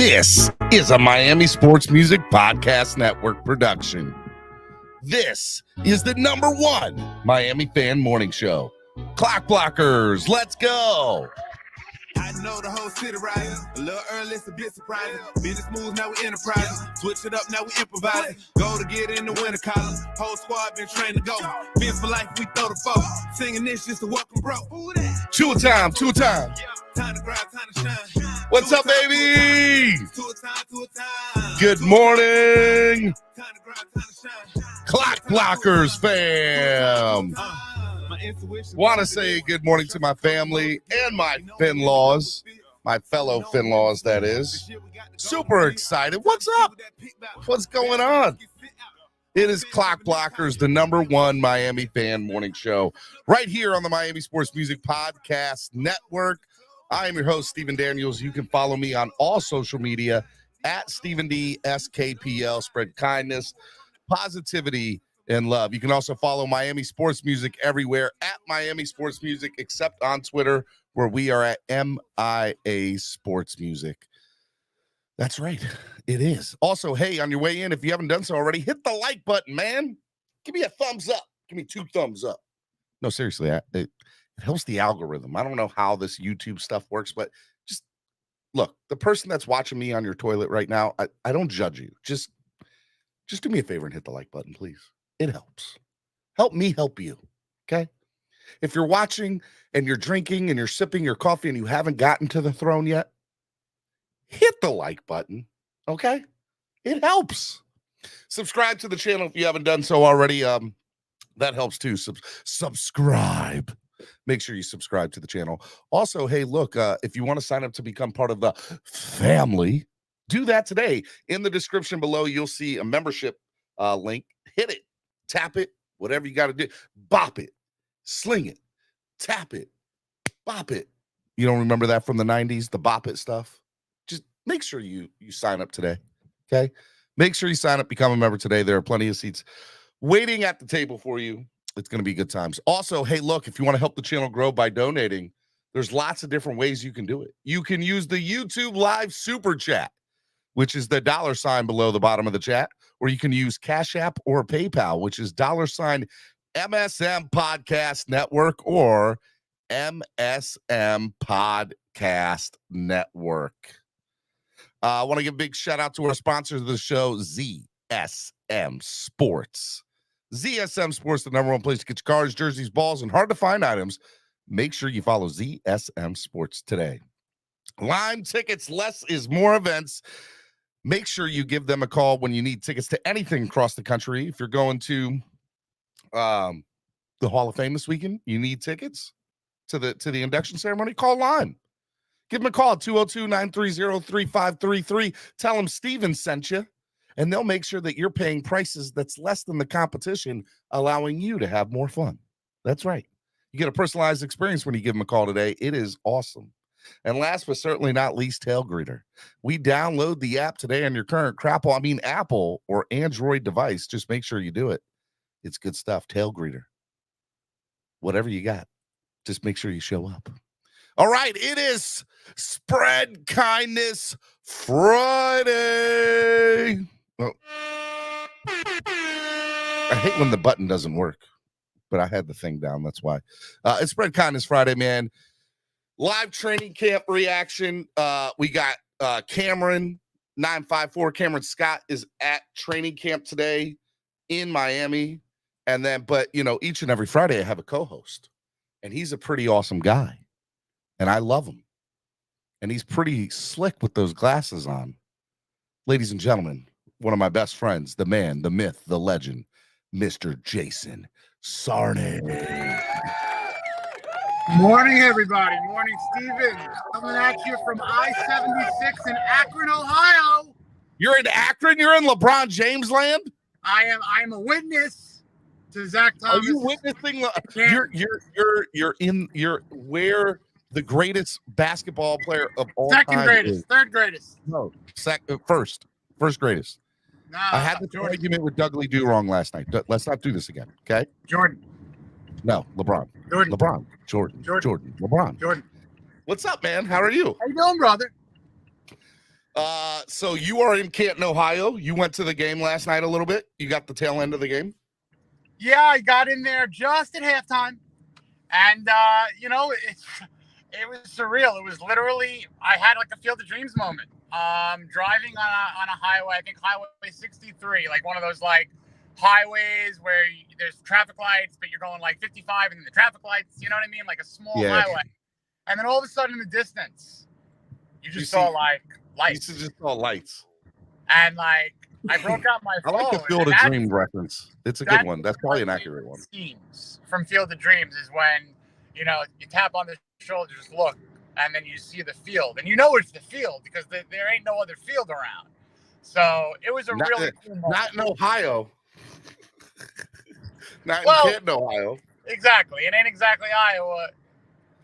This is a Miami Sports Music Podcast Network production. This is the #1 Miami fan morning show. Clock Blockers, let's go. I know the whole city riding. A little early, it's a bit surprising. Business moves, now we enterprising. Switch it up, now we improvising. Go to get in the winter collar. Whole squad been trained to go. Fence for life, we throw the foe. Singing this just to welcome bro. Two time. Time to grind, time to shine. What's up, baby? To a time. Good morning, Time to grind, time to shine. Clock Blockers fam. My intuition. Want to say good morning to my family and my Finlaws, my fellow Finlaws, that is. Super excited. What's up? What's going on? It is Clock Blockers, the #1 Miami fan morning show, right here on the Miami Sports Music Podcast Network. I am your host, Stephen Daniels. You can follow me on all social media at Stephen D. SKPL. Spread kindness, positivity, and love. You can also follow Miami Sports Music everywhere at Miami Sports Music, except on Twitter, where we are at MIA Sports Music. That's right. It is. Also, hey, on your way in, if you haven't done so already, hit the like button, man. Give me a thumbs up. Give me 2 thumbs up. No, seriously, it helps the algorithm. I don't know how this YouTube stuff works, but just look, the person that's watching me on your toilet right now, I don't judge you. Just do me a favor and hit the like button, please. It helps. Help me help you, okay? If you're watching and you're drinking and you're sipping your coffee and you haven't gotten to the throne yet, hit the like button, okay? It helps. Subscribe to the channel if you haven't done so already. That helps too. Subscribe. Make sure you subscribe to the channel. Also, hey, look, if you want to sign up to become part of the family, do that today. In the description below, you'll see a membership link. Hit it. Tap it, whatever you got to do. Bop it, sling it, tap it, bop it. You don't remember that from the 90s, the bop it stuff? Just make sure you sign up today, okay? Make sure you sign up, become a member today. There are plenty of seats waiting at the table for you. It's going to be good times. Also, hey, look, if you want to help the channel grow by donating, there's lots of different ways you can do it. You can use the YouTube Live Super Chat, which is the $ below the bottom of the chat, or you can use Cash App or PayPal, which is $MSM Podcast Network or MSM Podcast Network. I want to give a big shout out to our sponsors of the show, ZSM Sports. ZSM Sports, the #1 place to get your cards, jerseys, balls, and hard-to-find items. Make sure you follow ZSM Sports today. Lime Tickets, less is more events. Make sure you give them a call when you need tickets to anything across the country. If you're going to the Hall of Fame this weekend, you need tickets to the induction ceremony, call Lime. Give them a call, 202-930-3533. Tell them Steven sent you, and they'll make sure that you're paying prices that's less than the competition, allowing you to have more fun. That's right. You get a personalized experience when you give them a call today. It is awesome. And last but certainly not least, Tailgreeter. We download the app today on your current Apple or Android device. Just make sure you do it. It's good stuff. Tailgreeter. Whatever you got, just make sure you show up. All right, it is Spread Kindness Friday. Oh. I hate when the button doesn't work, but I had the thing down. That's why. It's Spread Kindness Friday, man. Live training camp reaction. We got Cameron 954. Cameron Scott is at training camp today in Miami. And then, but each and every Friday I have a co-host, and he's a pretty awesome guy, and I love him. And he's pretty slick with those glasses on. Ladies and gentlemen, one of my best friends, the man, the myth, the legend, Mr. Jason Sarney. Morning, everybody. Morning, Steven. Coming at you from I-76 in Akron, Ohio. You're in Akron? You're in LeBron James land? I'm a witness to Zach Thomas. Are you witnessing? You're where the greatest basketball player of all time Second greatest, is. Third greatest. No, first greatest. Nah, I had this argument with Dougley Do wrong last night. Let's not do this again, okay? Jordan. No, LeBron. Jordan. Jordan. LeBron. Jordan. What's up, man? How are you? How you doing, brother? So you are in Canton, Ohio. You went to the game last night a little bit. You got the tail end of the game. Yeah, I got in there just at halftime, and it was surreal. It was literally I had like a Field of Dreams moment. Driving on a highway, I think Highway 63, like one of those like highways where there's traffic lights, but you're going like 55 and then the traffic lights. You know what I mean? Like a small highway, and then all of a sudden in the distance, you saw like lights. You just saw lights, and like I broke out my phone. I like the Field of Dreams reference. It's a good one. That's probably an accurate one. Scenes from Field of Dreams is when you tap on the shoulder, just look, and then you see the field, and it's the field because there ain't no other field around. So it was really cool moment. Not in Ohio. Not in Canton, Ohio. Exactly. It ain't exactly Iowa.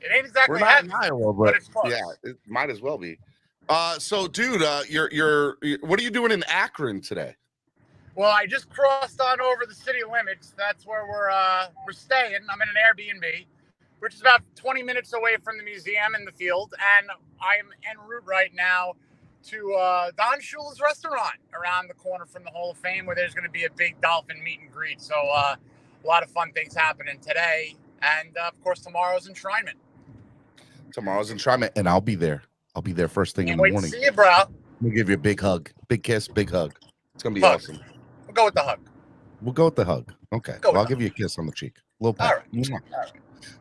It ain't exactly. We're not in Iowa, but it's close. Yeah, it might as well be. So, dude, you're what are you doing in Akron today? Well, I just crossed on over the city limits. That's where we're staying. I'm in an Airbnb, which is about 20 minutes away from the museum and the field, and I'm en route right now to Don Shula's restaurant around the corner from the Hall of Fame, where there's going to be a big Dolphin meet and greet. So a lot of fun things happening today, and of course tomorrow's enshrinement. Tomorrow's enshrinement, and I'll be there. I'll be there first thing in the morning. See you, bro. Let me give you a big hug, big kiss, big hug. It's gonna be awesome. We'll go with the hug. We'll go with the hug. Okay. Well, I'll give you a kiss on the cheek. A little pat. All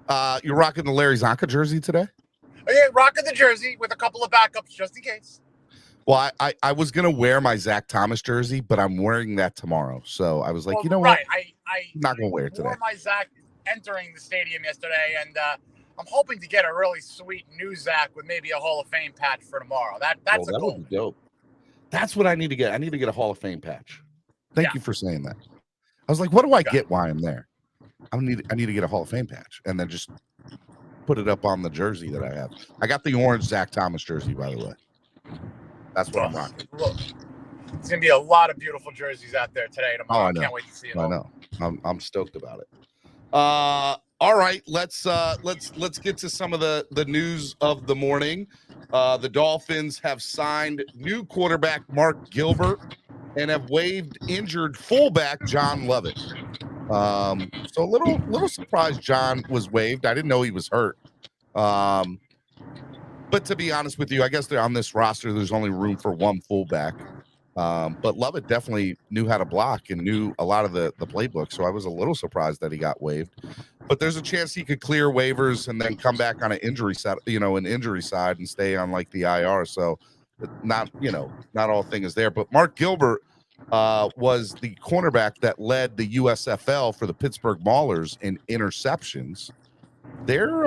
right. You're rocking the Larry Zonka jersey today? Oh, yeah, rocking the jersey with a couple of backups just in case. Well, I was gonna wear my Zach Thomas jersey, but I'm wearing that tomorrow. So I was like, what? I'm not gonna wear it today. I wore my Zach entering the stadium yesterday, and I'm hoping to get a really sweet new Zach with maybe a Hall of Fame patch for tomorrow. That's a goal. Would be dope. That's what I need to get. I need to get a Hall of Fame patch. Thank you for saying that. I was like, what do I get while I'm there? I need to get a Hall of Fame patch and then just put it up on the jersey that I have. I got the orange Zach Thomas jersey, by the way. That's what I'm rocking. Look, it's gonna be a lot of beautiful jerseys out there today. Tomorrow. I can't wait to see it. I know. I'm stoked about it. All right, let's get to some of the news of the morning. The Dolphins have signed new quarterback Mark Gilbert and have waived injured fullback John Lovett. So a little surprised John was waived. I didn't know he was hurt. But to be honest with you, I guess on this roster there's only room for one fullback. But Lovett definitely knew how to block and knew a lot of the playbook. So I was a little surprised that he got waived. But there's a chance he could clear waivers and then come back on an injury side, an injury side and stay on like the IR. So not all thing is there. But Mark Gilbert was the cornerback that led the USFL for the Pittsburgh Maulers in interceptions. They're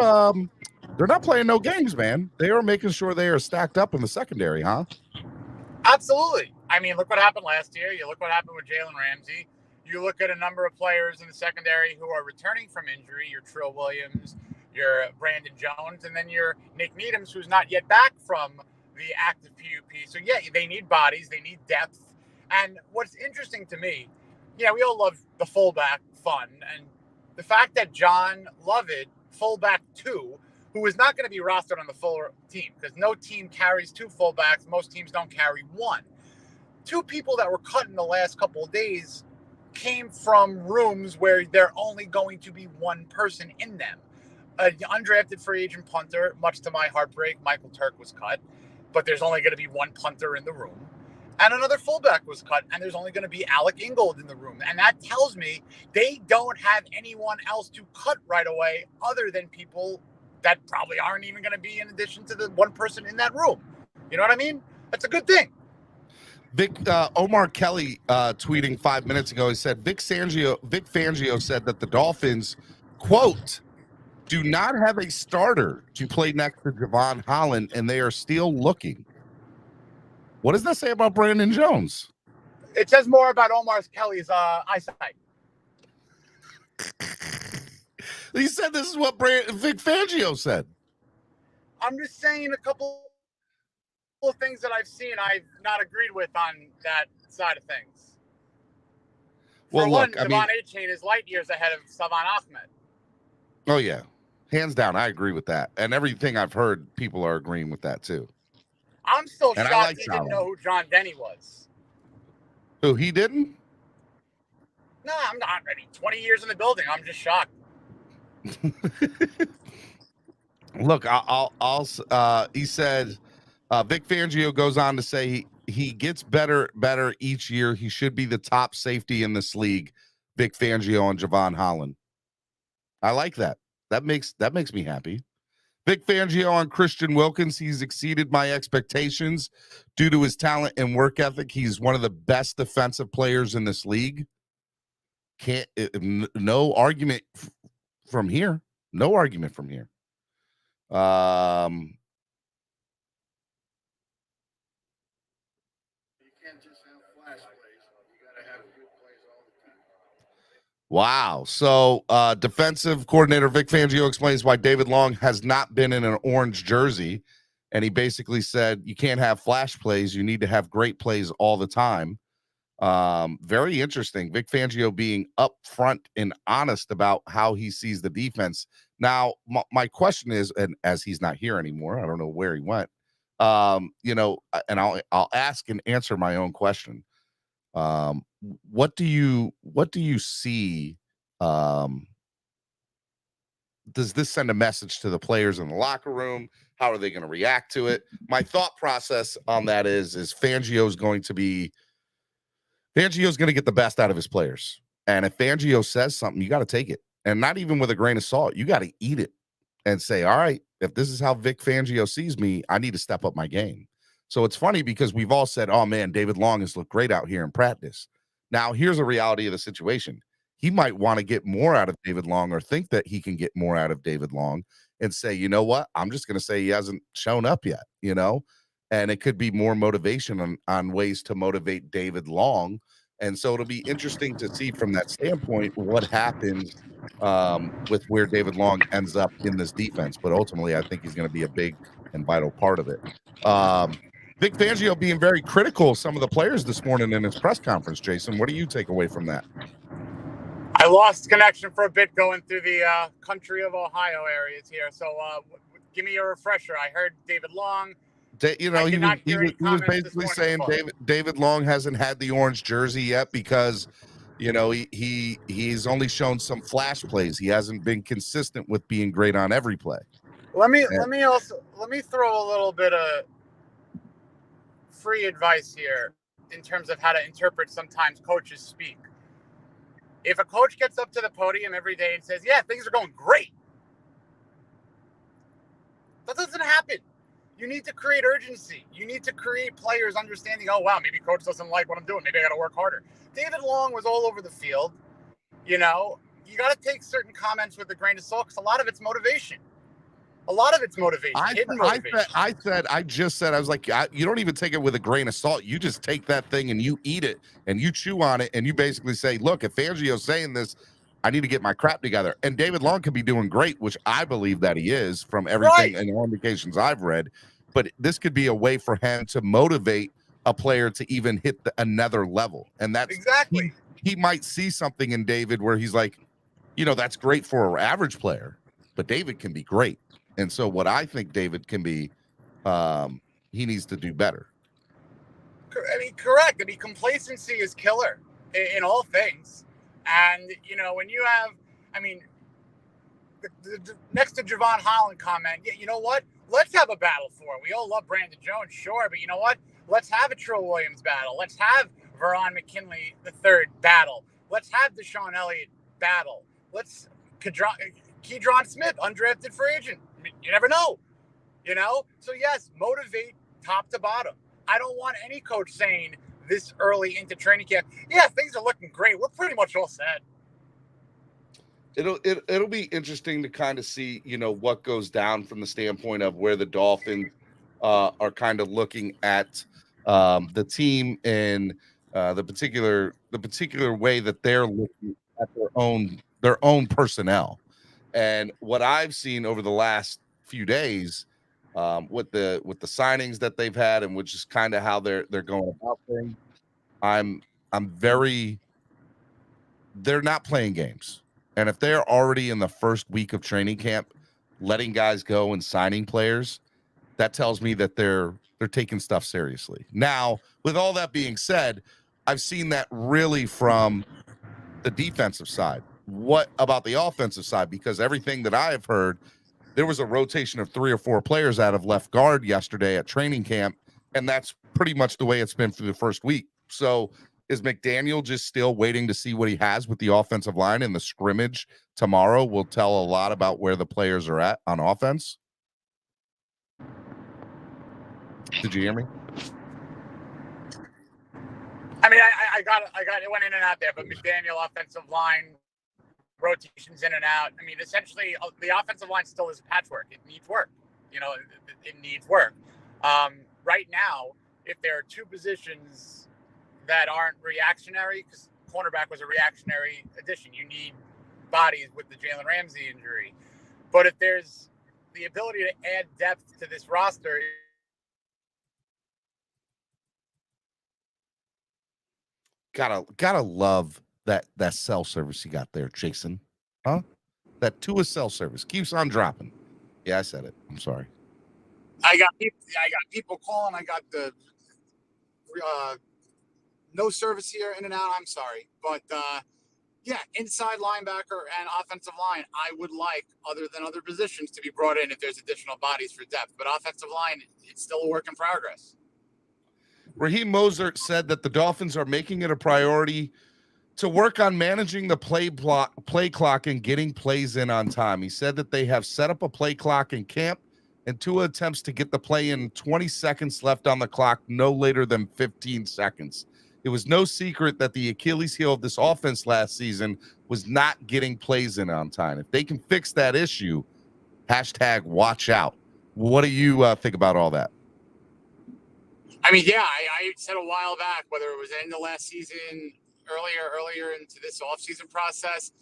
not playing no games, man. They are making sure they are stacked up in the secondary, huh? Absolutely. I mean, look what happened last year. You look what happened with Jalen Ramsey. You look at a number of players in the secondary who are returning from injury. Your Trill Williams, your Brandon Jones, and then your Nick Needhams, who's not yet back from the active PUP. So, yeah, they need bodies. They need depth. And what's interesting to me, we all love the fullback fun. And the fact that John Lovett, fullback 2, who is not going to be rostered on the full team because no team carries 2 fullbacks. Most teams don't carry 1. 2 people that were cut in the last couple of days came from rooms where they're only going to be 1 person in them. An undrafted free agent punter, much to my heartbreak, Michael Turk was cut, but there's only going to be 1 punter in the room. And another fullback was cut, and there's only going to be Alec Ingold in the room. And that tells me they don't have anyone else to cut right away other than people that probably aren't even going to be in addition to the 1 person in that room. You know what I mean? That's a good thing. Omar Kelly tweeting 5 minutes ago, he said, Vic Fangio said that the Dolphins, quote, do not have a starter to play next to Javon Holland, and they are still looking. What does that say about Brandon Jones? It says more about Omar Kelly's eyesight. He said this is what Vic Fangio said. I'm just saying a couple of things that I've seen I've not agreed with on that side of things. For one, Devon A-Chain is light years ahead of Salvan Ahmed. Oh, yeah. Hands down, I agree with that. And everything I've heard, people are agreeing with that, too. I'm still And I shocked like he didn't Jolly. know who John Denny was. Who, he didn't? No, I'm not. I mean, 20 years in the building. I'm just shocked. Look, he said, Vic Fangio goes on to say he gets better each year. He should be the top safety in this league. Vic Fangio and Javon Holland. I like that. That makes me happy. Vic Fangio on Christian Wilkins. He's exceeded my expectations due to his talent and work ethic. He's one of the best defensive players in this league. No argument from here. No argument from here. You can't just have flash plays. You got to have good plays all the time. Wow. So defensive coordinator Vic Fangio explains why David Long has not been in an orange jersey. And he basically said, you can't have flash plays. You need to have great plays all the time. Very interesting. Vic Fangio being upfront and honest about how he sees the defense. Now, my question is, and as he's not here anymore, I don't know where he went. And I'll ask and answer my own question. What do you see? Does this send a message to the players in the locker room? How are they going to react to it? My thought process on that is Fangio's going to get the best out of his players. And if Fangio says something, you got to take it. And not even with a grain of salt. You got to eat it and say, all right, if this is how Vic Fangio sees me, I need to step up my game. So it's funny because we've all said, oh, man, David Long has looked great out here in practice. Now, here's a reality of the situation. He might want to get more out of David Long or think that he can get more out of David Long and say, you know what? I'm just going to say he hasn't shown up yet, and it could be more motivation on ways to motivate David Long. And so it'll be interesting to see from that standpoint what happens with where David Long ends up in this defense. But ultimately, I think he's going to be a big and vital part of it. Vic Fangio being very critical of some of the players this morning in his press conference. Jason, what do you take away from that? I lost connection for a bit going through the country of Ohio areas here. So give me a refresher. I heard David Long. He was basically saying David Long hasn't had the orange jersey yet because, he's only shown some flash plays. He hasn't been consistent with being great on every play. Let me throw a little bit of free advice here in terms of how to interpret sometimes coaches speak. If a coach gets up to the podium every day and says, yeah, things are going great, that doesn't happen. You need to create urgency. You need to create players understanding, oh, wow, maybe coach doesn't like what I'm doing. Maybe I got to work harder. David Long was all over the field. You got to take certain comments with a grain of salt because a lot of it's motivation. Hidden motivation. I was like, you don't even take it with a grain of salt. You just take that thing and you eat it and you chew on it and you basically say, look, if Fangio's saying this, I need to get my crap together. And David Long could be doing great, which I believe that he is from everything and all indications I've read. But this could be a way for him to motivate a player to even hit another level. And that's exactly. He might see something in David where he's like, that's great for an average player, but David can be great. And so what I think David can be, he needs to do better. Correct. Complacency is killer in all things. And, when you have, the next to Javon Holland comment, yeah, you know what? Let's have a battle for it. We all love Brandon Jones, sure. But you know what? Let's have a Trill Williams battle. Let's have Veron McKinley III battle. Let's have Deshaun Elliott battle. Let's Keydron Smith, undrafted free agent. You never know, So, yes, motivate top to bottom. I don't want any coach saying this early into training camp, yeah, things are looking great. We're pretty much all set. It'll be interesting to kind of see, what goes down from the standpoint of where the Dolphins are kind of looking at the team and the particular way that they're looking at their own personnel. And what I've seen over the last few days with the signings that they've had and which is kind of how they're going about things, they're not playing games. And if they're already in the first week of training camp, letting guys go and signing players, that tells me that they're they're taking stuff seriously. Now, with all that being said, I've seen that really from the defensive side. What about the offensive side? Because everything that I have heard, there was a rotation of 3 or 4 players out of left guard yesterday at training camp, and that's pretty much the way it's been for the first week. So is McDaniel just still waiting to see what he has with the offensive line, and the scrimmage tomorrow will tell a lot about where the players are at on offense? Did you hear me? I mean, I got it went in and out there, but McDaniel offensive line rotations in and out. I mean, essentially, the offensive line still is patchwork. It needs work. You know, it needs work. Right now, if there are 2 positions that aren't reactionary, because cornerback was a reactionary addition, you need bodies with the Jalen Ramsey injury. But if there's the ability to add depth to this roster, Gotta love that cell service you got there, Jason. Huh? That Tua cell service keeps on dropping. Yeah, I said it. I'm sorry. I got people calling. I got the no service here, in and out. I'm sorry, but yeah, inside linebacker and offensive line, I would like, other than other positions, to be brought in if there's additional bodies for depth. But offensive line, it's still a work in progress. Raheem Mostert said that the Dolphins are making it a priority to work on managing the play clock and getting plays in on time. He said that they have set up a play clock in camp and 2 attempts to get the play in 20 seconds left on the clock, no later than 15 seconds. It was no secret that the Achilles heel of this offense last season was not getting plays in on time. If they can fix that issue, #watch out. What do you think about all that? I mean, yeah, I said a while back, whether it was in the last season, earlier into this offseason process,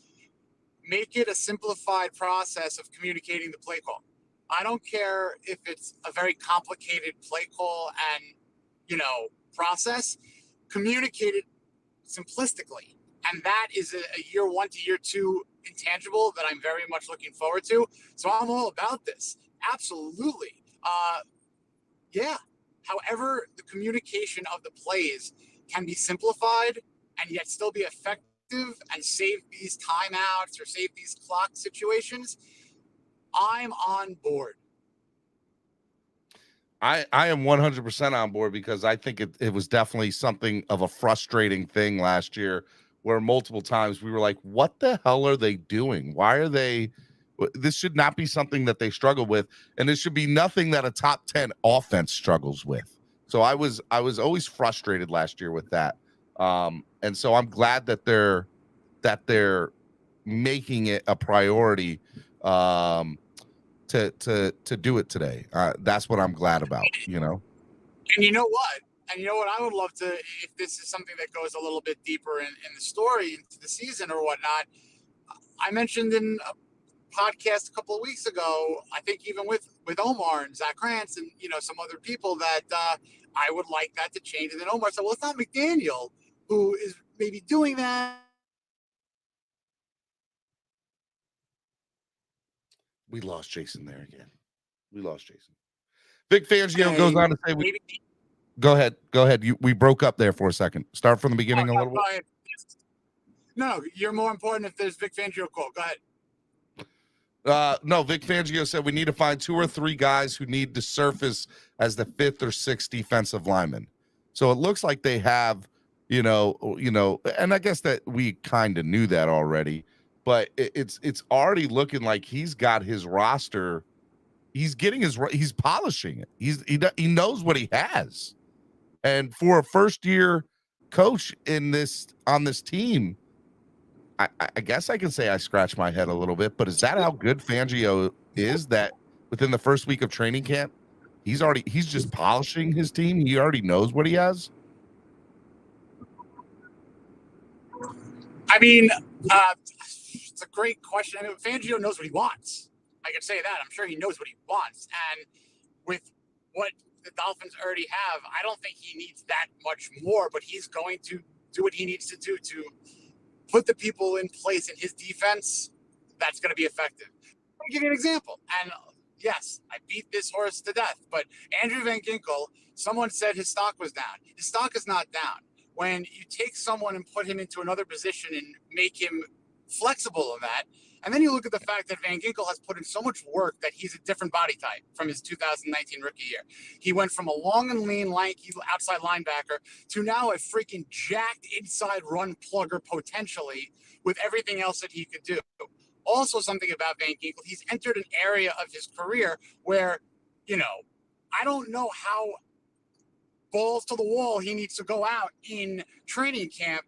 make it a simplified process of communicating the play call. I don't care if it's a very complicated play call and, process. Communicate it simplistically. And that is a year 1 to year 2 intangible that I'm very much looking forward to. So I'm all about this. Absolutely. Yeah. However, the communication of the plays can be simplified and yet still be effective and save these timeouts or save these clock situations, I'm on board. I am 100% on board, because I think it was definitely something of a frustrating thing last year, where multiple times we were like, what the hell are they doing? Why are they – this should not be something that they struggle with, and it should be nothing that a top 10 offense struggles with. So I was always frustrated last year with that. And so I'm glad that they're making it a priority to do it today. That's what I'm glad about, And you know what? I would love to, if this is something that goes a little bit deeper in the story, into the season or whatnot. I mentioned in a podcast a couple of weeks ago, I think even with Omar and Zach Krantz and, some other people, that I would like that to change. And then Omar said, well, it's not McDaniel who is maybe doing that. We lost Jason there again. Vic Fangio goes on to say, go ahead. We broke up there for a second. Start from the beginning a little bit. No, you're more important if there's Vic Fangio call. Go ahead. No, Vic Fangio said we need to find 2 or 3 guys who need to surface as the 5th or 6th defensive lineman. So it looks like they have, and I guess that we kind of knew that already, but it's already looking like he's got his roster. He's polishing it. He knows what he has. And for a first-year coach on this team, I guess I can say I scratch my head a little bit, but is that how good Fangio is, that within the first week of training camp, he's just polishing his team? He already knows what he has? I mean, it's a great question. I mean, Fangio knows what he wants. I can say that. I'm sure he knows what he wants. And with what the Dolphins already have, I don't think he needs that much more, but he's going to do what he needs to do to put the people in place in his defense that's going to be effective. I'll give you an example. And yes, I beat this horse to death, but Andrew Van Ginkel Someone said his stock was down. His stock is not down. When you take someone and put him into another position and make him flexible in that, and then you look at the fact that Van Ginkel has put in so much work that he's a different body type from his 2019 rookie year. He went from a long and lean, lanky outside linebacker to now a freaking jacked inside run plugger potentially with everything else that he could do. Also, something about Van Ginkel, he's entered an area of his career where, I don't know how balls to the wall he needs to go out in training camp,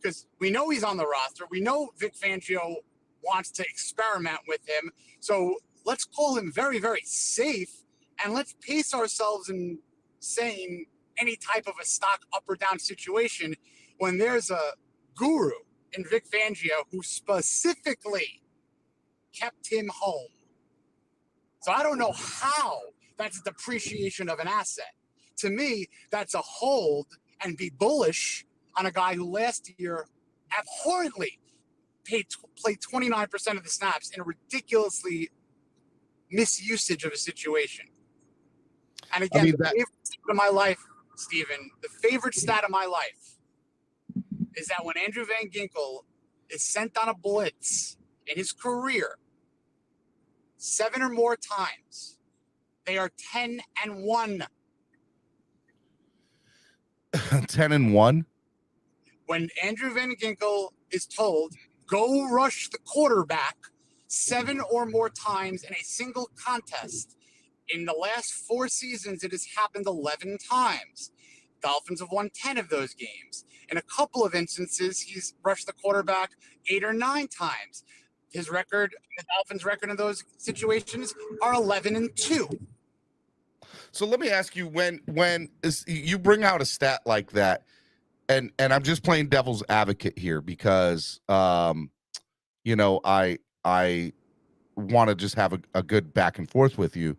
because we know he's on the roster. We know Vic Fangio wants to experiment with him. So let's call him very, very safe, and let's pace ourselves in saying any type of a stock up or down situation when there's a guru in Vic Fangio who specifically kept him home. So I don't know how that's a depreciation of an asset. To me, that's a hold and be bullish on a guy who last year abhorrently played 29% of the snaps in a ridiculously misusage of a situation. And again, the favorite stat of my life, Steven, the favorite stat of my life is that when Andrew Van Ginkel is sent on a blitz in his career 7 or more times, they are 10-1. 10-1. When Andrew Van Ginkel is told, go rush the quarterback 7 or more times in a single contest, in the last 4 seasons, it has happened 11 times. Dolphins have won 10 of those games. In a couple of instances, he's rushed the quarterback 8 or 9 times. The Dolphins' record in those situations are 11-2. So let me ask you, when you bring out a stat like that, and I'm just playing devil's advocate here because I want to just have a good back and forth with you.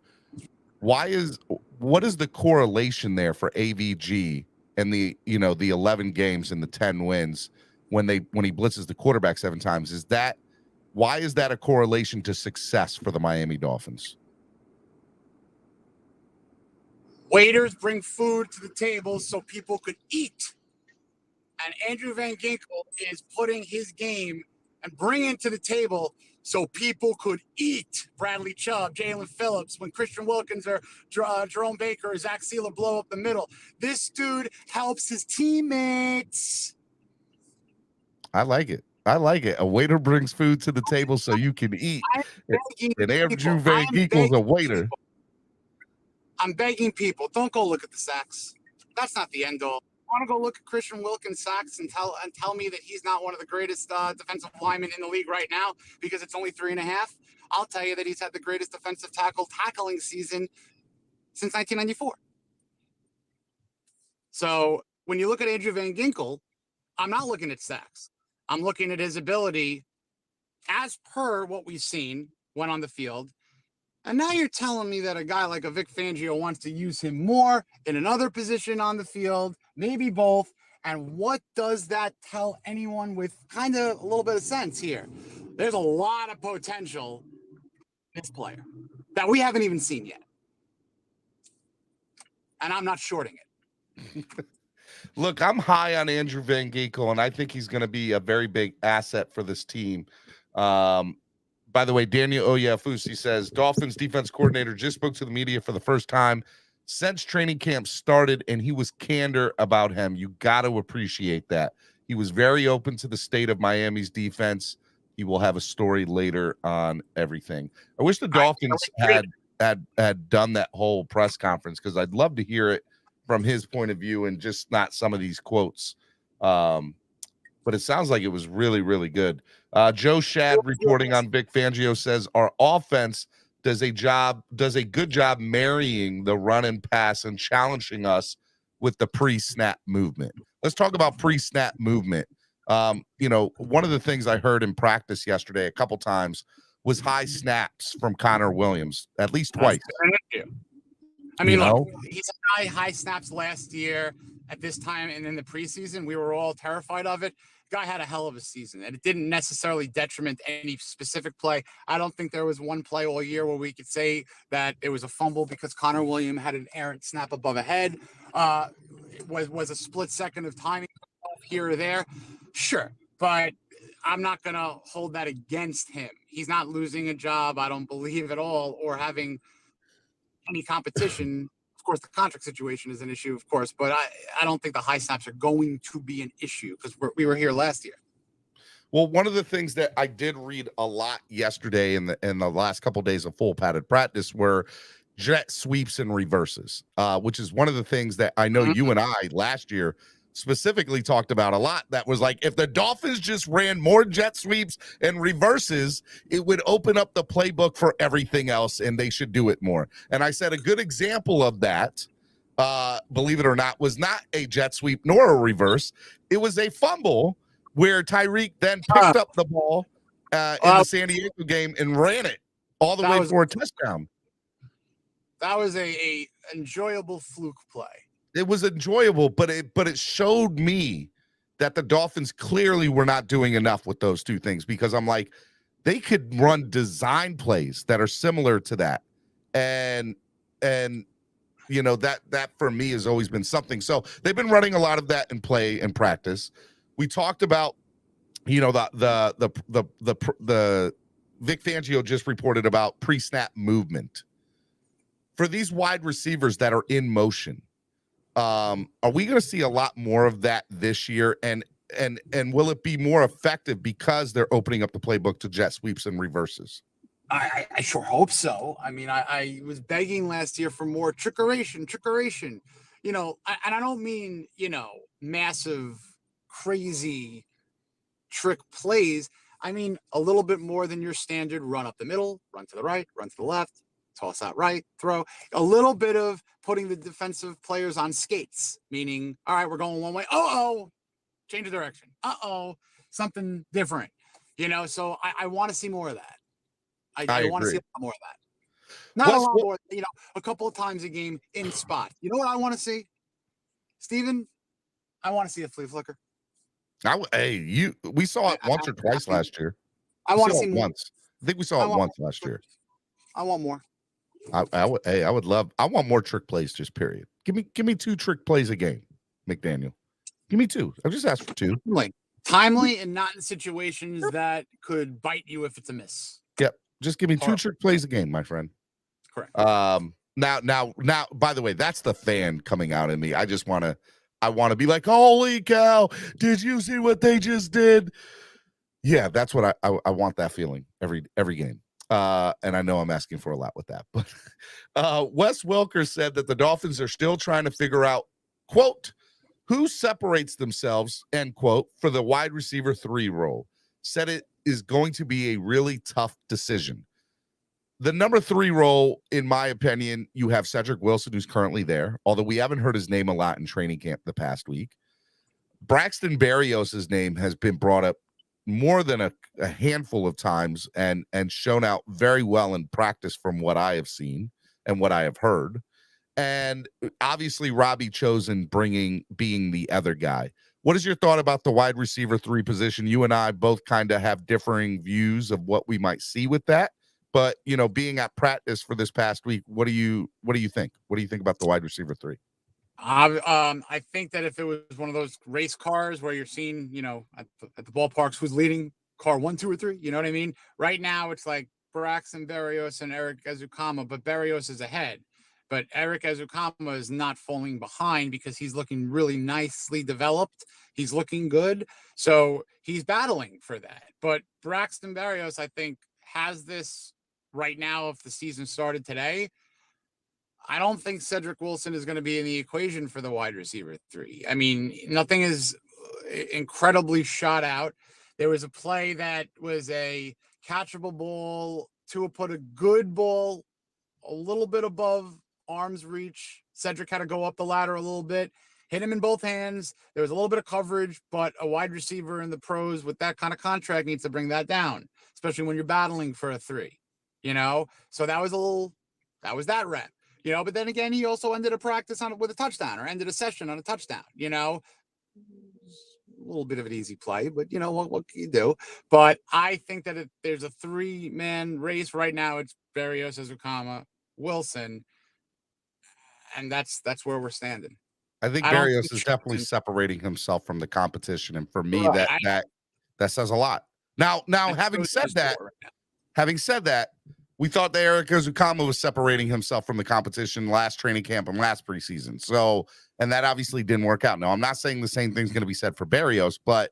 What is the correlation there for AVG and the 11 games and the 10 wins when he blitzes the quarterback 7 times? Why is that a correlation to success for the Miami Dolphins? Waiters bring food to the table so people could eat. And Andrew Van Ginkel is putting his game and bringing it to the table so people could eat. Bradley Chubb, Jalen Phillips, when Christian Wilkins or Jerome Baker or Zach Sealer blow up the middle. This dude helps his teammates. I like it. A waiter brings food to the table so you can eat. And Andrew Van Ginkel's a waiter. I'm begging people, don't go look at the sacks. That's not the end all. Want to go look at Christian Wilkins' sacks and tell me that he's not one of the greatest defensive linemen in the league right now because it's only 3.5? I'll tell you that he's had the greatest defensive tackling season since 1994. So when you look at Andrew Van Ginkel, I'm not looking at sacks. I'm looking at his ability, as per what we've seen when on the field. And now you're telling me that a guy like a Vic Fangio wants to use him more in another position on the field, maybe both. And what does that tell anyone with kind of a little bit of sense here? There's a lot of potential in this player that we haven't even seen yet. And I'm not shorting it. Look, I'm high on Andrew Van Ginkel, and I think he's going to be a very big asset for this team. By the way, Daniel Oyafusi says, Dolphins defense coordinator just spoke to the media for the first time since training camp started, and he was candor about him. You got to appreciate that. He was very open to the state of Miami's defense. He will have a story later on everything. I wish the Dolphins had done that whole press conference because I'd love to hear it from his point of view and just not some of these quotes. But it sounds like it was really, really good. Joe Shad reporting on Vic Fangio says our offense does a good job marrying the run and pass and challenging us with the pre-snap movement. Let's talk about pre-snap movement. One of the things I heard in practice yesterday a couple times was high snaps from Connor Williams, at least twice. I mean, look, he's high snaps last year at this time, and in the preseason, we were all terrified of it. guy had a hell of a season, and it didn't necessarily detriment any specific play. I don't think there was one play all year where we could say that it was a fumble because Connor Williams had an errant snap above a head. It was a split second of timing here or there. Sure, but I'm not going to hold that against him. He's not losing a job, I don't believe at all, or having any competition. Of course, the contract situation is an issue, of course, but I don't think the high snaps are going to be an issue because we were here last year. Well, one of the things that I did read a lot yesterday in the last couple of days of full padded practice were jet sweeps and reverses, which is one of the things that I know you and I last year specifically talked about a lot. That was like, if the Dolphins just ran more jet sweeps and reverses, it would open up the playbook for everything else, and they should do it more. And I said a good example of that, believe it or not, was not a jet sweep nor a reverse. It was a fumble where Tyreek then picked up the ball in the San Diego game and ran it all the way for a touchdown. That was a enjoyable fluke play. It was enjoyable, but it showed me that the Dolphins clearly were not doing enough with those two things, because I'm like, they could run design plays that are similar to that. And you know, that for me has always been something. So they've been running a lot of that in play and practice. We talked about, you know, the Vic Fangio just reported about pre-snap movement for these wide receivers that are in motion. Are we going to see a lot more of that this year? And will it be more effective because they're opening up the playbook to jet sweeps and reverses? I sure hope so. I mean, I was begging last year for more trickeration, you know, and I don't mean, you know, massive, crazy trick plays. I mean, a little bit more than your standard run up the middle, run to the right, run to the left, toss out right, throw. A little bit of putting the defensive players on skates, meaning, all right, we're going one way. Change of direction. Something different. You know, so I want to see more of that. I want to see a lot more of that. Not a lot more, you know, a couple of times a game in spot. You know what I want to see? Steven, I want to see a flea flicker. We saw it once or twice last year. I want to see more. Once. I think we saw it once last year. I want more. I want more trick plays, just period. Give me 2 trick plays a game, McDaniel. Give me 2. I've just asked for 2. Timely and not in situations that could bite you if it's a miss. Yep. Just give me 2 trick plays a game, my friend. Correct. Now, by the way, that's the fan coming out in me. I want to be like, holy cow, did you see what they just did? Yeah, that's what I want, that feeling every game. And I know I'm asking for a lot with that, but Wes Welker said that the Dolphins are still trying to figure out, quote, who separates themselves, end quote, for the wide receiver 3 role. Said it is going to be a really tough decision. The number 3 role, in my opinion, you have Cedric Wilson, who's currently there, although we haven't heard his name a lot in training camp the past week. Braxton Berrios' name has been brought up more than a handful of times and shown out very well in practice from what I have seen and what I have heard. And obviously Robbie Chosen being the other guy. What is your thought about the wide receiver 3 position? You and I both kind of have differing views of what we might see with that. But, you know, being at practice for this past week, what do you think? What do you think about the wide receiver 3? I think that if it was one of those race cars where you're seeing, you know, at the ballparks, who's leading, car 1, 2, or 3, you know what I mean? Right now, it's like Braxton Berrios and Eric Ezukama, but Berrios is ahead. But Eric Ezukama is not falling behind because he's looking really nicely developed. He's looking good. So he's battling for that. But Braxton Berrios, I think, has this right now. If the season started today, I don't think Cedric Wilson is going to be in the equation for the wide receiver 3. I mean, nothing is incredibly shot out. There was a play that was a catchable ball. Tua put a good ball a little bit above arm's reach. Cedric had to go up the ladder a little bit, hit him in both hands. There was a little bit of coverage, but a wide receiver in the pros with that kind of contract needs to bring that down, especially when you're battling for a 3, you know? So that was that rep. You know, but then again, he also ended a practice with a touchdown, or ended a session on a touchdown. You know, little bit of an easy play, but you know what can you do? But I think that there's a 3-man race right now. It's Berrios, Azukama, Wilson, and that's where we're standing. I think I don't Berrios think is definitely Trenton- separating himself from the competition, and for me, Right. that says a lot. Now, having said that, we thought that Eric Azukama was separating himself from the competition last training camp and last preseason. So, and that obviously didn't work out. Now, I'm not saying the same thing's going to be said for Berrios, but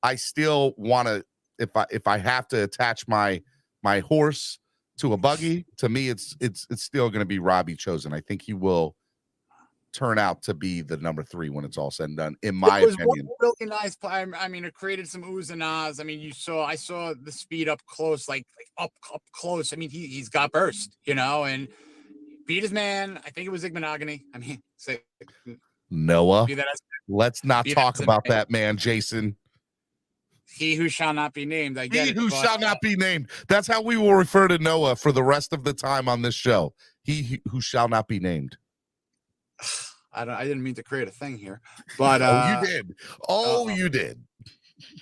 I still want to, if I have to attach my horse to a buggy, to me, it's still going to be Robbie Chosen. I think he will turn out to be the number 3 when it's all said and done, in my opinion. One really nice play. I mean, it created some oohs and ahs. I mean, I saw the speed up close, like up close. I mean, he's got burst, and beat his man. I think it was Igmanogany. I mean, Noah, let's not talk about that man, Jason. He who shall not be named. I get he who shall not be named. That's how we will refer to Noah for the rest of the time on this show. He who shall not be named. I didn't mean to create a thing here, but you did. You did.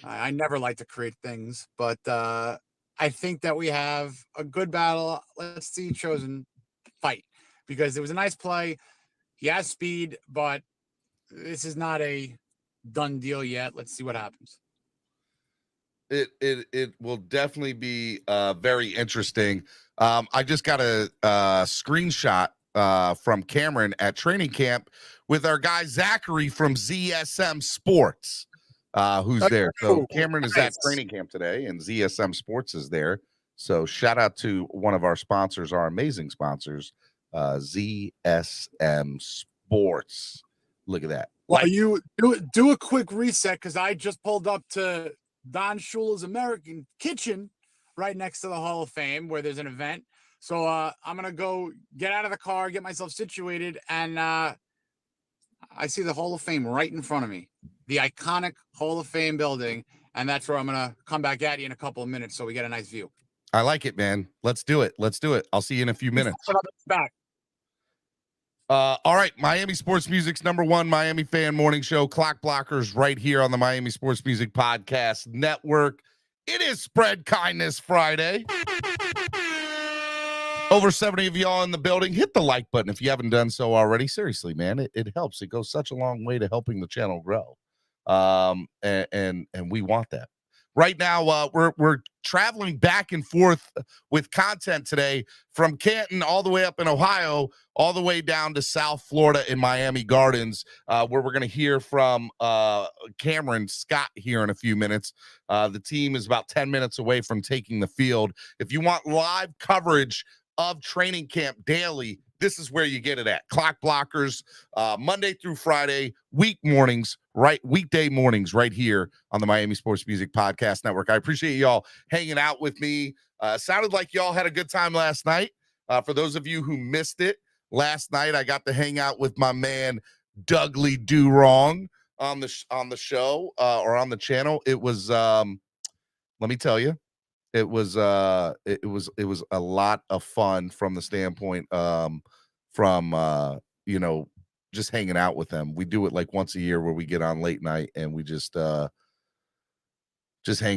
I never like to create things, but I think that we have a good battle. Let's see Chosen fight, because it was a nice play. He has speed, but this is not a done deal yet. Let's see what happens. It will definitely be very interesting. I just got a screenshot from Cameron at training camp with our guy Zachary from ZSM Sports, who's there. So Cameron is at training camp today, and ZSM Sports is there. So shout out to one of our sponsors, our amazing sponsors, ZSM Sports. Look at that. Well, you do a quick reset, because I just pulled up to Don Shula's American Kitchen right next to the Hall of Fame, where there's an event. So I'm going to go get out of the car, get myself situated, and I see the Hall of Fame right in front of me, the iconic Hall of Fame building, and that's where I'm going to come back at you in a couple of minutes so we get a nice view. I like it, man. Let's do it. I'll see you in a few minutes. Back. All right, Miami Sports Music's #1 Miami fan morning show, Clock Blockers, right here on the Miami Sports Music Podcast Network. It is Spread Kindness Friday. Over 70 of y'all in the building. Hit the like button if you haven't done so already. Seriously, man, it helps. It goes such a long way to helping the channel grow. And we want that. Right now, we're traveling back and forth with content today from Canton all the way up in Ohio, all the way down to South Florida in Miami Gardens, where we're going to hear from Cameron Scott here in a few minutes. The team is about 10 minutes away from taking the field. If you want live coverage of training camp daily, this is where you get it at. Clock Blockers, Monday through Friday, weekday mornings, right here on the Miami Sports Music Podcast Network. I appreciate y'all hanging out with me. Sounded like y'all had a good time last night. For those of you who missed it, last night I got to hang out with my man Dougley Do Wrong on the show or on the channel. It was let me tell you, it was a lot of fun from the standpoint from just hanging out with them. We do it like once a year where we get on late night and we just hang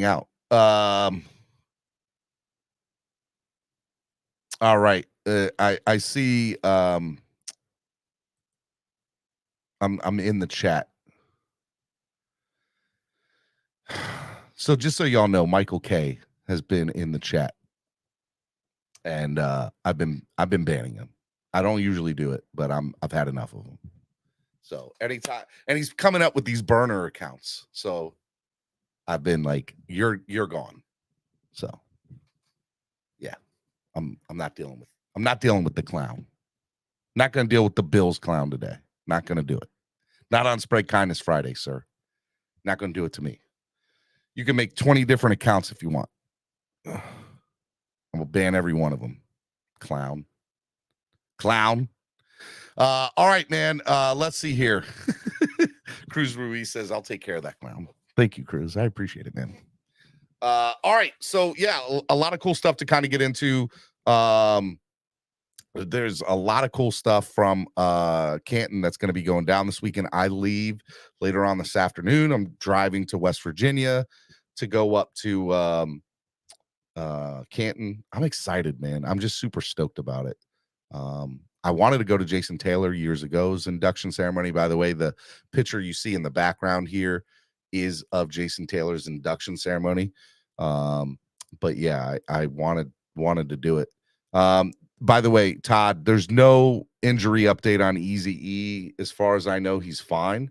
out. All right. I see I'm in the chat. So just so y'all know, Michael K has been in the chat, and I've been banning him. I don't usually do it, but I've had enough of him. So anytime, and he's coming up with these burner accounts. So I've been like, you're gone. So yeah, I'm not dealing with the clown. Not going to deal with the Bills clown today. Not going to do it. Not on Spread Kindness Friday, sir. Not going to do it to me. You can make 20 different accounts if you want. I'm going to ban every one of them. Clown. All right, man. Let's see here. Cruz Ruiz says, I'll take care of that clown. Thank you, Cruz. I appreciate it, man. All right. So, yeah, a lot of cool stuff to kind of get into. there's a lot of cool stuff from Canton that's going to be going down this weekend. I leave later on this afternoon. I'm driving to West Virginia to go up to Canton. I'm excited, man. I'm just super stoked about it. I wanted to go to Jason Taylor years ago's induction ceremony. By the way, the picture you see in the background here is of Jason Taylor's induction ceremony. But yeah, I wanted to do it. By the way, Todd, there's no injury update on Eazy-E. As far as I know, he's fine.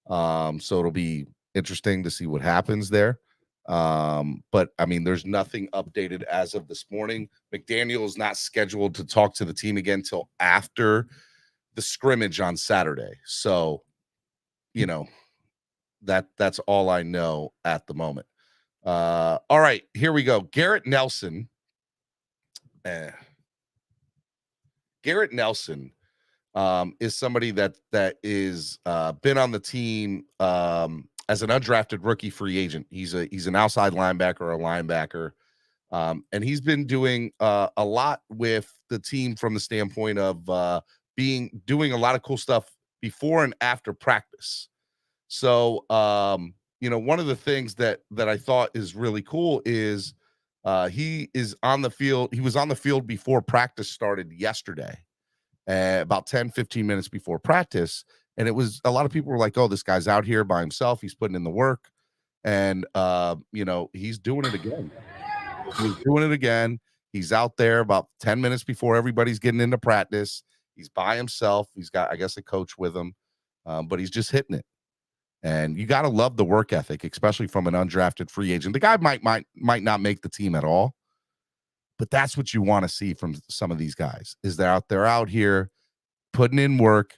So it'll be interesting to see what happens there. But I mean, there's nothing updated as of this morning. McDaniel is not scheduled to talk to the team again till after the scrimmage on Saturday. So, you know, that's all I know at the moment. All right, here we go. Garrett Nelson. Garrett Nelson is somebody that is been on the team as an undrafted rookie free agent. He's an outside linebacker or a linebacker, and he's been doing a lot with the team from the standpoint of doing a lot of cool stuff before and after practice. So you know, one of the things that I thought is really cool is he is on the field. He was on the field before practice started yesterday, about 10-15 minutes before practice. And it was, a lot of people were like, oh, this guy's out here by himself. He's putting in the work. And, you know, he's doing it again. He's doing it again. He's out there about 10 minutes before everybody's getting into practice. He's by himself. He's got, I guess, a coach with him, but he's just hitting it. And you got to love the work ethic, especially from an undrafted free agent. The guy might not make the team at all, but that's what you want to see from some of these guys, is they're out here putting in work,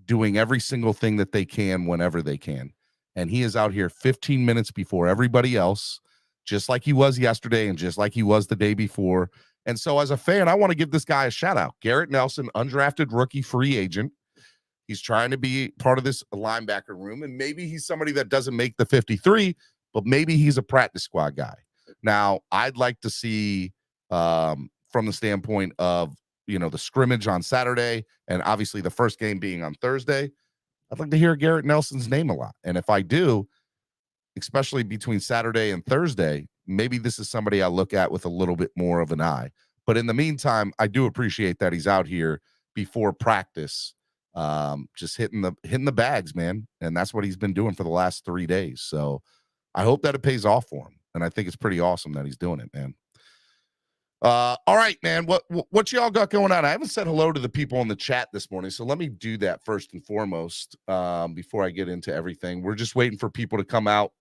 doing every single thing that they can whenever they can. And he is out here 15 minutes before everybody else, just like he was yesterday and just like he was the day before. And so as a fan, I want to give this guy a shout out. Garrett Nelson, undrafted rookie free agent. He's trying to be part of this linebacker room, and maybe he's somebody that doesn't make the 53, but maybe he's a practice squad guy. Now, I'd like to see from the standpoint of, you know, the scrimmage on Saturday and obviously the first game being on Thursday, I'd like to hear Garrett Nelson's name a lot. And if I do, especially between Saturday and Thursday, maybe this is somebody I look at with a little bit more of an eye. But in the meantime, I do appreciate that he's out here before practice, just hitting the bags, man. And that's what he's been doing for the last 3 days. So I hope that it pays off for him. And I think it's pretty awesome that he's doing it, man. All right, man. What y'all got going on? I haven't said hello to the people in the chat this morning, so let me do that first and foremost before I get into everything. We're just waiting for people to come out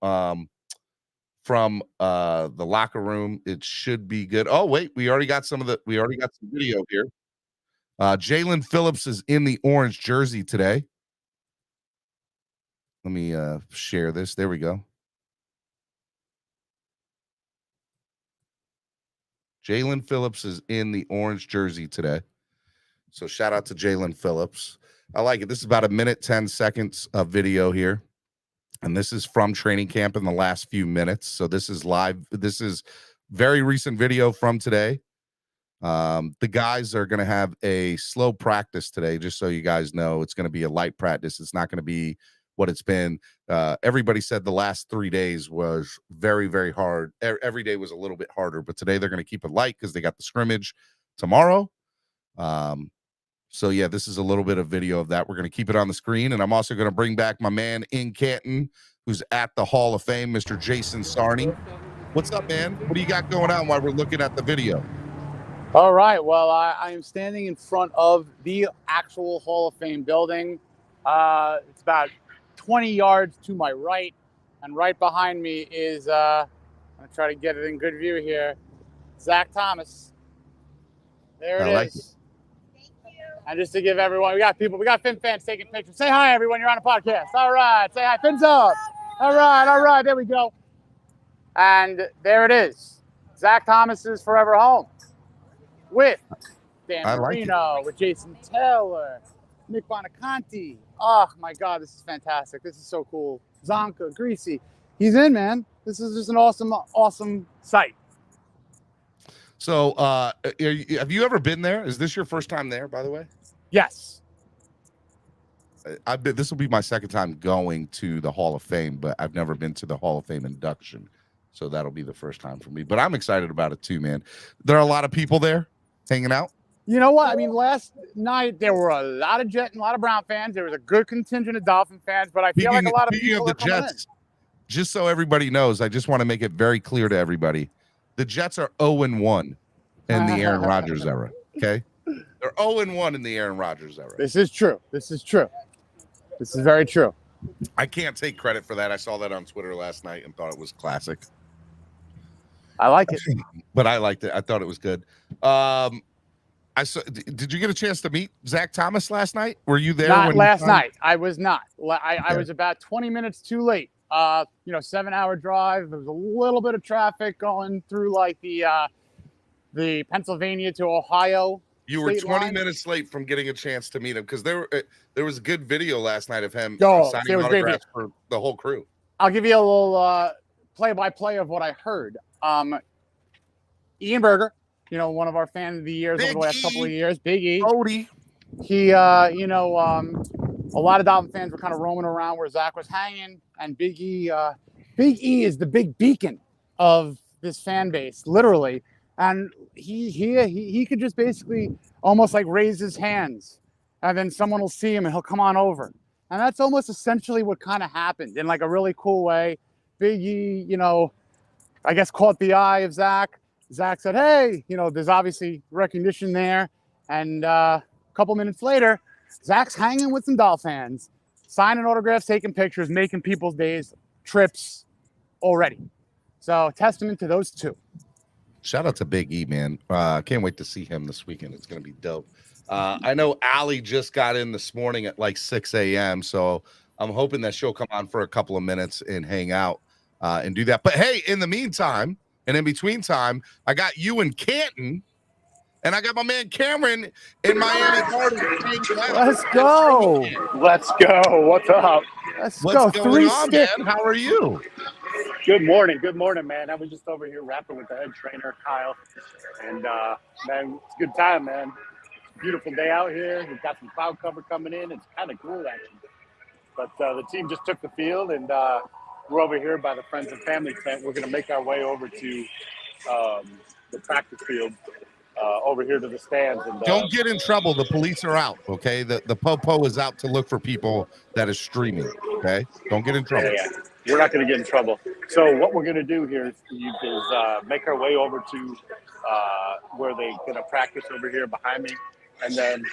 from the locker room. It should be good. Oh, wait, we already got some video here. Jalen Phillips is in the orange jersey today. Let me share this. There we go. Jalen Phillips is in the orange jersey today. So shout out to Jalen Phillips. I like it. This is about 1 minute, 10 seconds of video here. And this is from training camp in the last few minutes. So this is live. This is very recent video from today. The guys are going to have a slow practice today, just so you guys know. It's going to be a light practice. It's not going to be what it's been. Everybody said the last 3 days was very, very hard. Every day was a little bit harder, but today they're going to keep it light because they got the scrimmage tomorrow. So yeah, this is a little bit of video of that. We're going to keep it on the screen, and I'm also going to bring back my man in Canton, who's at the Hall of Fame, Mr. Jason Sarney. What's up, man? What do you got going on while we're looking at the video? All right. Well, I am standing in front of the actual Hall of Fame building. It's about 20 yards to my right, and right behind me is, I'm going to try to get it in good view here, Zach Thomas. There it is. Thank you. And just to give everyone, we got Fin fans taking pictures. Say hi, everyone. You're on a podcast. All right. Say hi. Fins up. All right. There we go. And there it is. Zach Thomas's forever home with Dan Marino, with Jason Taylor, Nick Bonaconti. Oh, my God. This is fantastic. This is so cool. Zonka, Greasy. He's in, man. This is just an awesome, awesome sight. So, have you ever been there? Is this your first time there, by the way? Yes. I've been. This will be my second time going to the Hall of Fame, but I've never been to the Hall of Fame induction, so that'll be the first time for me. But I'm excited about it too, man. There are a lot of people there hanging out. You know what? I mean, last night there were a lot of Jet and a lot of Brown fans. There was a good contingent of Dolphin fans, but I feel like a lot of people are coming in. Just so everybody knows, I just want to make it very clear to everybody: the Jets are 0-1 in the Aaron Rodgers era. Okay, they're 0-1 in the Aaron Rodgers era. This is true. This is true. This is very true. I can't take credit for that. I saw that on Twitter last night and thought it was classic. I like it, but I liked it. I thought it was good. I saw. Did you get a chance to meet Zach Thomas last night? Were you there? Not last night. I was not. I was about 20 minutes too late. 7-hour drive. There was a little bit of traffic going through like the Pennsylvania to Ohio. You were 20 minutes late from getting a chance to meet him because there was a good video last night of him signing autographs for the whole crew. I'll give you a little play-by-play of what I heard. Ian Berger, one of our fan of the years over the last couple of years, Big E. Cody. He, a lot of Dolphin fans were kind of roaming around where Zach was hanging, and Big E is the big beacon of this fan base, literally. And he could just basically almost like raise his hands, and then someone will see him and he'll come on over. And that's almost essentially what kind of happened in like a really cool way. Big E, I guess caught the eye of Zach. Zach said, hey, there's obviously recognition there. And a couple minutes later, Zach's hanging with some Dolphin fans, signing autographs, taking pictures, making people's days, trips already. So testament to those two. Shout out to Big E, man. Can't wait to see him this weekend. It's going to be dope. I know Allie just got in this morning at like 6 a.m., so I'm hoping that she'll come on for a couple of minutes and hang out and do that. But, hey, in the meantime and in between time, I got you in Canton, and I got my man Cameron in Miami. Let's go. Let's go. What's up? What's going on, man? How are you? Good morning, man. I was just over here rapping with the head trainer, Kyle. And, man, it's a good time, man. Beautiful day out here. We've got some cloud cover coming in. It's kind of cool, actually. But the team just took the field, and we're over here by the Friends and Family tent. We're going to make our way over to the practice field, over here to the stands. And don't get in trouble. The police are out, okay? The Popo is out to look for people that is streaming, okay? Don't get in trouble. Yeah. We're not going to get in trouble. So what we're going to do here is make our way over to where they're going to practice over here behind me. And then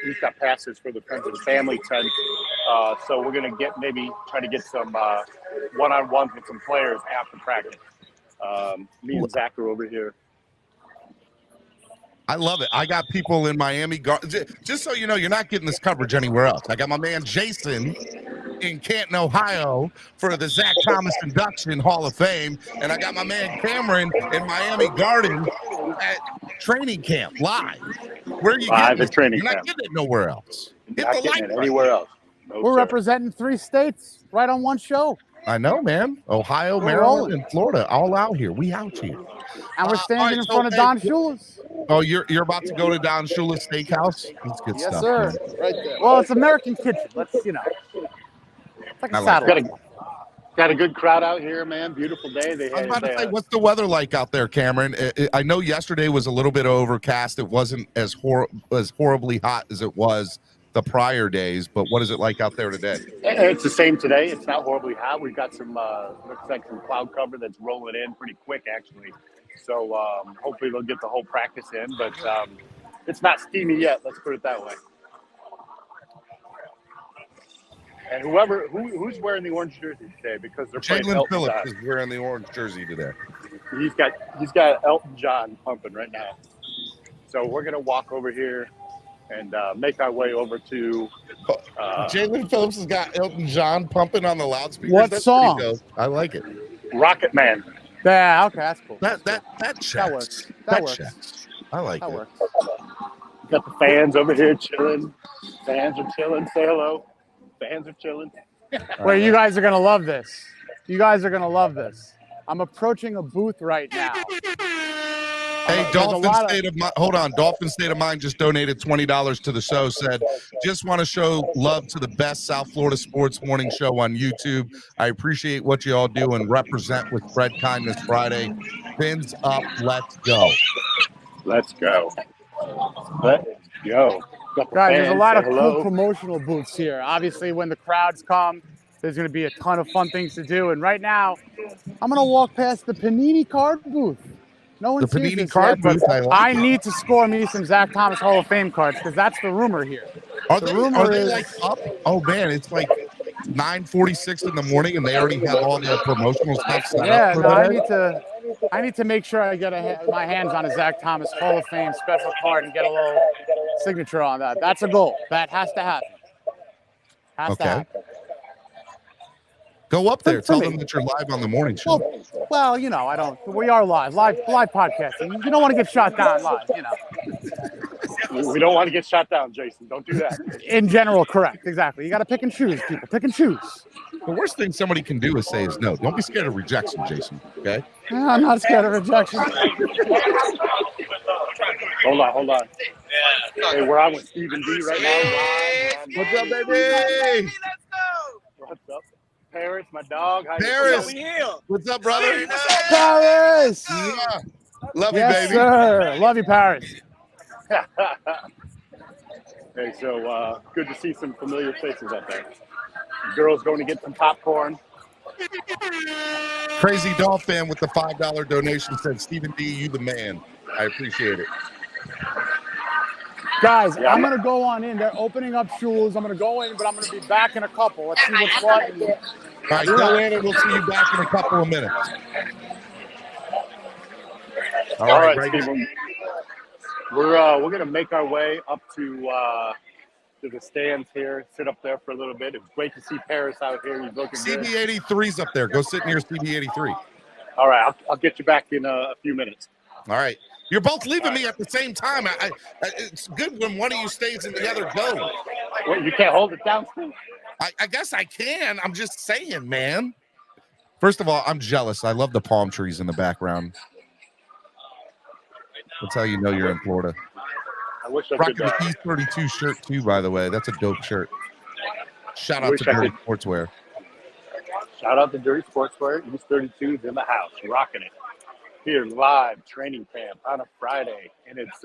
we've got passes for the Friends and Family tent. So we're going to try to get some one-on-ones with some players after practice. Me and Zach are over here. I love it. I got people in Miami. Just so you know, you're not getting this coverage anywhere else. I got my man Jason in Canton, Ohio for the Zach Thomas Induction Hall of Fame. And I got my man Cameron in Miami Gardens at training camp live. Where are you getting it? You're not getting it nowhere else. Hit the light anywhere else. No, we're representing 3 states right on one show. I know, man. Ohio, Maryland, and Florida, all out here. We out here. And we're standing in front of Don Shula's. Oh, you're about to go to Don Shula's Steakhouse? That's good stuff. Yes, sir. Man. Right there. Well, it's American Kitchen. Let's, it's like a satellite. Got a good crowd out here, man. Beautiful day. I was about to say, what's the weather like out there, Cameron? I know yesterday was a little bit overcast. It wasn't as horribly hot as it was the prior days, but what is it like out there today? It's the same today. It's not horribly hot. We've got some looks like some cloud cover that's rolling in pretty quick, actually. So hopefully they'll get the whole practice in, but it's not steamy yet. Let's put it that way. And who's wearing the orange jersey today, because they're playing Jalen Elton Phillips John. is wearing the orange jersey today. He's got Elton John pumping right now. So we're gonna walk over here and make our way over to. Jalen Phillips has got Elton John pumping on the loudspeakers. What That's song? pretty dope. I like it. Rocket Man. Yeah, okay, that's cool. That checks. That works. That checks. I like That it. works. Got the fans over here chilling. Fans are chilling. Say hello. Fans are chilling. Wait, you guys are going to love this. You guys are going to love this. I'm approaching a booth right now. Hey, Dolphin State of Mind. Hold on. Dolphin State of Mind just donated $20 to the show. Said, just want to show love to the best South Florida sports morning show on YouTube. I appreciate what you all do and represent with Fred Kindness Friday. Fins up. Let's go. Let's go. Let's go. Guys, there's a lot of cool promotional booths here. Obviously, when the crowds come, there's going to be a ton of fun things to do. And right now, I'm going to walk past the Panini card booth. No one sees this yet, but I need to score me some Zach Thomas Hall of Fame cards because that's the rumor here. Are they like up? Oh man, it's like 9:46 in the morning, and they already have all their promotional stuff set up. Yeah, I need to make sure I get my hands on a Zach Thomas Hall of Fame special card and get a little signature on that. That's a goal. That has to happen. Has to happen. Go up there. Tell them that you're live on the morning show. Well, you know, we are live podcasting. You don't want to get shot down live, you know. We don't want to get shot down, Jason. Don't do that. In general, correct. Exactly. You got to pick and choose, people. Pick and choose. The worst thing somebody can do is say is no. Don't be scared of rejection, Jason. Okay? I'm not scared of rejection. Hold on. Hey, we're on with Stephen D right now. What's up, baby? What's up? Paris, my dog. Paris. What's up, brother? Paris. Yeah. Love you, yes, baby. Sir. Love you, Paris. Hey, so good to see some familiar faces out there. The girls going to get some popcorn. Crazy Dolphin with the $5 donation said, Stephen D, you the man. I appreciate it. Guys, I'm going to go on in. They're opening up shoes. I'm going to go in, but I'm going to be back in a couple. Let's see what's what. All right, go in, and we'll see you back in a couple of minutes. All right, Stephen. We're going to make our way up to the stands here, sit up there for a little bit. It was great to see Paris out here. He's looking good. CB83's up there. Go sit near CB83. All right, I'll get you back in a few minutes. All right. You're both leaving me at the same time. It's good when one of you stays and the other goes. Wait, you can't hold it down, Steve? I guess I can. I'm just saying, man. First of all, I'm jealous. I love the palm trees in the background. That's how you know you're in Florida. I wish I rocking could. The East 32 shirt, too, by the way. That's a dope shirt. Shout out to Dirty Sportswear. Shout out to Dirty Sportswear. East 32's in the house, rocking it. Here live training camp on a Friday, and it's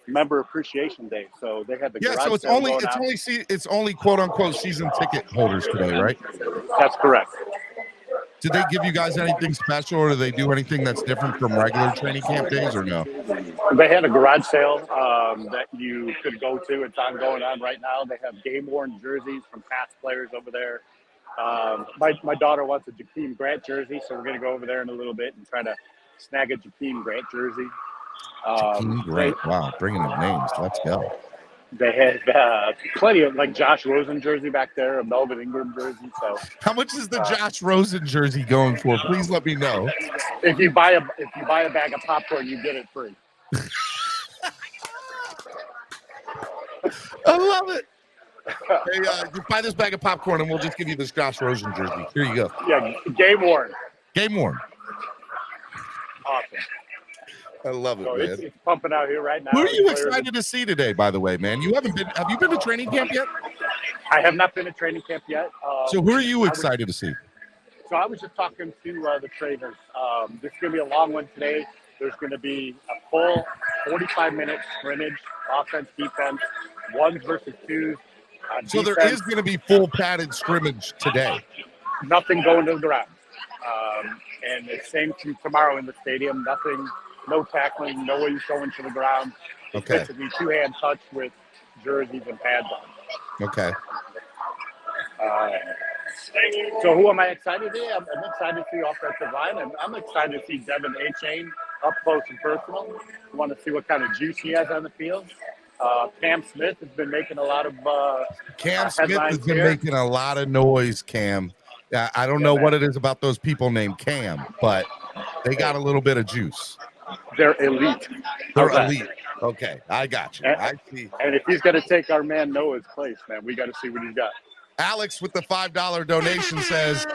Member Appreciation Day. So they had the so it's only quote unquote season ticket holders today, right? That's correct. Did they give you guys anything special, or do they do anything that's different from regular training camp days, or no? They had a garage sale that you could go to. It's going on right now. They have game-worn jerseys from past players over there. My daughter wants a Jakeem Grant jersey, so we're going to go over there in a little bit and try to snag a Jakeem Grant jersey. Jakeem Grant, wow, bringing up names. Let's go. They had plenty of like Josh Rosen jersey back there, a Melvin Ingram jersey. So, how much is the Josh Rosen jersey going for? Please let me know. If you buy a bag of popcorn, you get it free. I love it. Hey, just buy this bag of popcorn, and we'll just give you this Josh Rosen jersey. Here you go. Yeah, game worn. Game worn. Awesome. I love it, man. It's pumping out here right now. Who are you excited to see today, by the way, man? Have you been to training camp yet? I have not been to training camp yet. So who are you excited to see? So I was just talking to the trainers. This is going to be a long one today. There's going to be a full 45-minute scrimmage, offense, defense, ones versus twos. So there is going to be full padded scrimmage today. Nothing going to the ground. And the same tomorrow in the stadium. Nothing. No tackling, no ways going to the ground. It's basically two-hand touch with jerseys and pads on. Okay. So who am I excited to see? I'm excited to see offensive line, and I'm excited to see Devin A-Chain up close and personal. I want to see what kind of juice he has on the field. Cam Smith has been making a lot of Cam Smith has been making a lot of noise, Cam. I don't know what it is about those people named Cam, but they got a little bit of juice. They're elite. They're elite. Okay, I got you. I see. And if he's going to take our man Noah's place, man, we got to see what he's got. Alex with the $5 donation says,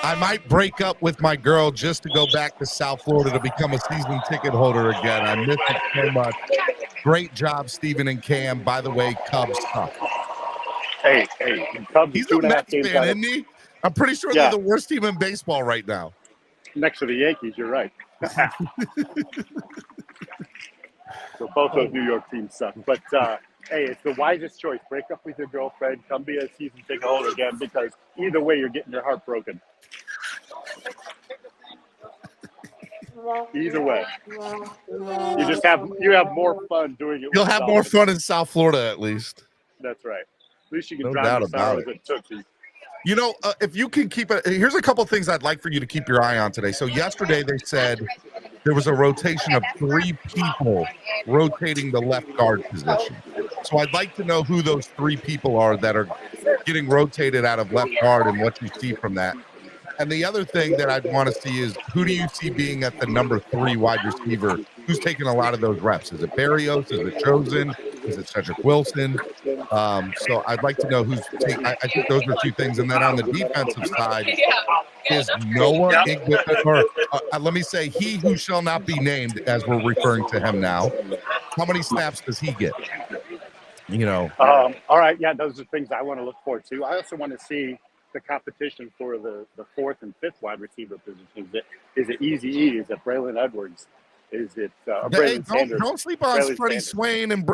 I might break up with my girl just to go back to South Florida to become a season ticket holder again. I miss it so much. Great job, Steven and Cam. By the way, Cubs suck. Hey, Cubs. He's a Mets fan, isn't he? I'm pretty sure they're the worst team in baseball right now. Next to the Yankees, you're right. So both those New York teams suck. But, hey, it's the wisest choice. Break up with your girlfriend. Come be a season ticket holder again, because either way, you're getting your heart broken. Either way. You have more fun doing it. You'll have more fun in South Florida, at least. That's right. At least you can No drown doubt your about sorrows it. at Tootsie. You know, if you can keep it, here's a couple things I'd like for you to keep your eye on today. So yesterday they said there was a rotation of 3 people rotating the left guard position. So I'd like to know who those 3 people are that are getting rotated out of left guard and what you see from that. And the other thing that I'd want to see is, who do you see being at the number 3 wide receiver? Who's taking a lot of those reps? Is it Barrios? Is it Chosen? Is it Cedric Wilson? So I'd like to know who's taking. I think those are 2 things. And then on the defensive side, is Noah or let me say, he who shall not be named, as we're referring to him now. How many snaps does he get? You know. All right. Yeah, those are things I want to look forward to. I also want to see the competition for the 4th and 5th wide receiver positions. Is it Easy E? Is it Braylon Edwards? Is it Braylon Sanders? Don't sleep on Freddie Swain and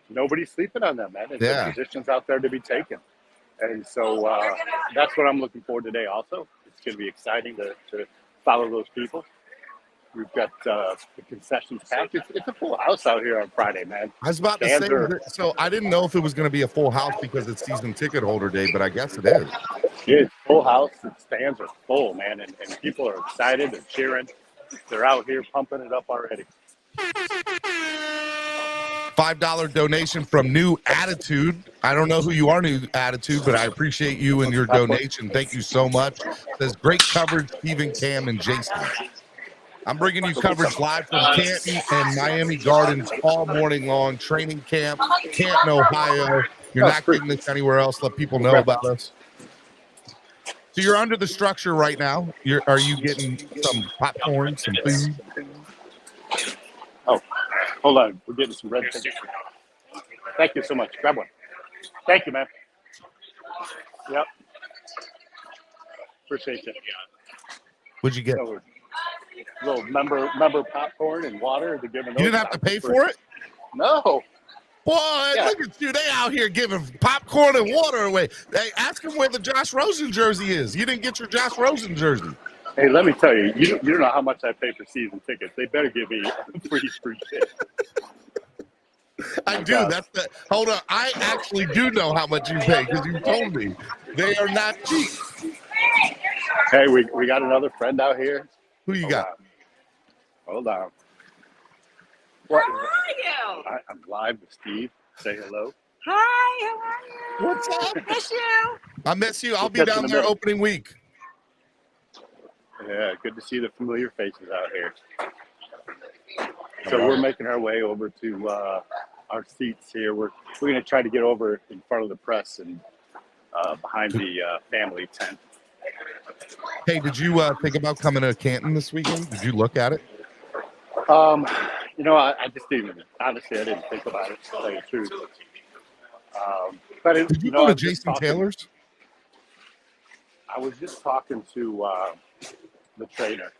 nobody's sleeping on them, man. There's positions out there to be taken. And so that's what I'm looking for today also. It's going to be exciting to follow those people. We've got the concessions packed. It's a full house out here on Friday, man. I was about to say, so I didn't know if it was going to be a full house because it's season ticket holder day, but I guess it is. It's full house. The stands are full, man, and people are excited. They're cheering. They're out here pumping it up already. $5 donation from New Attitude. I don't know who you are, New Attitude, but I appreciate you and your donation. Thank you so much. It says, great coverage, Stephen, Cam, and Jason. I'm bringing you coverage live from Canton and Miami Gardens all morning long. Training camp, Canton, Ohio. You're not getting this anywhere else. Let people know about us. So you're under the structure right now. Are you getting some popcorn, some food? Oh, hold on. We're getting some red tickets. Thank you so much. Grab one. Thank you, man. Yep. Appreciate you. What'd you get? Little member popcorn and water. To give you didn't have to pay for it? No. Boy, look at you. They out here giving popcorn and water away. Hey, ask them where the Josh Rosen jersey is. You didn't get your Josh Rosen jersey. Hey, let me tell you, you don't know how much I pay for season tickets. They better give me free shit. I do. Hold on. I actually do know how much you pay because you told me. They are not cheap. Hey, we got another friend out here. Who you got? Hold on. What? How are you? I'm live with Steve. Say hello. Hi, how are you? What's up? Miss you. I miss you. I'll be down there opening week. Yeah, good to see the familiar faces out here. So we're making our way over to our seats here. We're going to try to get over in front of the press and behind the family tent. Hey, did you think about coming to Canton this weekend? Did you look at it? I just didn't. Honestly, I didn't think about it, to tell you the truth. But did you go to Jason Taylor's? I was just talking to the trainer.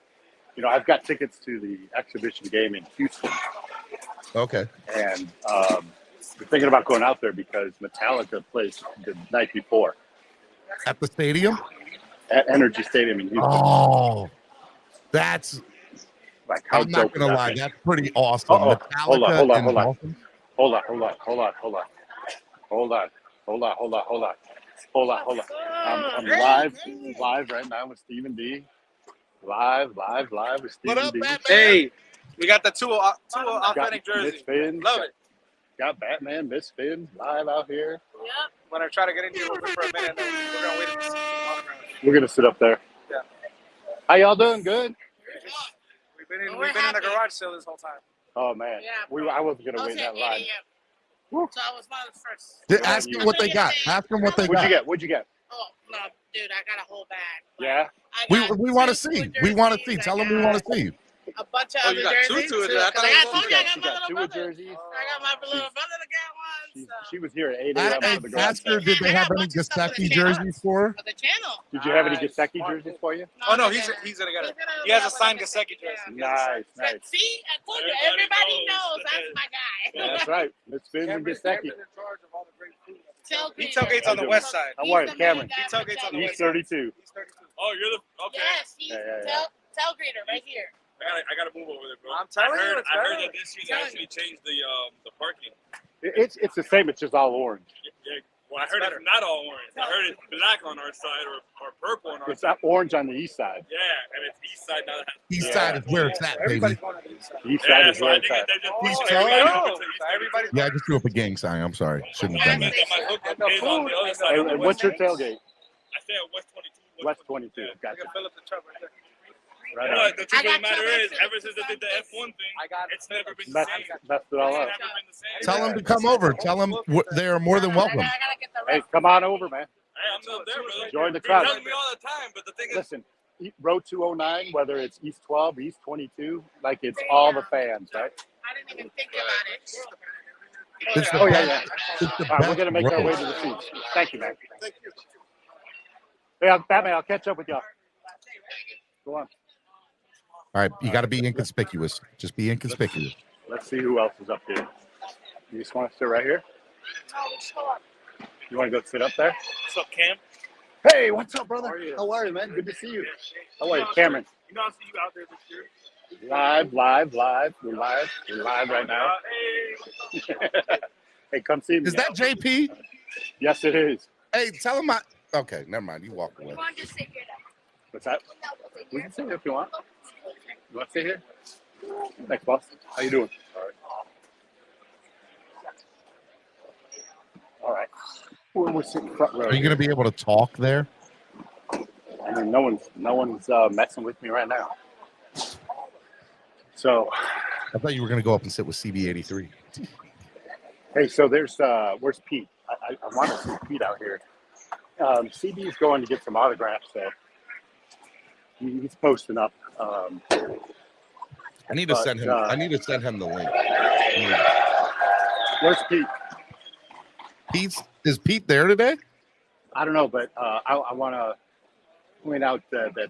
I've got tickets to the exhibition game in Houston. Okay. And we're thinking about going out there because Metallica plays the night before. At the stadium? At Energy Stadium in Houston. Oh, that's... I'm not going to lie. That's pretty awesome. Hold on. I'm live right now with Stephen D. Live with Stephen D. Hey, we got the two authentic jerseys. Love it. Got Batman, Miss Finn, live out here. Yep. When I try to get in here for a minute, we're gonna wait to see We're gonna sit up there. Yeah. How y'all doing? Good. We've been in the garage sale this whole time. Oh man, Yeah, I wasn't gonna wait that line. So I was one of the first. Ask them what they got. Ask them what they got. What'd you get? Oh no, dude, I got a whole bag. Yeah. We want to see. We want to see. Tell them we want to see. A bunch of Oh, other you got jerseys. two Too, I because I thought told you I got She my got little two brother. jerseys. I got my little brother to get one. So. She was here at 8 a.m. Hey, for the garage ask her, sale. did they I have got a any bunch of stuff for the Gasecki channel. jerseys for her? For the channel. Did you have any Gasecki jerseys for you? Oh no, he he's didn't. gonna get it. gonna He has a get signed one. Gasecki jersey. Nice, nice. See, I told you, everybody knows that's my guy. That's right. Miss Finn and Gasecki. He tailgates on the west side. How are you, Cameron? He tailgates on the East west side. 32. Oh, you're the okay. Yes, he's Tailgreeter right here. I gotta move over there, bro. I'm telling you, I heard that this year they actually changed the parking. It's the same. It's just all orange. Yeah, well, I heard it's not all orange. I heard it's black on our side or purple on our It's side. orange on the east side. Yeah, and it's east side now. East side is where it's at, baby. East side is where it's at. East side. Yeah, I just threw up a gang sign. I'm sorry. Shouldn't have done that. And what's your tailgate? I stay at West 22. West 22. Gotcha. Right You know, on. the truth of the matter is, ever since I did the F1 thing, it's never been the Messed same. it all up. It's never been the same. Tell them to come over. Tell them they are more than welcome. Hey, come on over, man. Hey, I'm still there, brother. Join the You're crowd. telling me all the time, but the thing is, Listen, Road 209, whether it's East 12, East 22, like it's all the fans, right? I didn't even think about it. It's the Oh, yeah, best- yeah. it's the All right, we're best going to make our way road. to the seats. Thank you, man. Hey, Batman, I'll catch up with y'all. Go on. All right, you got to be inconspicuous. Just be inconspicuous. Let's see who else is up here. You just want to sit right here? You want to go sit up there? what's up, Cam? Hey, what's up, brother? How are you, man? Good to see you. How are you, Cameron? You know, I see you out there this year. Live. We're live right now. Hey, come see me. Is that JP? Yes, it is. Hey, tell him I. Okay, never mind. You walk away. What's that? We can sit here if you want. You want to sit here? Thanks, boss. How you doing? All right. We're sitting front row. Are you going to be able to talk there? I mean, no one's messing with me right now. So, I thought you were going to go up and sit with CB83. hey, so where's Pete? I want to see Pete out here. CB is going to get some autographs, so he's posting up. I need to send him. I need to send him the link. Where's Pete? Is Pete there today? I don't know, but I want to point out that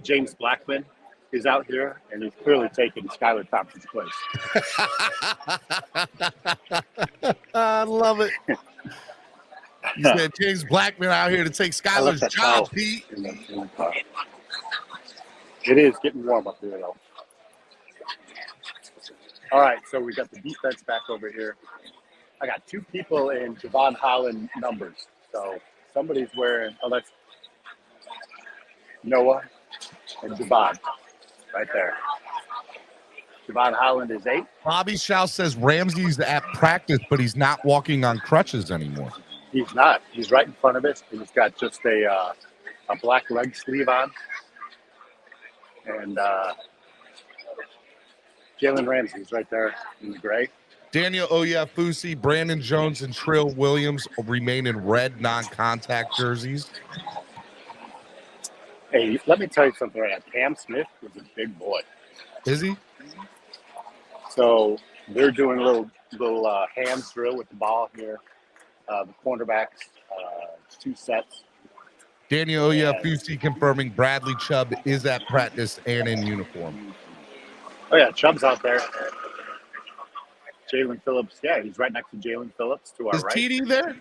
James Blackman is out here, and he's clearly taking Skylar Thompson's place. I love it. You said James Blackman out here to take Skylar's job, Pete. It is getting warm up here, though. All right, so we got the defense back over here. I got two people in Javon Holland numbers. So somebody's wearing, oh, that's Noah and Javon right there. Javon Holland is 8. Bobby Shaw says Ramsey's at practice, but he's not walking on crutches anymore. He's not. He's right in front of us. He's got just a black leg sleeve on. And Jalen Ramsey's right there in the gray. Daniel Oyafusi, Brandon Jones, and Trill Williams remain in red non-contact jerseys. Hey, let me tell you something right now. Cam Smith is a big boy. Is he? So they're doing a little hands drill with the ball here. The cornerbacks, 2 sets. Daniel Oyafusi confirming Bradley Chubb is at practice and in uniform. Oh, yeah, Chubb's out there. Jalen Phillips, yeah, he's right next to Jalen Phillips to our Is right. TD there?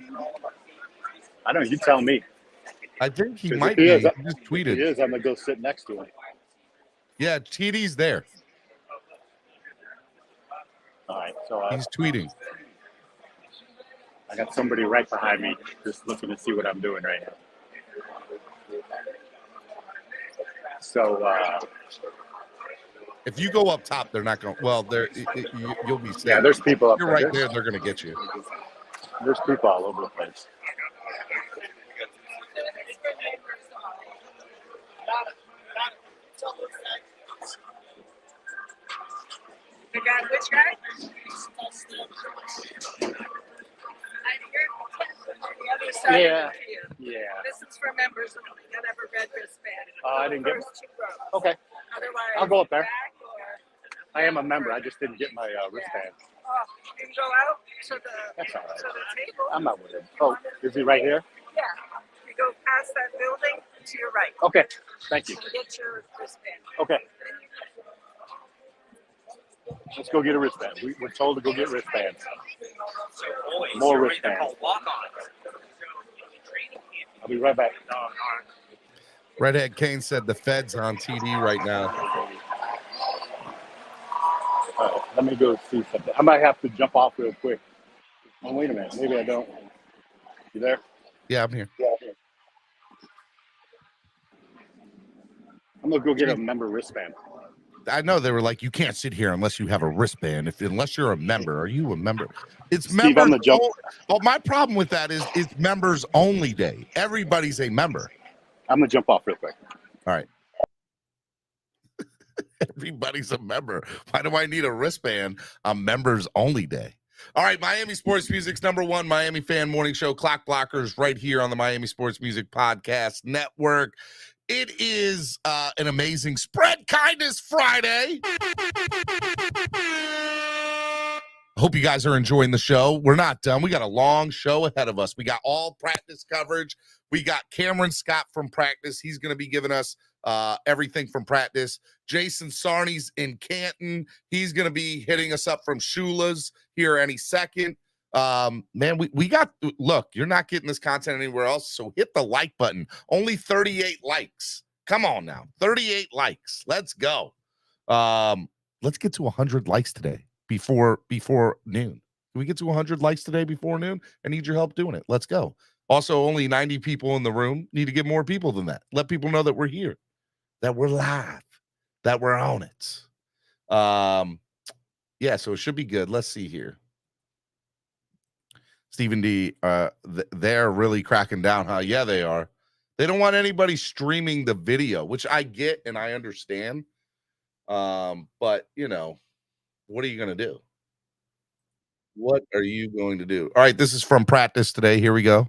I don't know, you tell me. I think he 'Cause might if be. he is, He just tweeted. If he is, I'm going to go sit next to him. Yeah, TD's there. All right, so He's tweeting. I got somebody right behind me just looking to see what I'm doing right now. So, If you go up top, they're not going to. Well, you'll be safe. yeah, there's people up You're there. right there. They're going to get you. There's people all over the place. The guy, which guy? The other side Yeah, Yeah. This is for members only. You gotta have a red wristband. I didn't get. First 2 rows. Okay. Otherwise, I'll go up there. back or I am a member. I just didn't get my wristband. Oh, you can go out to the That's all right. to the table. I'm not worried. Oh, is he right here? Yeah. You go past that building to your right. Okay. Thank you. Get your wristband. Okay. Let's go get a wristband. We're told to go get wristbands. More wristbands. I'll be right back. Redhead Kane said the Fed's on TD right now. Let me go see something. I might have to jump off real quick. Oh, wait a minute. Maybe I don't. You there? Yeah, I'm here. I'm going to go get a member wristband. I know they were like, you can't sit here unless you have a wristband. Unless you're a member, are you a member? It's Steve, members. I'm the jump. Well, my problem with that is it's members only day. Everybody's a member. I'm gonna jump off real quick. All right. Everybody's a member. Why do I need a wristband on members only day? All right, Miami Sports Music's #1 Miami fan morning show, Clock Blockers, right here on the Miami Sports Music Podcast Network. It is an amazing Spread Kindness Friday. Hope you guys are enjoying the show. We're not done. We got a long show ahead of us. We got all practice coverage. We got Cameron Scott from practice. He's going to be giving us everything from practice. Jason Sarney's in Canton. He's going to be hitting us up from Shula's here any second. Man, we got, look, you're not getting this content anywhere else, so hit the like button. Only 38 likes. Come on now. 38 likes. Let's go. Let's get to 100 likes today before noon. Can we get to 100 likes today before noon? I need your help doing it. Let's go. Also, only 90 people in the room. Need to get more people than that. Let people know that we're here, that we're live, that we're on it. Yeah, so it should be good. Let's see here. Stephen D, they're really cracking down, huh? Yeah, they are. They don't want anybody streaming the video, which I get and I understand. But, you know, what are you going to do? What are you going to do? All right, this is from practice today. Here we go.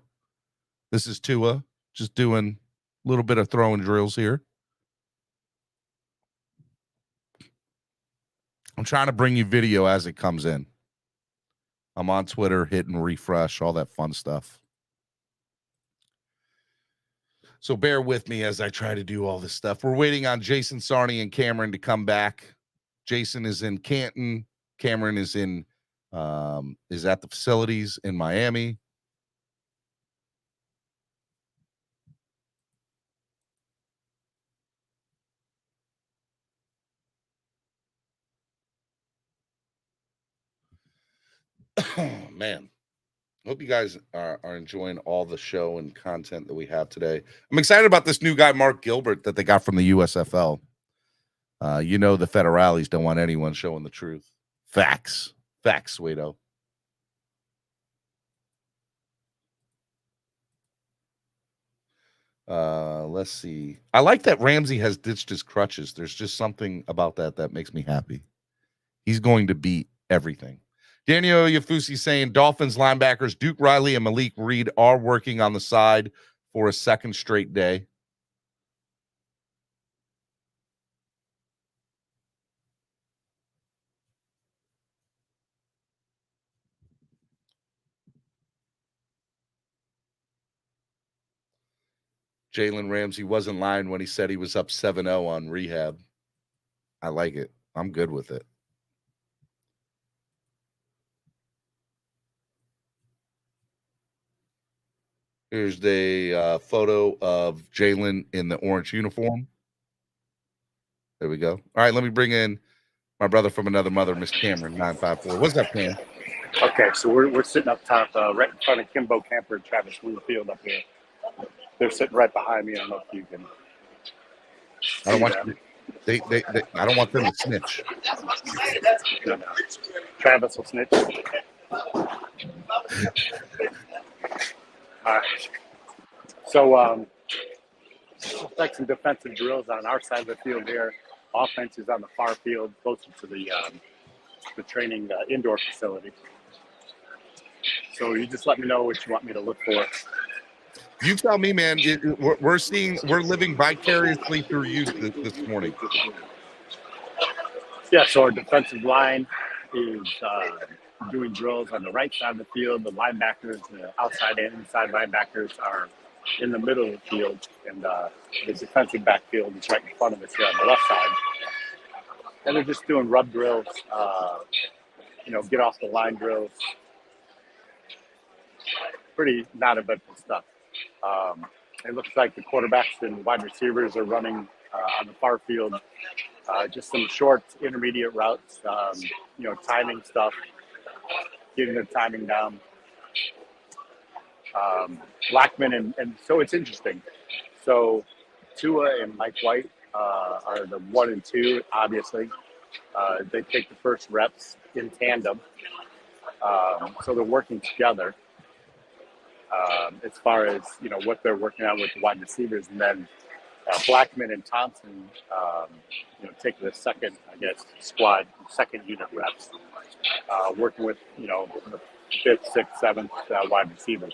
This is Tua, just doing a little bit of throwing drills here. I'm trying to bring you video as it comes in. I'm on Twitter, hitting refresh, all that fun stuff. So bear with me as I try to do all this stuff. We're waiting on Jason Sarney and Cameron to come back. Jason is in Canton. Cameron is in is at the facilities in Miami. Man, hope you guys are enjoying all the show and content that we have today. I'm excited about this new guy, Mark Gilbert, that they got from the USFL. You know, the federales don't want anyone showing the truth. Facts, Sweeto. Let's see. I like that Ramsey has ditched his crutches. There's just something about that makes me happy. He's going to beat everything. Daniel Yafusi saying Dolphins linebackers Duke Riley and Malik Reed are working on the side for a second straight day. Jalen Ramsey wasn't lying when he said he was up 7-0 on rehab. I like it. I'm good with it. Here's the photo of Jalen in the orange uniform. There we go. All right, let me bring in my brother from another mother, Miss Cameron, 954. What's up, Cam? Okay, so we're sitting up top, right in front of Kimbo Camper and Travis Field up here. They're sitting right behind me. I don't know if you can. I don't want they I don't want them to snitch. No. Travis will snitch. All right. So, like some defensive drills on our side of the field here. Offense is on the far field, closer to the training indoor facility. So you just let me know what you want me to look for. You tell me, man. We're living vicariously through you this morning. Yeah, so our defensive line is doing drills on the right side of the field. The linebackers, the outside and inside linebackers are in the middle of the field, and the defensive backfield is right in front of us here on the left side. And they're just doing rub drills, get off the line drills. Pretty non-eventful stuff. It looks like the quarterbacks and wide receivers are running on the far field. Just some short, intermediate routes, timing stuff, getting their timing down. Blackman, and so it's interesting. So Tua and Mike White are the 1 and 2, obviously. They take the first reps in tandem. So they're working together as far as, what they're working on with the wide receivers. And then Blackman and Thompson, take the second, squad, second unit reps, working with, the 5th, 6th, 7th wide receivers.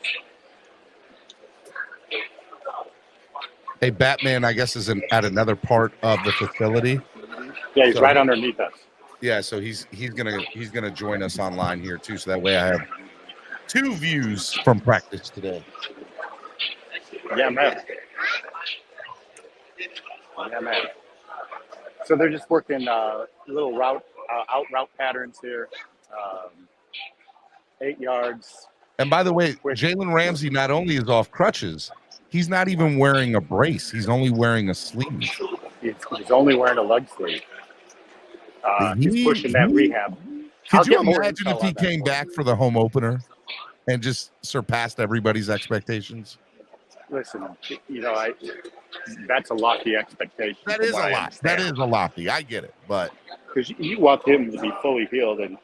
Hey, Batman, I guess, is at another part of the facility. Yeah, he's right underneath us. Yeah, so he's gonna join us online here too, so that way I have 2 views from practice today. Yeah, man. So they're just working little route patterns here. 8 yards. And by the way, Jalen Ramsey not only is off crutches, he's not even wearing a brace. He's only wearing a sleeve. He's only wearing a leg sleeve. He's pushing that rehab. Could you imagine if he came back for the home opener and just surpassed everybody's expectations? Listen, that's a lofty expectation. That is a lot. That is a lofty. I get it, but because you want him to be fully healed and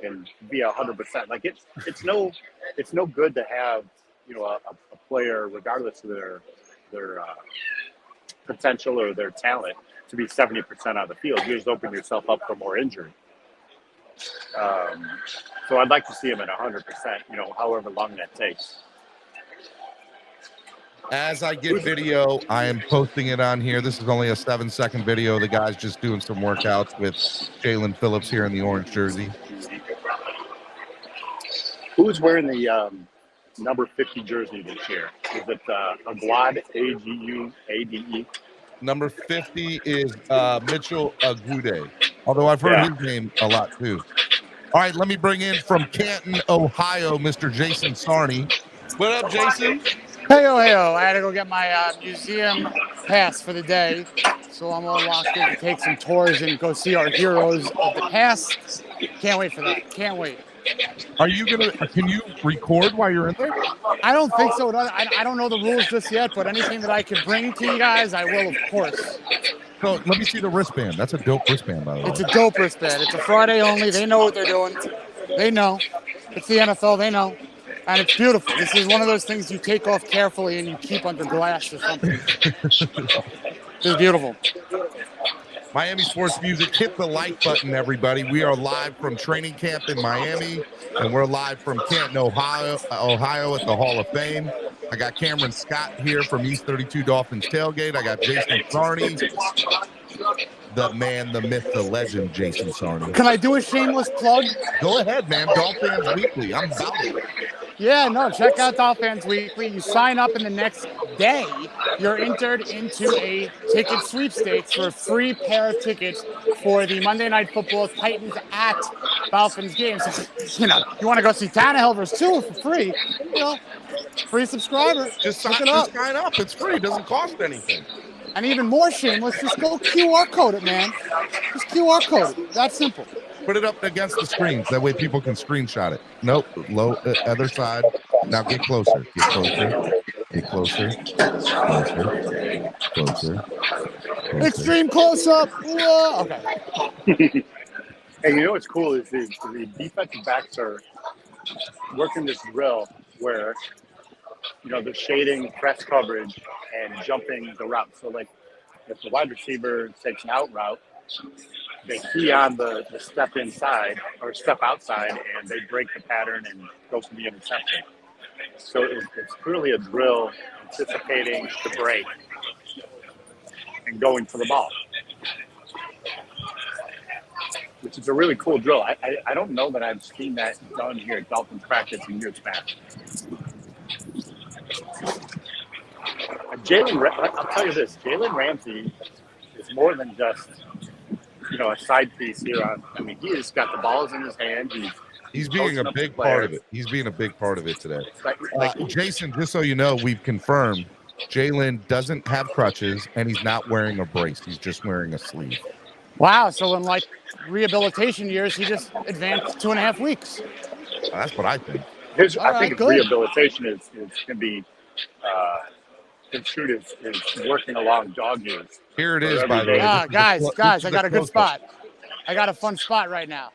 be 100%. Like it's no good to have a player, regardless of their potential or their talent, to be 70% on the field. You just open yourself up for more injury. So I'd like to see him at 100%. However long that takes. As I get video, I am posting it on here. This is only a 7-second video. The guy's just doing some workouts with Jalen Phillips here in the orange jersey. Who's wearing the number 50 jersey this year? Is it Aguade, Aguade? Number 50 is Mitchell Agude, although I've heard his name a lot too. All right, let me bring in from Canton, Ohio, Mr. Jason Sarney. What up, Jason? Heyo. I had to go get my museum pass for the day, so I'm all locked in to take some tours and go see our heroes of the past. Can't wait for that. Can't wait. Can you record while you're in there? I don't think so. I don't know the rules just yet, but anything that I can bring to you guys, I will, of course. So let me see the wristband. That's a dope wristband, by the way. It's a dope wristband. It's a Friday only. They know what they're doing. They know. It's the NFL. They know. And it's beautiful. This is one of those things you take off carefully and you keep under glass or something. It's beautiful. Miami Sports Music, hit the like button, everybody. We are live from training camp in Miami, and we're live from Canton, Ohio at the Hall of Fame. I got Cameron Scott here from East 32 Dolphins Tailgate. I got Jason Sarney, the man, the myth, the legend, Jason Sarney. Can I do a shameless plug? Go ahead, man. Dolphins Weekly. I'm about it. Yeah, no, check out Dolphins Weekly. You sign up, and the next day, you're entered into a ticket sweepstakes for a free pair of tickets for the Monday Night Football Titans at Dolphins games. You want to go see Tannehill versus Tua for free, free subscriber. Just sign up. It's free. It doesn't cost anything. And even more shameless, just go QR code it, man. Just QR code it. That's simple. Put it up against the screens. That way people can screenshot it. Nope. Low, other side. Now get closer. Get closer. Get closer. Closer. Extreme close-up. Whoa. Okay. Hey, what's cool is the defensive backs are working this drill where, they're shading press coverage and jumping the route. So, like, if the wide receiver takes an out route, they key on the step inside or step outside, and they break the pattern and go for the interception. So it's clearly a drill anticipating the break and going for the ball, which is a really cool drill. I don't know that I've seen that done here at Dolphins practice in years past. I'll tell you this, Jalen Ramsey is more than just, a side piece here. I mean, he has got the balls in his hand. He's being a big part of it. He's being a big part of it today. Jason, just so you know, we've confirmed Jalen doesn't have crutches and he's not wearing a brace. He's just wearing a sleeve. Wow. So in like rehabilitation years, he just advanced 2.5 weeks. That's what I think. I think rehabilitation can be construed as working along dog years. Here it is, by the way. Guys, I got a good spot. I got a fun spot right now.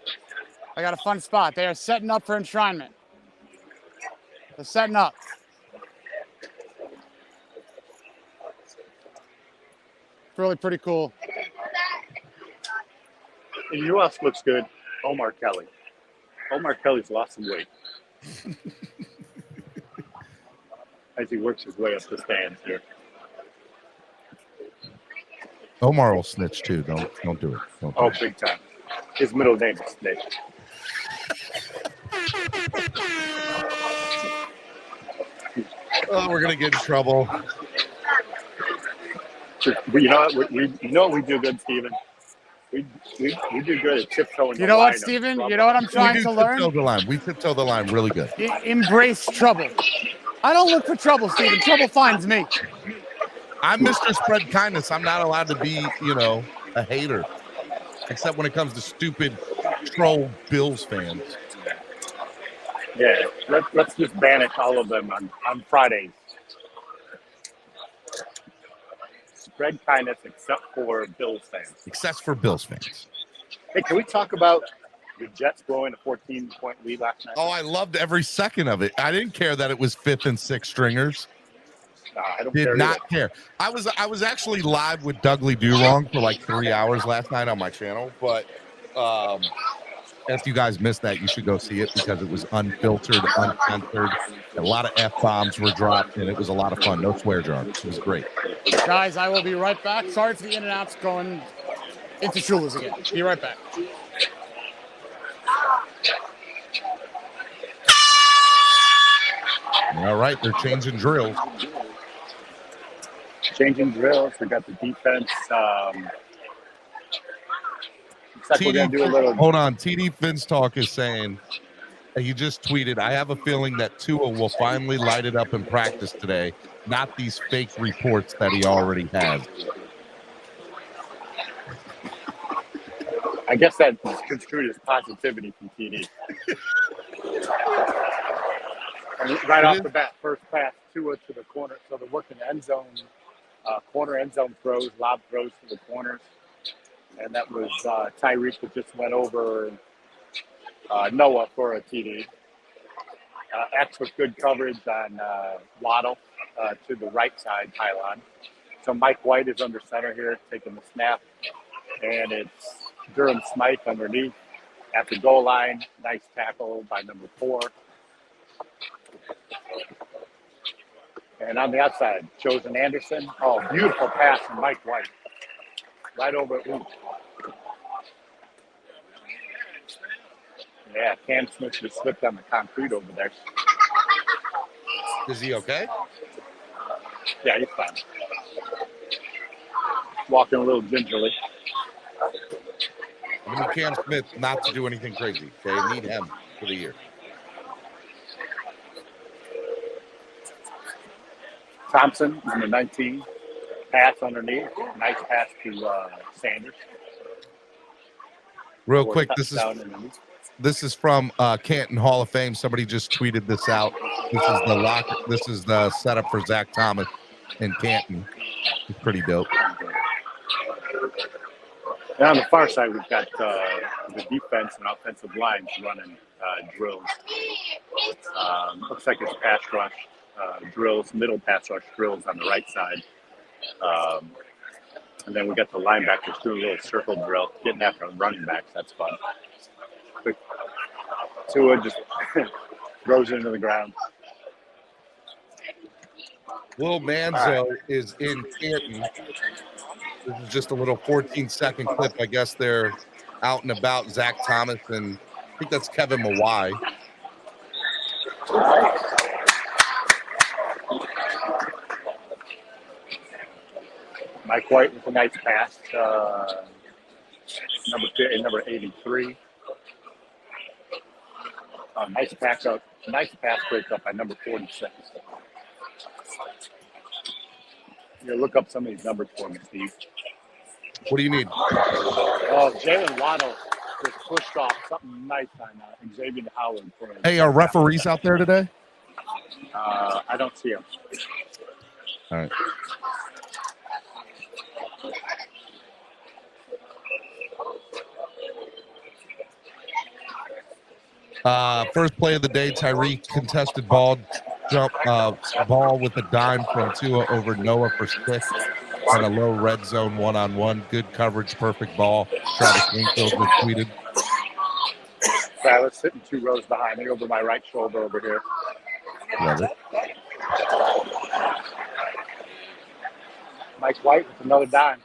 They are setting up for enshrinement. They're setting up. It's really pretty cool. And you know else looks good? Omar Kelly. Omar Kelly's lost some weight. As he works his way up the stands here. Omar will snitch too. Don't do it. Big time. His middle name is Snitch. Oh, we're gonna get in trouble. You know what we do good, Steven? We do good at tiptoeing. You know what, Steven? You know what I'm trying to learn? We tiptoe the line really good. Embrace trouble. I don't look for trouble, Steven. Trouble finds me. I'm Mr. Spread Kindness. I'm not allowed to be, a hater. Except when it comes to stupid troll Bills fans. Yeah, let's just banish all of them on Fridays. Spread kindness except for Bills fans. Hey, can we talk about the Jets blowing a 14-point lead last night? Oh, I loved every second of it. I didn't care that it was 5th and 6 stringers. I did not care. I was actually live with Dougley Durong for like 3 hours last night on my channel, but if you guys missed that, you should go see it because it was unfiltered, uncensored. A lot of F-bombs were dropped, and it was a lot of fun. No swear jar. It was great. Guys, I will be right back. Sorry for the in and outs going into Shula's again. Be right back. All right, they're changing drills. We got the defense. Hold on. TD Finstock is saying, he just tweeted, I have a feeling that Tua will finally light it up in practice today, not these fake reports that he already has. I guess that construed as positivity from TD. And right off the bat, first pass, Tua to the corner. So they're working end zone, corner end zone throws, lob throws to the corners. And that was Tyreek that just went over Noah for a TD. X with good coverage on Waddle to the right side pylon. So Mike White is under center here, taking the snap. And it's Durham Smythe underneath at the goal line. Nice tackle by number 4. And on the outside, Chosen Anderson. Oh, beautiful pass from Mike White. Right over at Luke. Yeah, Cam Smith just slipped on the concrete over there. Is he okay? Yeah, he's fine. Walking a little gingerly. I need Cam Smith not to do anything crazy. They need him for the year. Thompson, number 19. Pass underneath. Nice pass to Sanders. Real quick, this is from Canton Hall of Fame. Somebody just tweeted this out. This is the setup for Zach Thomas in Canton. It's pretty dope. And on the far side, we've got the defense and offensive lines running drills. Looks like it's pass rush drills, middle pass rush drills on the right side. And then we got the linebackers doing a little circle drill, getting after running backs. That's fun. Quick. Tua just throws it into the ground. Will Manzo is in Canton. This is just a little 14-second clip. I guess they're out and about. Zach Thomas and I think that's Kevin Mawai. Mike White with a nice pass. Number 83. Nice pass breakup by number 46. Look up some of these numbers for me, Steve. What do you need? Jalen Waddle just pushed off something nice on Xavier Howard. Hey, are referees out there today? I don't see them. All right. First play of the day, Tyreek contested ball with a dime from Tua over Noah for 6 on a low red zone 1-on-1. Good coverage, perfect ball. Travis Wingfield just tweeted. Travis sitting 2 rows behind me over my right shoulder over here. Love it. Mike White with another dime.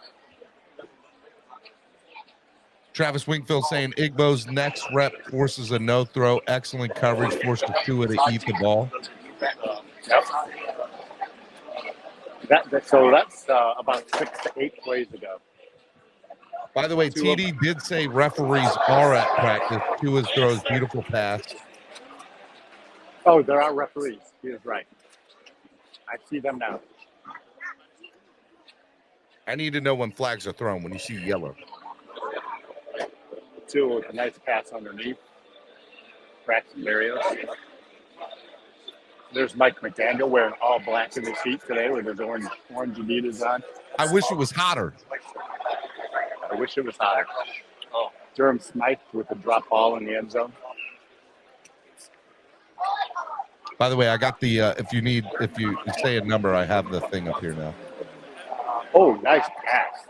Travis Wingfield saying Igbo's next rep forces a no throw. Excellent coverage, forces Tua to eat the ball. Yep. So that's about 6 to 8 plays ago. By the way, TD did say referees are at practice. Tua's throws beautiful pass. Oh, there are referees. He is right. I see them now. I need to know when flags are thrown, when you see yellow. Tua with a nice pass underneath. Braxton Berrios. There's Mike McDaniel wearing all black in the seat today with his orange Adidas on. I wish it was hotter. I wish it was hotter. Durham Smythe with the drop ball in the end zone. By the way, I got the, if you say a number, I have the thing up here now. Oh, nice pass.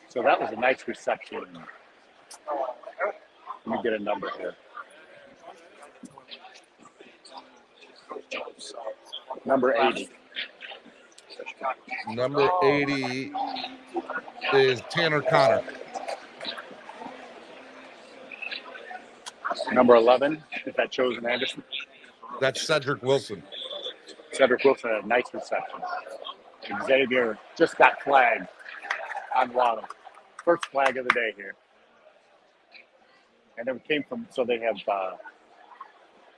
So that was a nice reception. Let me get a number here. Number 80. Number 80 is Tanner Connor. Number 11, is that Chosen Anderson? That's Cedric Wilson. Cedric Wilson had a nice reception. Xavier just got flagged on Waddle. First flag of the day here. And it came from, so they have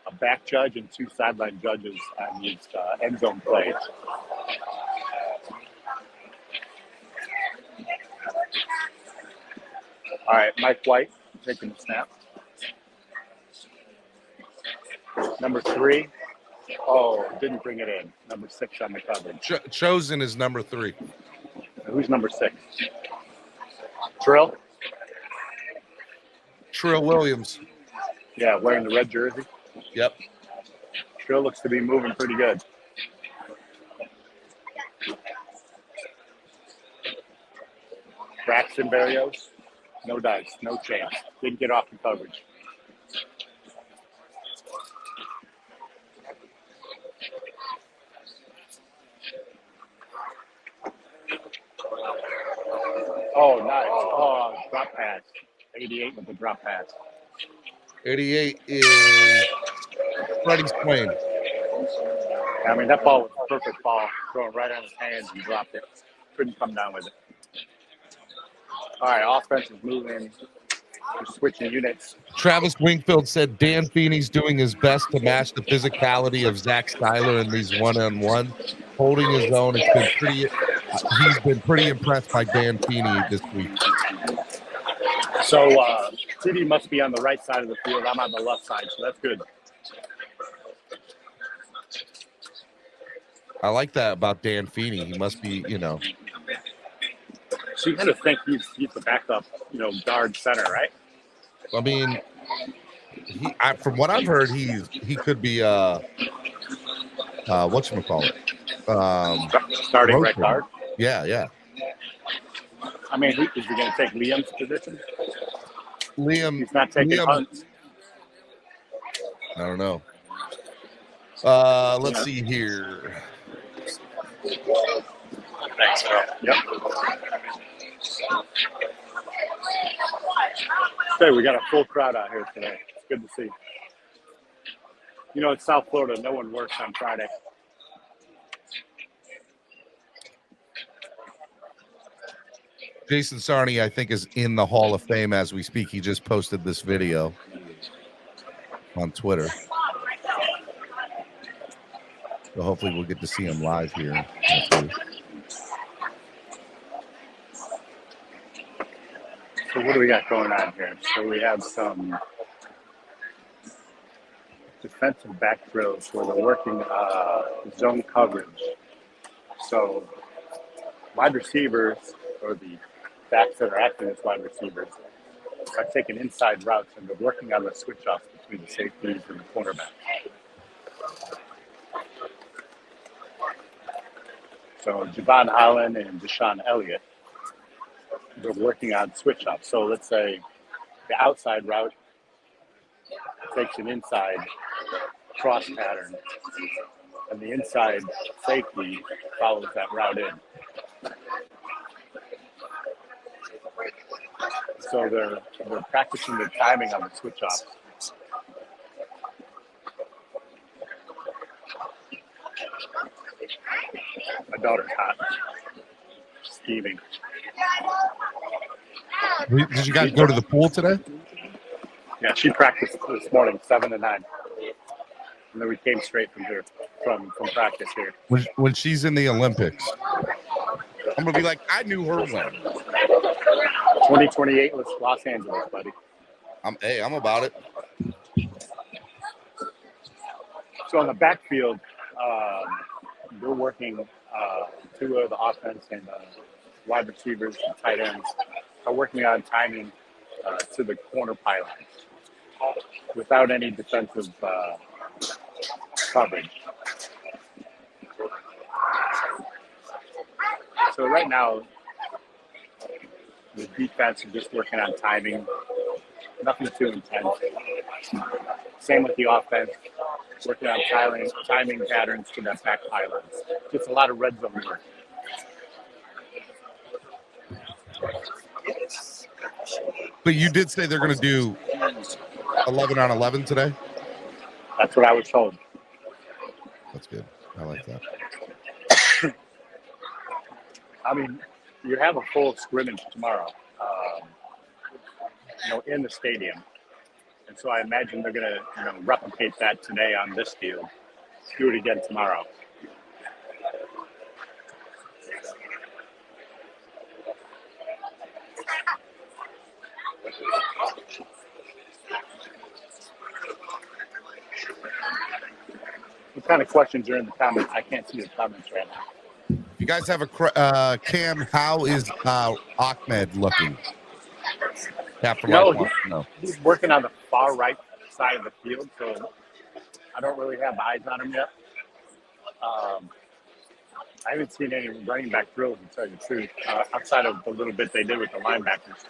a back judge and 2 sideline judges on these end zone plays. All right, Mike White taking the snap. Number 3. Oh, didn't bring it in. Number 6 on the coverage. Chosen is number 3. Who's number 6? Trill? Trill Williams. Yeah, wearing the red jersey. Yep. Trill looks to be moving pretty good. Braxton Berrios, no dice, no chance. Didn't get off the coverage. Oh, nice. Oh, drop pass. 88 with the drop pass. 88 is Freddie Swain. I mean, that ball was a perfect ball. Thrown right on his hands and dropped it. Couldn't come down with it. All right, offense is moving. We're switching units. Travis Wingfield said Dan Feeney's doing his best to match the physicality of Zach Styler in these one-on-one, holding his own. He's been pretty impressed by Dan Feeney this week. So City must be on the right side of the field. I'm on the left side, so that's good. I like that about Dan Feeney. He must be, So you kind of think he's the backup, guard center, right? I mean, from what I've heard, he could be whatchamacallit? Starting right guard. Yeah. I mean, is he going to take Liam's position? He's not taking Hunt's. I don't know. Let's see here. Thanks, bro. Yep. Hey, we got a full crowd out here today. It's good to see. You know, it's South Florida. No one works on Friday. Jason Sarney, I think, is in the Hall of Fame as we speak. He just posted this video on Twitter. So hopefully we'll get to see him live here. So what do we got going on here? So we have some defensive back drills where they're working zone coverage. So wide receivers, or the backs that are acting as wide receivers, are taking inside routes and they're working on the switch-offs between the safeties and the cornerback. So Javon Holland and Deshaun Elliott, they're working on switch-offs. So let's say the outside route takes an inside cross pattern, and the inside safety follows that route in. So they're practicing the timing on the switch-offs. My daughter's hot. Steaming. Did you guys go to the pool today? Yeah, she practiced this morning, 7 to 9. And then we came straight from here, from practice here. When she's in the Olympics, I'm going to be like, I knew her when. 2028 Los Angeles, buddy. I'm about it. So on the backfield, we're working two of the offense and wide receivers and tight ends are working on timing to the corner pylons without any defensive coverage. So right now, the defense is just working on timing, nothing too intense. Same with the offense, working on timing patterns to that back pylons. Just a lot of red zone work. But you did say they're going to do 11 on 11 today? That's what I was told. That's good. I like that. I mean, you have a full scrimmage tomorrow, in the stadium. And so I imagine they're going to, replicate that today on this field. Do it again tomorrow. What kind of questions are in the comments? I can't see the comments right now. You guys have a Cam, how is Ahmed looking? He's working on the far right side of the field, so I don't really have eyes on him yet. I haven't seen any running back drills, to tell you the truth, outside of the little bit they did with the linebackers.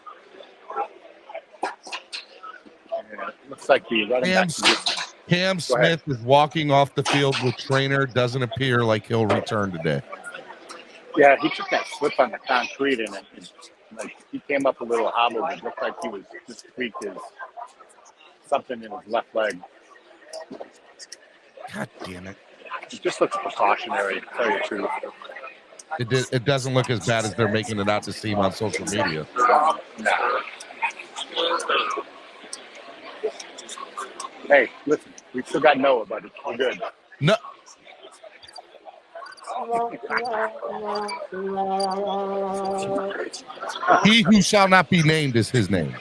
And it looks like the running back. Cam Smith is walking off the field with trainer. Doesn't appear like he'll return today. Yeah, he took that slip on the concrete and he came up a little hobbled. It looked like he was just tweaked something in his left leg. God damn it. It just looks precautionary, to tell you the truth. It doesn't look as bad as they're making it out to seem on social media. Nah. Hey, listen, we still got Noah, buddy. We're good. No. He who shall not be named is his name.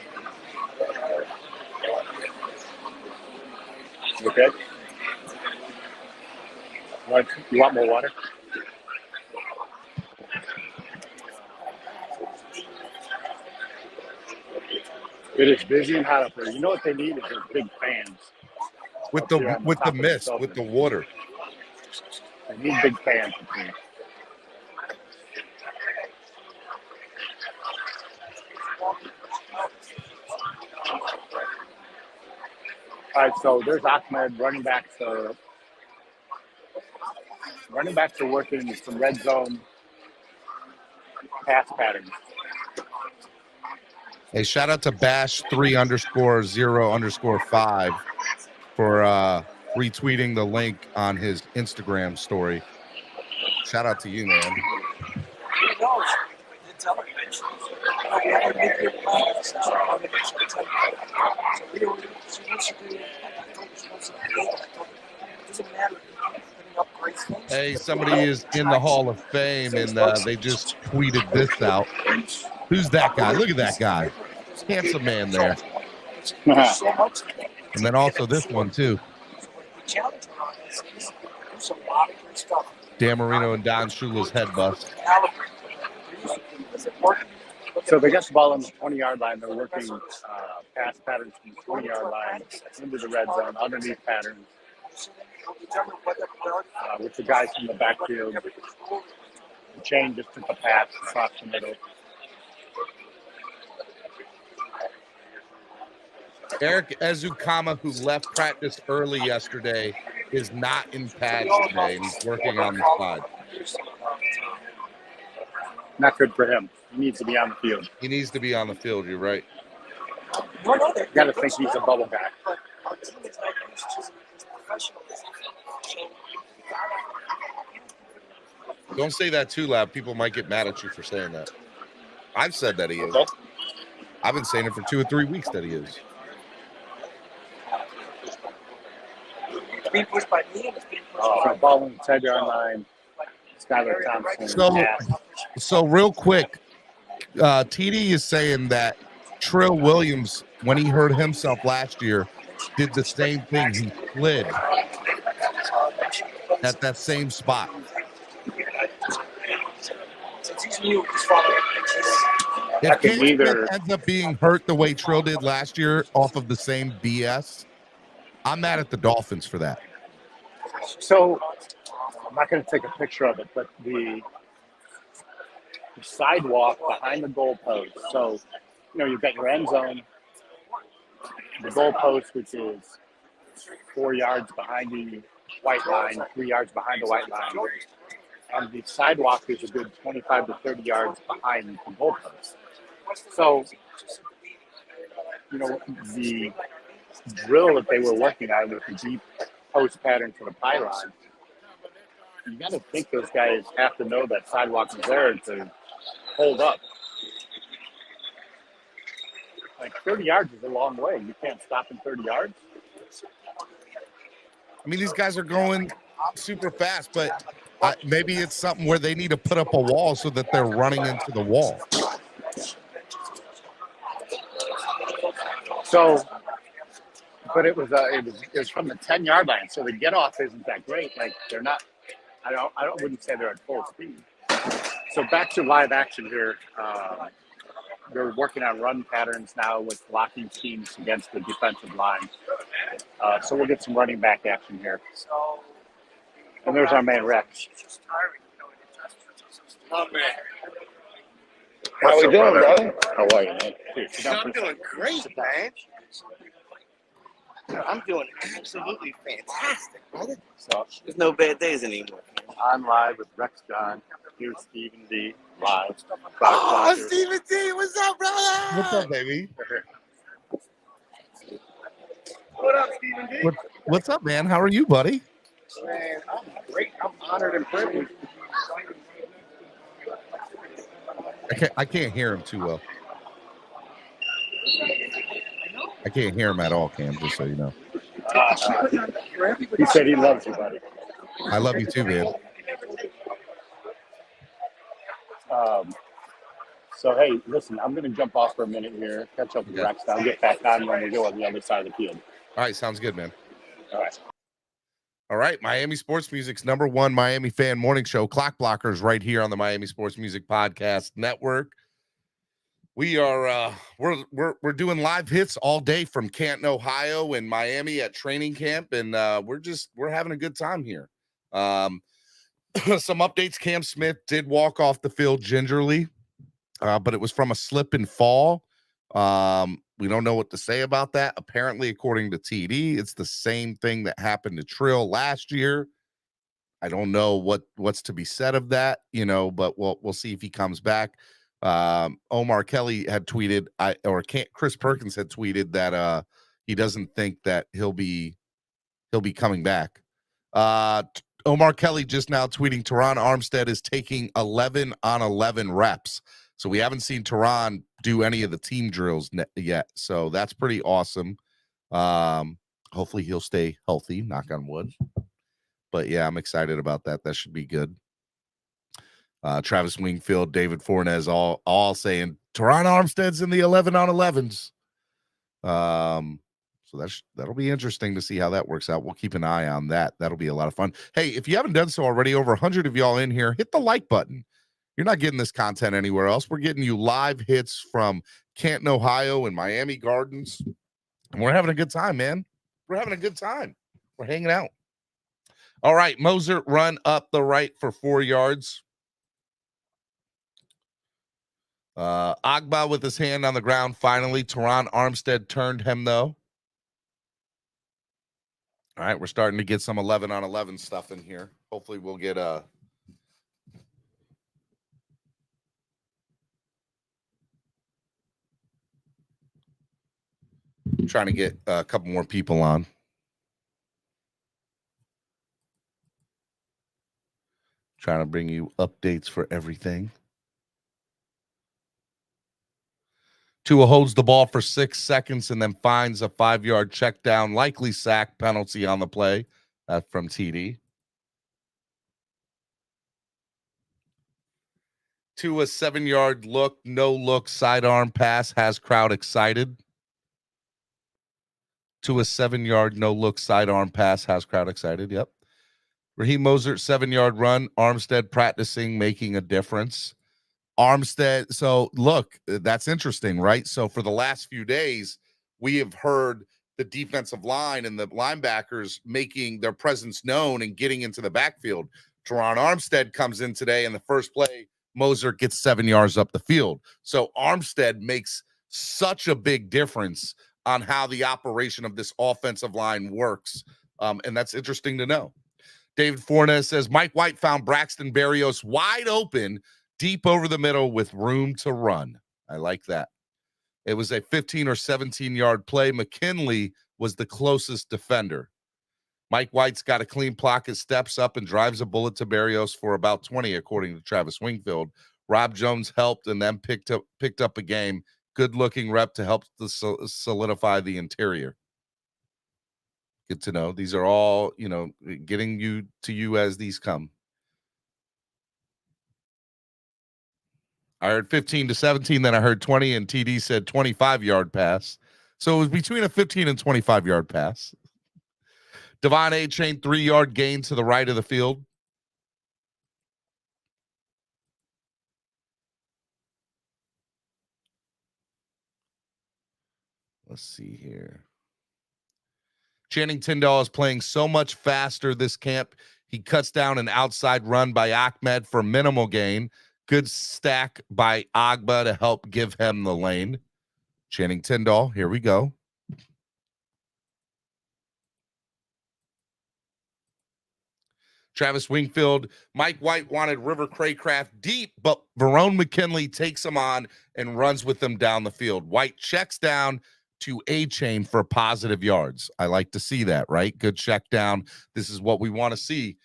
You okay? You want more water? It is busy and hot up there. You know what they need is those big fans. With the mist, with the water. They need big fans. All right, so there's Ahmed, running back. So running backs are working some red zone pass patterns. Hey, shout out to Bash3_0_5 for retweeting the link on his Instagram story. Shout out to you, man. Hey, somebody is in the Hall of Fame, and they just tweeted this out. Who's that guy? Look at that guy. Handsome man there. And then also this one, too. Dan Marino and Don Shula's head bust. So they got the ball on the 20-yard line. They're working pass patterns from the 20-yard line into the red zone, underneath patterns with the guys from the backfield. The chain just took a pass across the middle. Eric Ezukama, who left practice early yesterday, is not in pads today, and he's working on the side. Not good for him. He needs to be on the field. He needs to be on the field, you're right. You got to think he's a bubble guy. Don't say that too loud. People might get mad at you for saying that. I've said that he is. I've been saying it for 2 or 3 weeks that he is. Being pushed by me and it's being pushed by ball on the 10-yard line. Skylar Thompson. So real quick, TD is saying that Trill Williams, when he hurt himself last year, did the same thing. He slid at that same spot. If Case Smith ends up being hurt the way Trill did last year off of the same BS, I'm mad at the Dolphins for that. So I'm not going to take a picture of it, but the sidewalk behind the goalpost. So, you've got your end zone, the goalpost, which is 4 yards behind the white line, 3 yards behind the white line. And the sidewalk is a good 25 to 30 yards behind the goalpost. So, the drill that they were working on with the deep post pattern to the pylon, you got to think those guys have to know that sidewalk is there to hold up. Like 30 yards is a long way. You can't stop in 30 yards. I mean, these guys are going super fast, but maybe it's something where they need to put up a wall so that they're running into the wall. So, but it was from the 10-yard line, so the get off isn't that great. Like they're not. I wouldn't say they're at full speed. So back to live action here. They're working on run patterns now with blocking schemes against the defensive line. So we'll get some running back action here. And there's our man Rex. Oh, man. How we doing, brother? How are you, man? I'm doing great, man. I'm doing absolutely fantastic, brother. So there's no bad days anymore. I'm live with Rex John. Here's Stephen D. Live. Oh, Stephen D, what's up, brother? What's up, baby? What up, Stephen D? What's up, man? How are you, buddy? Man, I'm great. I'm honored and privileged. I can't hear him too well. I can't hear him at all, Cam, just so you know. He said he loves you, buddy. I love you too, man. So, hey, listen, I'm going to jump off for a minute here, catch up with Rex. I'll get back on when we go on the other side of the field. All right, sounds good, man. All right. All right, Miami Sports Music's #1 Miami fan morning show, Clock Blockers, right here on the Miami Sports Music Podcast Network. We are we're doing live hits all day from Canton, Ohio, and Miami at training camp, and we're having a good time here. Some updates: Cam Smith did walk off the field gingerly, but it was from a slip and fall. We don't know what to say about that. Apparently, according to TD, it's the same thing that happened to Trill last year. I don't know what's to be said of that, but we'll see if he comes back. Omar Kelly had tweeted, Chris Perkins had tweeted that he doesn't think that he'll be coming back. Omar Kelly just now tweeting Teron Armstead is taking 11 on 11 reps. So we haven't seen Teron do any of the team drills yet. So that's pretty awesome. Hopefully he'll stay healthy, knock on wood. But yeah, I'm excited about that. That should be good. Travis Wingfield, David Fornes, all saying Teron Armstead's in the 11 on 11s. So that'll be interesting to see how that works out. We'll keep an eye on that. That'll be a lot of fun. Hey, if you haven't done so already, over 100 of y'all in here, hit the like button. You're not getting this content anywhere else. We're getting you live hits from Canton, Ohio and Miami Gardens. And we're having a good time, man. We're having a good time. We're hanging out. All right, Moser run up the right for 4 yards. Agba with his hand on the ground. Finally, Teron Armstead turned him, though. All right, we're starting to get some 11 on 11 stuff in here. Hopefully we'll get trying to get a couple more people on. Trying to bring you updates for everything. Tua holds the ball for 6 seconds and then finds a 5-yard check down, likely sack penalty on the play. That's from TD. Tua 7-yard look, no look, sidearm pass has crowd excited. Tua 7-yard no look, sidearm pass has crowd excited. Yep. Raheem Mostert 7-yard run. Armstead practicing, making a difference. Armstead. So look, that's interesting, right? So for the last few days, we have heard the defensive line and the linebackers making their presence known and getting into the backfield. Teron Armstead comes in today, and the first play, Mostert gets 7 yards up the field. So Armstead makes such a big difference on how the operation of this offensive line works. And that's interesting to know. David Fornes says, Mike White found Braxton Berrios wide open, deep over the middle with room to run. I like that. It was a 15 or 17-yard play. McKinley was the closest defender. Mike White's got a clean pocket, steps up, and drives a bullet to Berrios for about 20, according to Travis Wingfield. Rob Jones helped and then picked up a game. Good-looking rep to help solidify the interior. Good to know. These are all, getting you as these come. I heard 15 to 17, then I heard 20, and TD said 25-yard pass. So it was between a 15 and 25-yard pass. Devon A-Chain, 3-yard gain to the right of the field. Let's see here. Channing Tindall is playing so much faster this camp. He cuts down an outside run by Ahmed for minimal gain. Good stack by Agba to help give him the lane. Channing Tindall, here we go. Travis Wingfield, Mike White wanted River Craycraft deep, but Verone McKinley takes him on and runs with them down the field. White checks down to A-Chain for positive yards. I like to see that, right? Good check down. This is what we want to see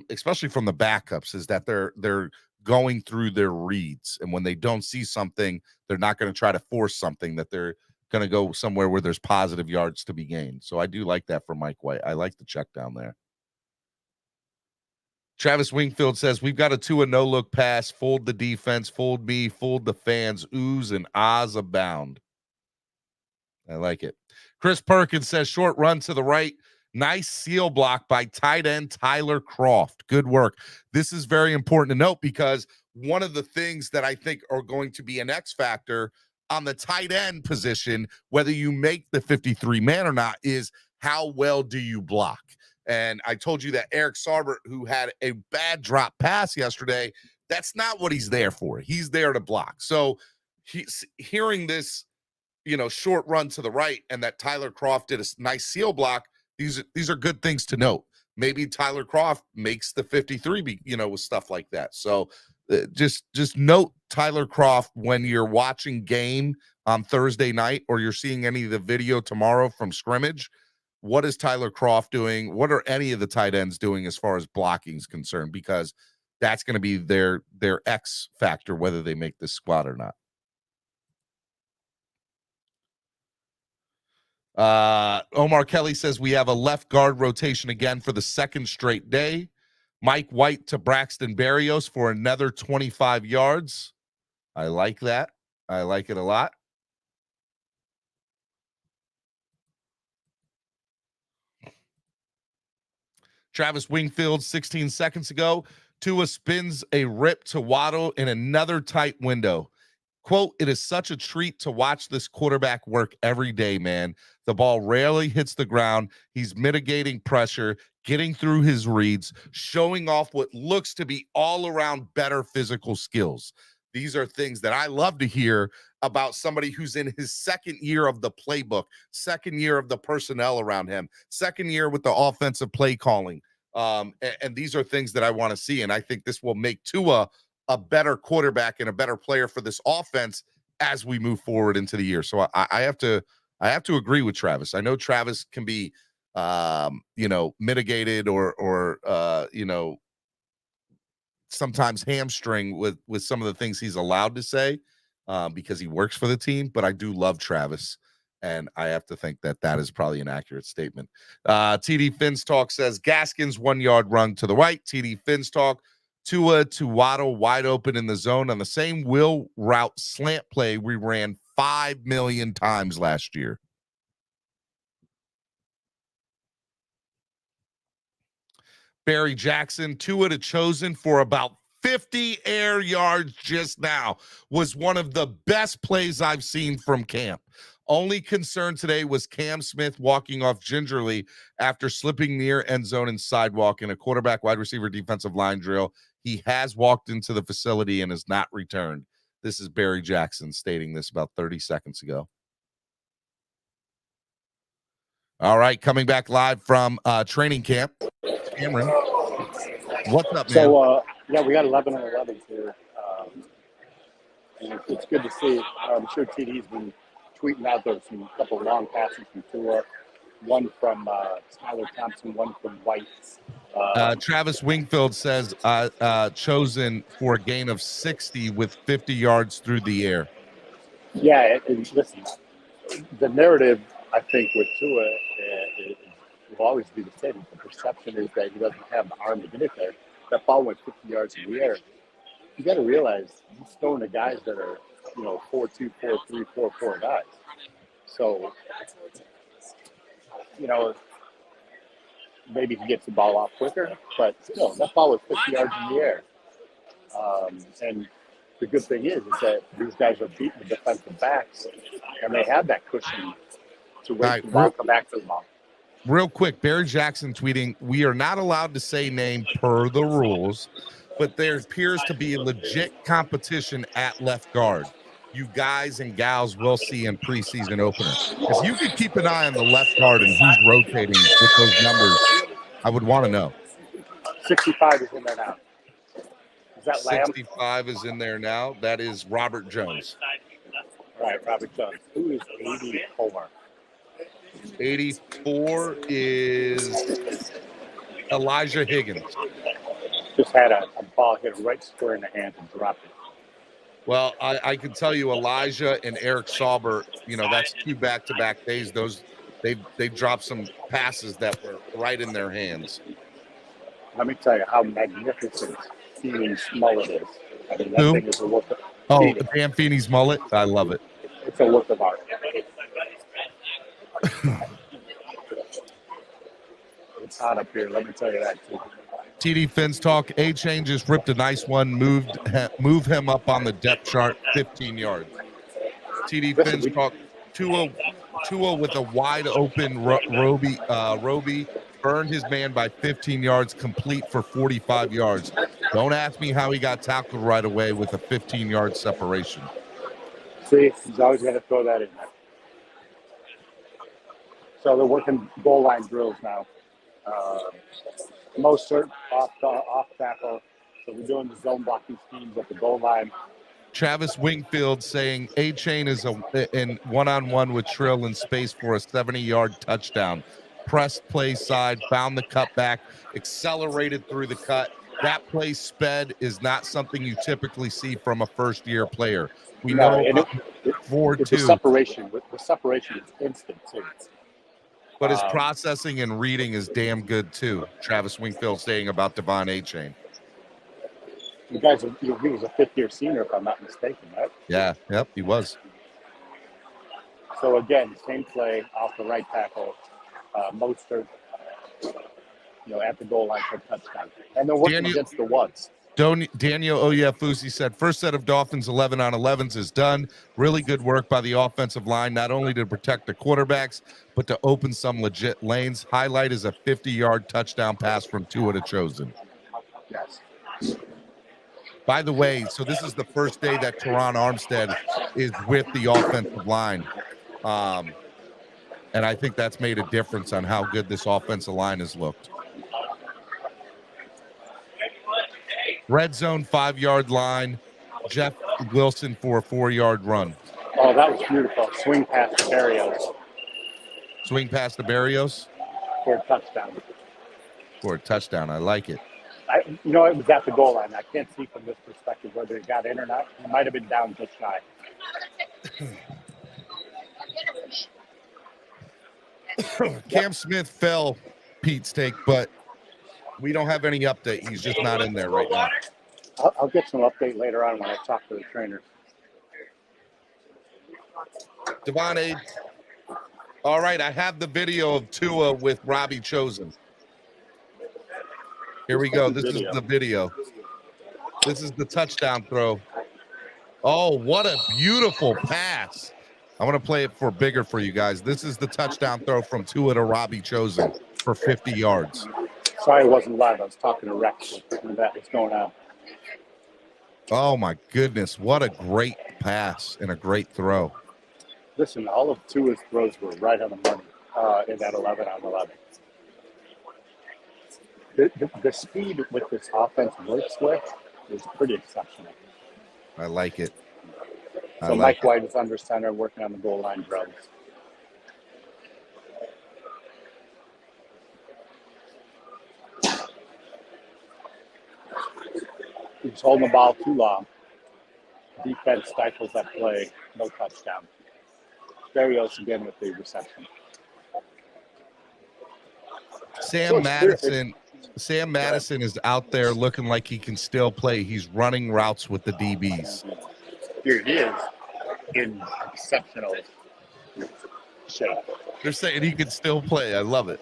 especially from the backups, is that they're going through their reads. And when they don't see something, they're not going to try to force something, that they're going to go somewhere where there's positive yards to be gained. So I do like that for Mike White. I like the check down there. Travis Wingfield says, we've got a Tua no-look pass. Fold the defense. Fold me. Fold the fans. Oohs and ahs abound. I like it. Chris Perkins says, short run to the right. Nice seal block by tight end Tyler Croft. Good work. This is very important to note, because one of the things that I think are going to be an X factor on the tight end position, whether you make the 53-man or not, is how well do you block? And I told you that Eric Sarbert, who had a bad drop pass yesterday, that's not what he's there for. He's there to block. So hearing this, short run to the right, and that Tyler Croft did a nice seal block, these are good things to note. maybe Tyler Kroft makes the 53, with stuff like that. So just note Tyler Kroft when you're watching game on Thursday night, or you're seeing any of the video tomorrow from scrimmage. What is Tyler Kroft doing? What are any of the tight ends doing as far as blocking is concerned? Because that's going to be their X factor, whether they make this squad or not. Omar Kelly says we have a left guard rotation again for the second straight day. Mike White to Braxton Berrios for another 25 yards. I like that. I like it a lot. Travis Wingfield, 16 seconds ago. Tua spins a rip to Waddle in another tight window. Quote, it is such a treat to watch this quarterback work every day, man. The ball rarely hits the ground. He's mitigating pressure, getting through his reads, showing off what looks to be all around better physical skills. These are things that I love to hear about somebody who's in his second year of the playbook, second year of the personnel around him, second year with the offensive play calling. And these are things that I want to see. And I think this will make Tua a better quarterback and a better player for this offense as we move forward into the year. So I have to agree with Travis. I know Travis can be, mitigated or sometimes hamstring with some of the things he's allowed to say because he works for the team. But I do love Travis, and I have to think that is probably an accurate statement. TD Finns Talk says Gaskins 1 yard run to the right. TD Finns Talk, Tua to Waddle wide open in the zone on the same wheel route slant play we ran 5 million times last year. Barry Jackson, Tua to Chosen for about 50 air yards just now. Was one of the best plays I've seen from camp. Only concern today was Cam Smith walking off gingerly after slipping near end zone and sidewalk in a quarterback, wide receiver, defensive line drill. He has walked into the facility and has not returned. This is Barry Jackson stating this about 30 seconds ago. All right, coming back live from training camp. Cameron, what's up, man? So, we got 11 on 11 here. And it's good to see. I'm sure TD's been tweeting out there some couple long passes from Tua, one from Tyler Thompson, one from White. Travis Wingfield says Chosen for a gain of 60 with 50 yards through the air. Yeah, and listen, the narrative, I think, with Tua will always be the same. The perception is that he doesn't have the arm to get it there. That ball went 50 yards in the air. You got to realize he's throwing to guys that are, 4-2, 4-3, 4-4 guys. So, maybe he gets the ball off quicker, but still, that ball was 50 yards in the air. And the good thing is that these guys are beating the defensive backs, and they have that cushion to wait for the ball, come back to the ball. Real quick, Barry Jackson tweeting, we are not allowed to say name per the rules, but there appears to be a legit competition at left guard. You guys and gals will see in preseason opener. If you could keep an eye on the left guard and who's rotating with those numbers, I would want to know. 65 is in there now. Is that Lamb? 65 is in there now. That is Robert Jones. All right, Robert Jones. Who is 84? 84 is Elijah Higgins. Just had a ball hit right square in the hand and dropped it. Well, I can tell you Elijah and Eric Sauber, that's 2 back-to-back days. They dropped some passes that were right in their hands. Let me tell you how magnificent Feeney's mullet is. I mean, that Who? thing is a work of Feeney. Dan Feeney's mullet? I love it. It's a work of art. It's hot up here, let me tell you that too. TD Finns Talk, A-Chain just ripped a nice one, move him up on the depth chart 15 yards. TD Finns Talk, Tua with a wide open Roby burned his man by 15 yards, complete for 45 yards. Don't ask me how he got tackled right away with a 15-yard separation. See, he's always going to throw that in there. So they're working goal line drills now. Mostert off tackle. So we're doing the zone blocking schemes at the goal line. Travis Wingfield saying A-Chain is in one-on-one with Trill in space for a 70-yard touchdown. Pressed play side, found the cutback, accelerated through the cut. That play sped is not something you typically see from a first-year player. We know about Ford the too. separation. The separation is instant too. But his processing and reading is damn good too. Travis Wingfield saying about Devon A-Chain. You guys, he was a fifth-year senior, if I'm not mistaken, right? Yeah, yep, he was. So again, same play off the right tackle, Mostert, at the goal line for a touchdown, and they're working against the ones. Daniel Oyefusi said, first set of Dolphins 11-on-11s is done. Really good work by the offensive line, not only to protect the quarterbacks, but to open some legit lanes. Highlight is a 50-yard touchdown pass from Tua to Chosen. Yes. By the way, so this is the first day that Teron Armstead is with the offensive line. And I think that's made a difference on how good this offensive line has looked. Red zone 5-yard line. Jeff Wilson for a 4-yard run. Oh, that was beautiful. Swing past the Barrios. Swing past the Barrios? For a touchdown. For a touchdown. I like it. It was at the goal line. I can't see from this perspective whether it got in or not. It might have been down just shy. Cam Smith fell, Pete's take, but we don't have any update. He's just not in there right now. I'll get some update later on when I talk to the trainers. Devon A. All right, I have the video of Tua with Robbie Chosen. Here we go. This is the video. This is the touchdown throw. Oh, what a beautiful pass. I want to play it for bigger for you guys. This is the touchdown throw from Tua to Robbie Chosen for 50 yards. Sorry I wasn't live. I was talking to Rex when that was going on. Oh, my goodness. What a great pass and a great throw. Listen, all of Tua's throws were right on the money in that 11-on-11. The speed with this offense works with is pretty exceptional. I like it. So Mike White is under center working on the goal line drugs. He's holding the ball too long. Defense stifles that play. No touchdown. Barrios again with the reception. Sam Madison is out there looking like he can still play. He's running routes with the DBs. Here he is in exceptional shape. They're saying he can still play. I love it.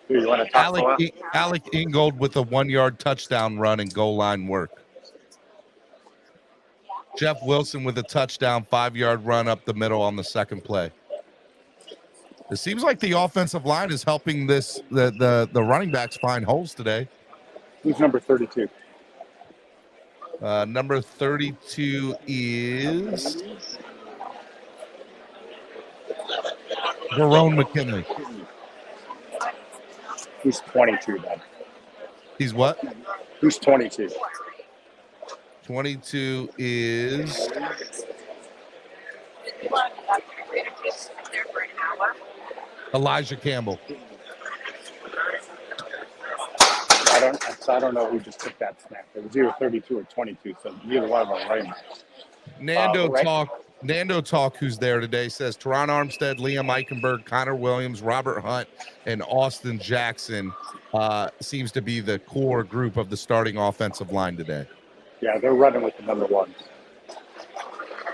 Here, you want to talk Alec Ingold with a 1-yard touchdown run and goal line work. Jeff Wilson with a touchdown 5-yard run up the middle on the second play. It seems like the offensive line is helping the running backs find holes today. Who's number 32? Number 32 is Jerome McKinley. Who's 22 then? He's what? Who's 22? 22 is Elijah Campbell. I don't know who just took that snap. It was either 32 or 22, so neither one of them are running backs. Nando Talk, who's there today, says Teron Armstead, Liam Eichenberg, Connor Williams, Robert Hunt, and Austin Jackson seems to be the core group of the starting offensive line today. Yeah, they're running with the number ones.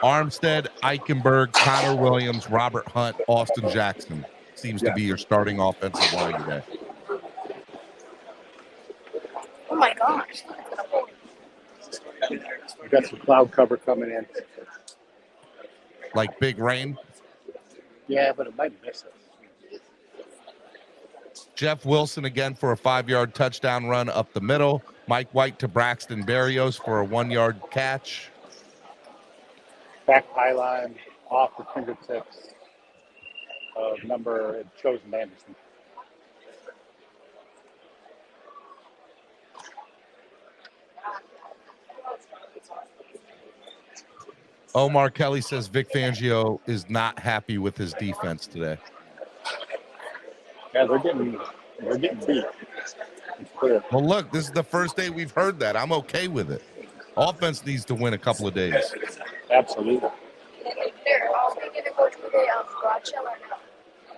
Armstead, Eichenberg, Connor Williams, Robert Hunt, Austin Jackson seems to be your starting offensive line today. Oh my gosh. We got some cloud cover coming in. Like big rain? Yeah, but it might miss us. Jeff Wilson again for a 5-yard touchdown run up the middle. Mike White to Braxton Berrios for a 1-yard catch. Back pylon. off the fingertips of number chosen Anderson. Omar Kelly says Vic Fangio is not happy with his defense today. Yeah, they're getting beat. It's clear. Well, look, this is the first day we've heard that. I'm okay with it. Offense needs to win a couple of days. Absolutely.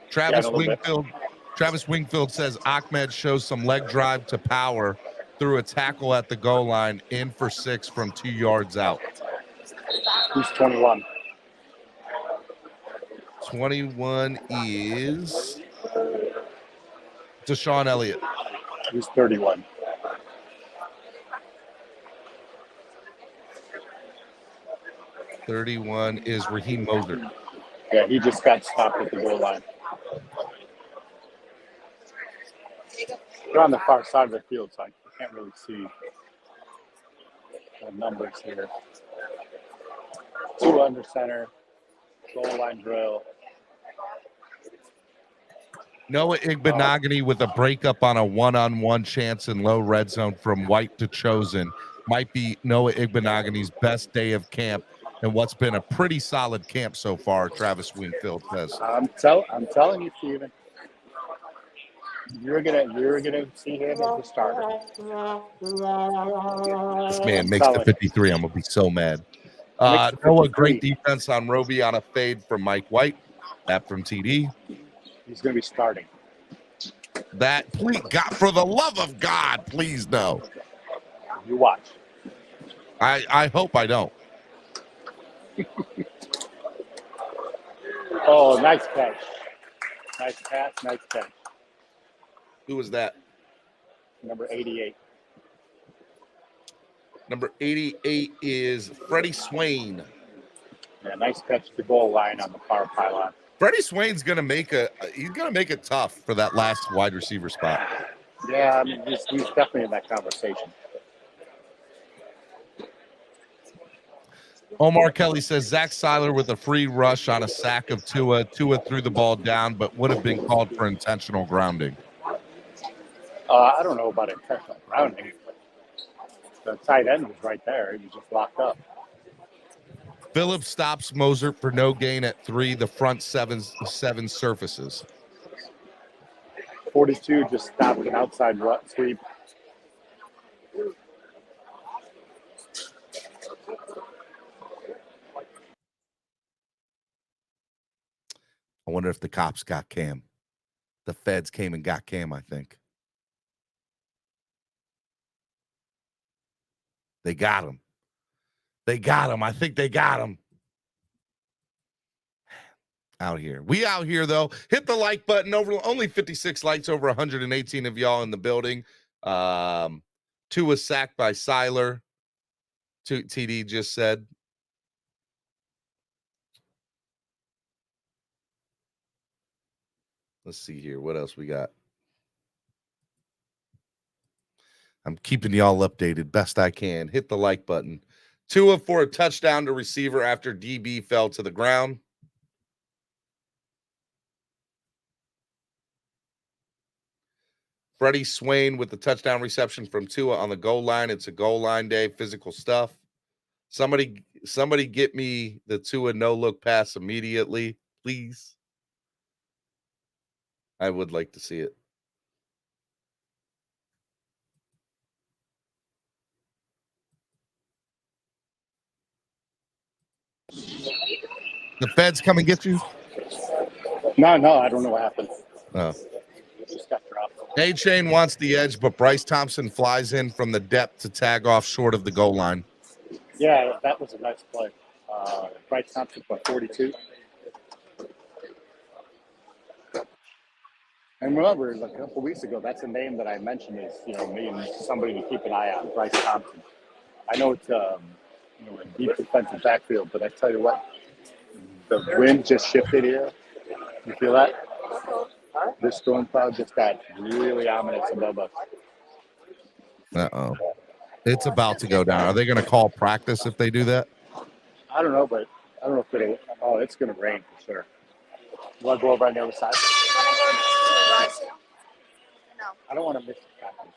Travis Wingfield says Ahmed shows some leg drive to power through a tackle at the goal line, in for 6 from 2 yards out. Who's 21? 21 is Deshaun Elliott. Who's 31? $31 is Raheem Moser. Yeah, he just got stopped at the goal line. They're on the far side of the field, so I can't really see the numbers here. 2 under center, goal line drill. Noah Igbenogany with a breakup on a one-on-one chance in low red zone from White to Chosen might be Noah Igbenogany's best day of camp and what's been a pretty solid camp so far, Travis Wingfield says. I'm telling you, Steven. You're gonna see him as the starter. This man makes the 53. I'm gonna be so mad. Noah, great defense on Roby on a fade from Mike White. That from TD. He's gonna be starting. That, please, God, for the love of God, please no. You watch. I hope I don't. Oh, nice catch. Nice pass, nice catch. Who was that? Number 88. Number 88 is Freddie Swain. Yeah, nice catch to the goal line on the far pylon. Freddie Swain's gonna make it tough for that last wide receiver spot. Yeah, I mean, he's definitely in that conversation. Omar Kelly says Zach Seiler with a free rush on a sack of Tua. Tua threw the ball down, but would have been called for intentional grounding. I don't know about intentional grounding. The tight end was right there. He was just locked up. Phillips stops Moser for no gain at 3. The front seven surfaces. 42 just stopped an outside sweep. I wonder if the cops got Cam. The feds came and got Cam, I think. They got him. They got him. I think they got him. Out here. We out here, though. Hit the like button. Only 56 likes, over 118 of y'all in the building. Tua sacked by Seiler. TD just said. Let's see here. What else we got? I'm keeping y'all updated best I can. Hit the like button. Tua for a touchdown to receiver after DB fell to the ground. Freddie Swain with the touchdown reception from Tua on the goal line. It's a goal line day, physical stuff. Somebody get me the Tua no-look pass immediately, please. I would like to see it. The feds come and get you? No, I don't know what happened. Oh. Just got dropped. A-Chain wants the edge, but Bryce Thompson flies in from the depth to tag off short of the goal line. Yeah, that was a nice play. Bryce Thompson for 42. And remember, a couple weeks ago, that's a name that I mentioned is, maybe somebody to keep an eye on, Bryce Thompson. I know it's a deep defensive backfield, but I tell you what, the wind just shifted here. You feel that? This storm cloud just got really ominous above us. Uh-oh. It's about to go down. Are they going to call practice if they do that? I don't know, but I don't know if it'll. Oh, it's going to rain for sure. You want to go over on the other side? No. I don't want to miss the practice.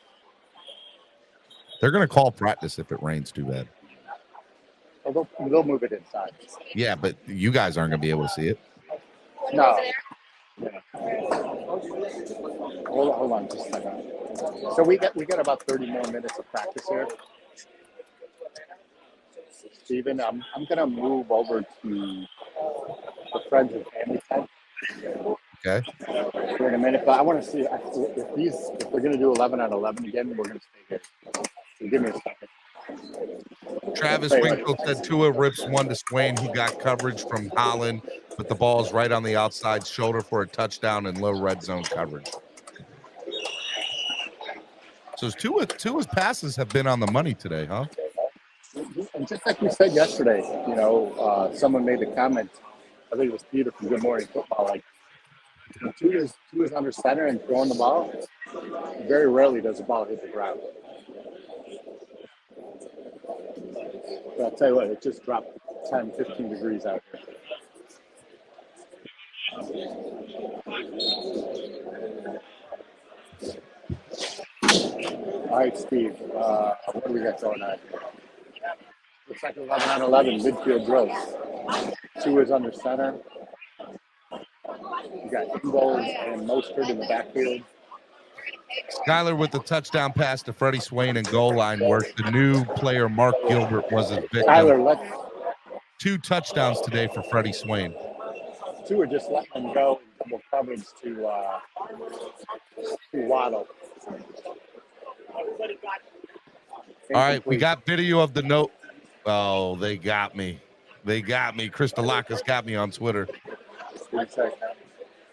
They're going to call practice if it rains too bad. Oh, they'll move it inside. Yeah, but you guys aren't going to be able to see it. No. Yeah. Hold on just a second. So we got about 30 more minutes of practice here. Steven, I'm gonna move over to the friends and family tent. Okay. For in a minute, but I want to see if we're gonna do 11 on 11 again. We're gonna stay here. So give me a second. Travis Winkle said Tua rips one to Swain. He got coverage from Holland, but the ball's right on the outside shoulder for a touchdown and low red zone coverage. So Tua's passes have been on the money today, huh? And just like we said yesterday, someone made the comment. I think it was Peter from Good Morning Football. Like, Tua's under center and throwing the ball. Very rarely does the ball hit the ground. But I'll tell you what, it just dropped 10, 15 degrees out here. All right, Steve, what do we got going on here? Looks like 11 on 11 midfield drills. Tua's under center. You got Ginkel and Mostert in the backfield. Skyler with the touchdown pass to Freddie Swain and goal line work. The new player, Mark Gilbert, was his victim. Skyler, 2 touchdowns today for Freddie Swain. Tua just letting them go in double coverage to Waddle. All right, we got video of the note. Oh, they got me. They got me. Krista Lackas got me on Twitter.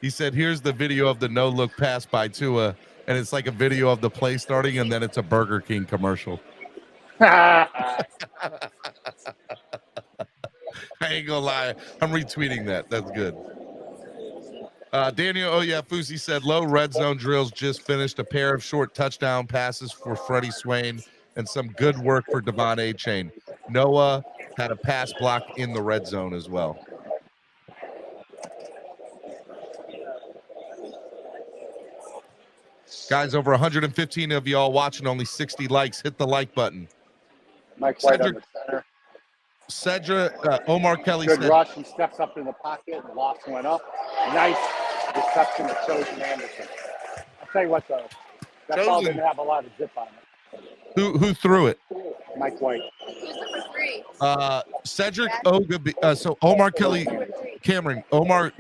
He said, here's the video of the no-look pass by Tua, and it's like a video of the play starting, and then it's a Burger King commercial. I ain't gonna lie. I'm retweeting that. That's good. Daniel Oyafusi said, low red zone drills just finished. A pair of short touchdown passes for Freddie Swain and some good work for Devon A-Chain. Noah had a pass block in the red zone as well. Guys, over 115 of y'all watching, only 60 likes. Hit the like button. Mike White on the center. Omar Kelly Good said, rush. He steps up in the pocket. The loss went up. Nice reception to Chosen Anderson. I'll tell you what, though. That ball didn't have a lot of zip on it. Who threw it? Mike White. Cedric Ogilvie. So Omar Kelly, Cameron,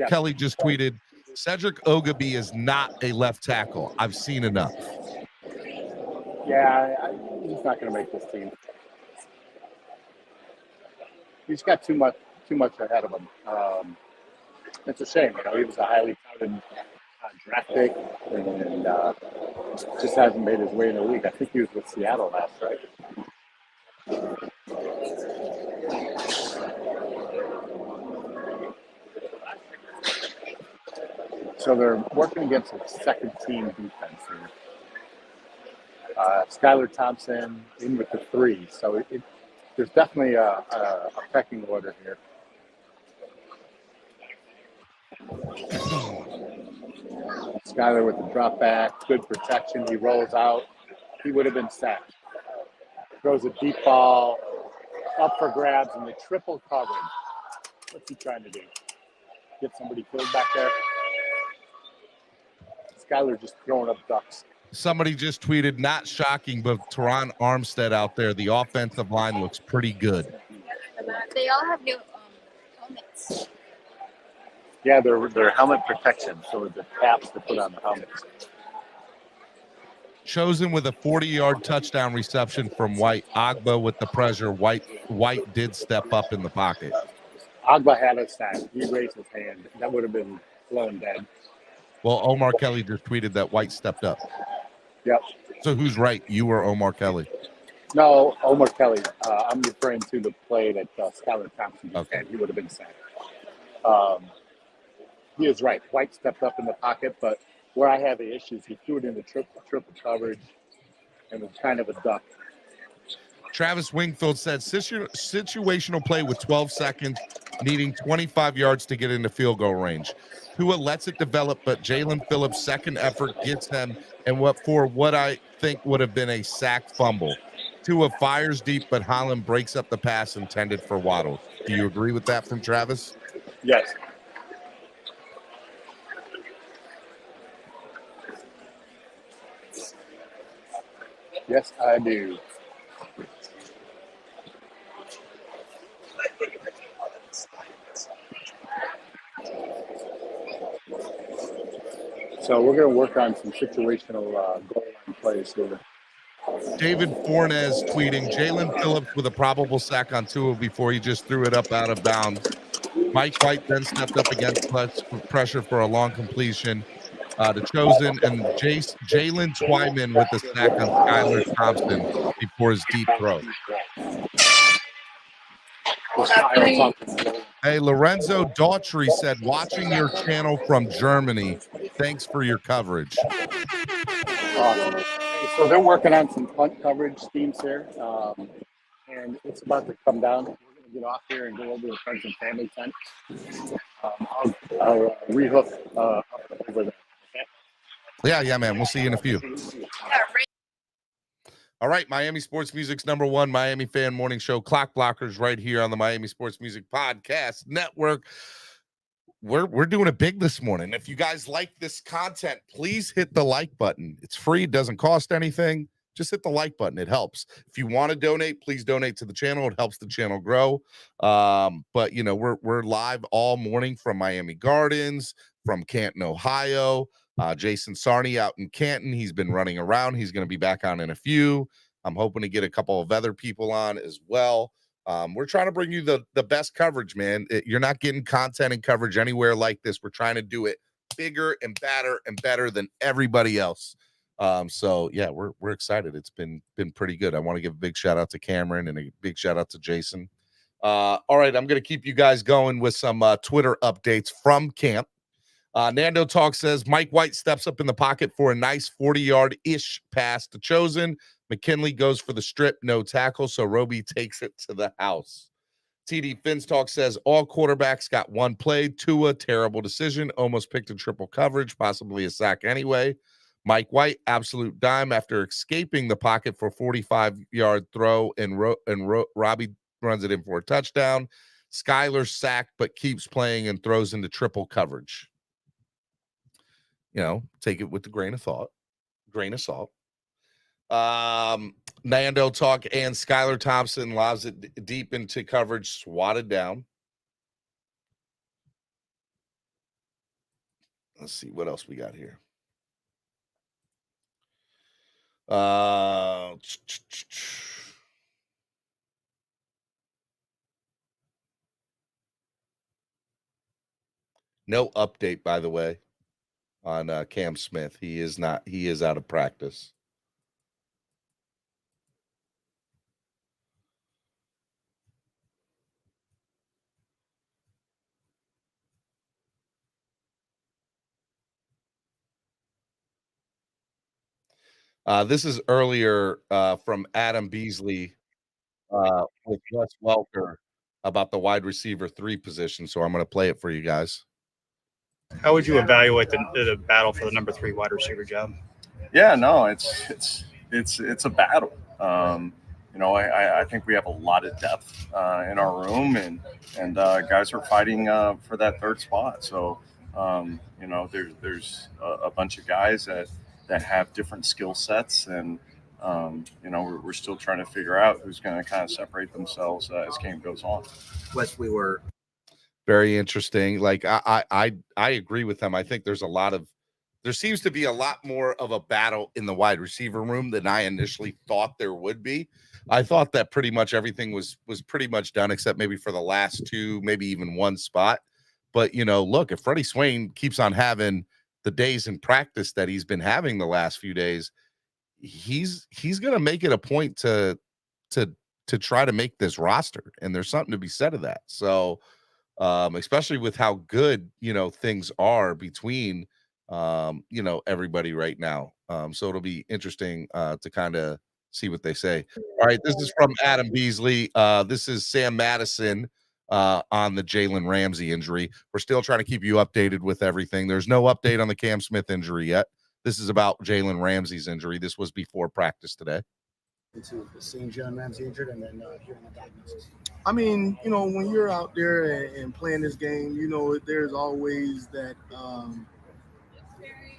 Kelly just tweeted, Cedric Ogilvie is not a left tackle. I've seen enough. Yeah, he's not going to make this team. He's got too much ahead of him. It's a shame. He was a highly touted draft pick, and just hasn't made his way in the league. I think he was with Seattle last, right? So they're working against a second-team defense here. Skylar Thompson in with the 3, so there's definitely a pecking order here. Skyler with the drop back, good protection. He rolls out. He would have been sacked. Throws a deep ball up for grabs and the triple coverage. What's he trying to do? Get somebody killed back there? Skyler just throwing up ducks. Somebody just tweeted, not shocking, but Teron Armstead out there, the offensive line looks pretty good. They all have new helmets. Yeah, they're helmet protection, so the caps to put on the helmets. Chosen with a 40-yard touchdown reception from White. Agba with the pressure. White did step up in the pocket. Agba had a sack. He raised his hand. That would have been blown dead. Well, Omar Kelly just tweeted that White stepped up. Yep. So who's right, you or Omar Kelly? No, Omar Kelly. I'm referring to the play that Skylar Thompson just had. He would have been sacked. He is right. White stepped up in the pocket, but where I have the issues, he threw it in the triple coverage and was kind of a duck. Travis Wingfield said, situational play with 12 seconds, needing 25 yards to get into field goal range. Tua lets it develop, but Jalen Phillips' second effort gets them, and what I think would have been a sack fumble. Tua fires deep, but Holland breaks up the pass intended for Waddle. Do you agree with that from Travis? Yes. Yes, I do. So we're going to work on some situational goal line plays here. David Fornes tweeting, Jalen Phillips with a probable sack on Tua before he just threw it up out of bounds. Mike White then stepped up against pressure for a long completion to Chosen, and Jalen Twyman with a sack on Skylar Thompson before his deep throw. Hey, Lorenzo Daughtry said, watching your channel from Germany. Thanks for your coverage. Awesome. So they're working on some punt coverage schemes here, and it's about to come down. We're going to get off here and go over to friends and family tent. I'll rehook over there. Okay? Yeah, man. We'll see you in a few. All right, Miami Sports Music's #1 Miami fan morning show, Clock Blockers, right here on the Miami Sports Music Podcast Network. We're doing it big this morning. If you guys like this content, please hit the like button. It's free, it doesn't cost anything. Just hit the like button. It helps. If you want to donate, please donate to the channel. It helps the channel grow. But you know, we're live all morning from Miami Gardens, from Canton, Ohio. Jason Sarney out in Canton. He's been running around. He's going to be back on in a few. I'm hoping to get a couple of other people on as well. We're trying to bring you the best coverage, man. You're not getting content and coverage anywhere like this. We're trying to do it bigger and better than everybody else. So yeah, we're excited. It's been pretty good. I want to give a big shout out to Cameron and a big shout out to Jason. All right, I'm going to keep you guys going with some Twitter updates from camp. Nando Talk says Mike White steps up in the pocket for a nice 40-yard-ish pass to Chosen. McKinley goes for the strip, no tackle, so Roby takes it to the house. TD Finns Talk says all quarterbacks got one play. Tua, terrible decision, almost picked a triple coverage, possibly a sack anyway. Mike White, absolute dime after escaping the pocket for a 45-yard throw, and Robbie runs it in for a touchdown. Skyler sacked but keeps playing and throws into triple coverage. You know, take it with the grain of salt. Nando Talk and Skylar Thompson lobs it deep into coverage, swatted down. Let's see what else we got here. No update, by the way, on Cam Smith. He is out of practice. This is earlier from Adam Beasley with Wes Welker about the wide receiver 3 position. So I'm going to play it for you guys. How would you evaluate the battle for the number 3 wide receiver job? Yeah, no, it's a battle. You know, I think we have a lot of depth in our room, and guys are fighting for that 3rd spot. So, you know, there's a bunch of guys that have different skill sets, and you know, we're still trying to figure out who's going to kind of separate themselves as game goes on. Wes, we were very interesting. Like I agree with them. I think there seems to be a lot more of a battle in the wide receiver room than I initially thought there would be. I thought that pretty much everything was pretty much done, except maybe for the last 2, maybe even 1 spot. But you know, look, if Freddie Swain keeps on having the days in practice that he's been having the last few days, he's going to make it a point to try to make this roster, and there's something to be said of that. So especially with how good, you know, things are between you know, everybody right now. So it'll be interesting to kind of see what they say. All right, this is from Adam Beasley. This is Sam Madison on the Jalen Ramsey injury. We're still trying to keep you updated with everything. There's no update on the Cam Smith injury yet. This is about Jalen Ramsey's injury. This was before practice today. Into seeing Jalen Ramsey injured and then hearing the diagnosis. I mean, you know, when you're out there and playing this game, you know, there's always that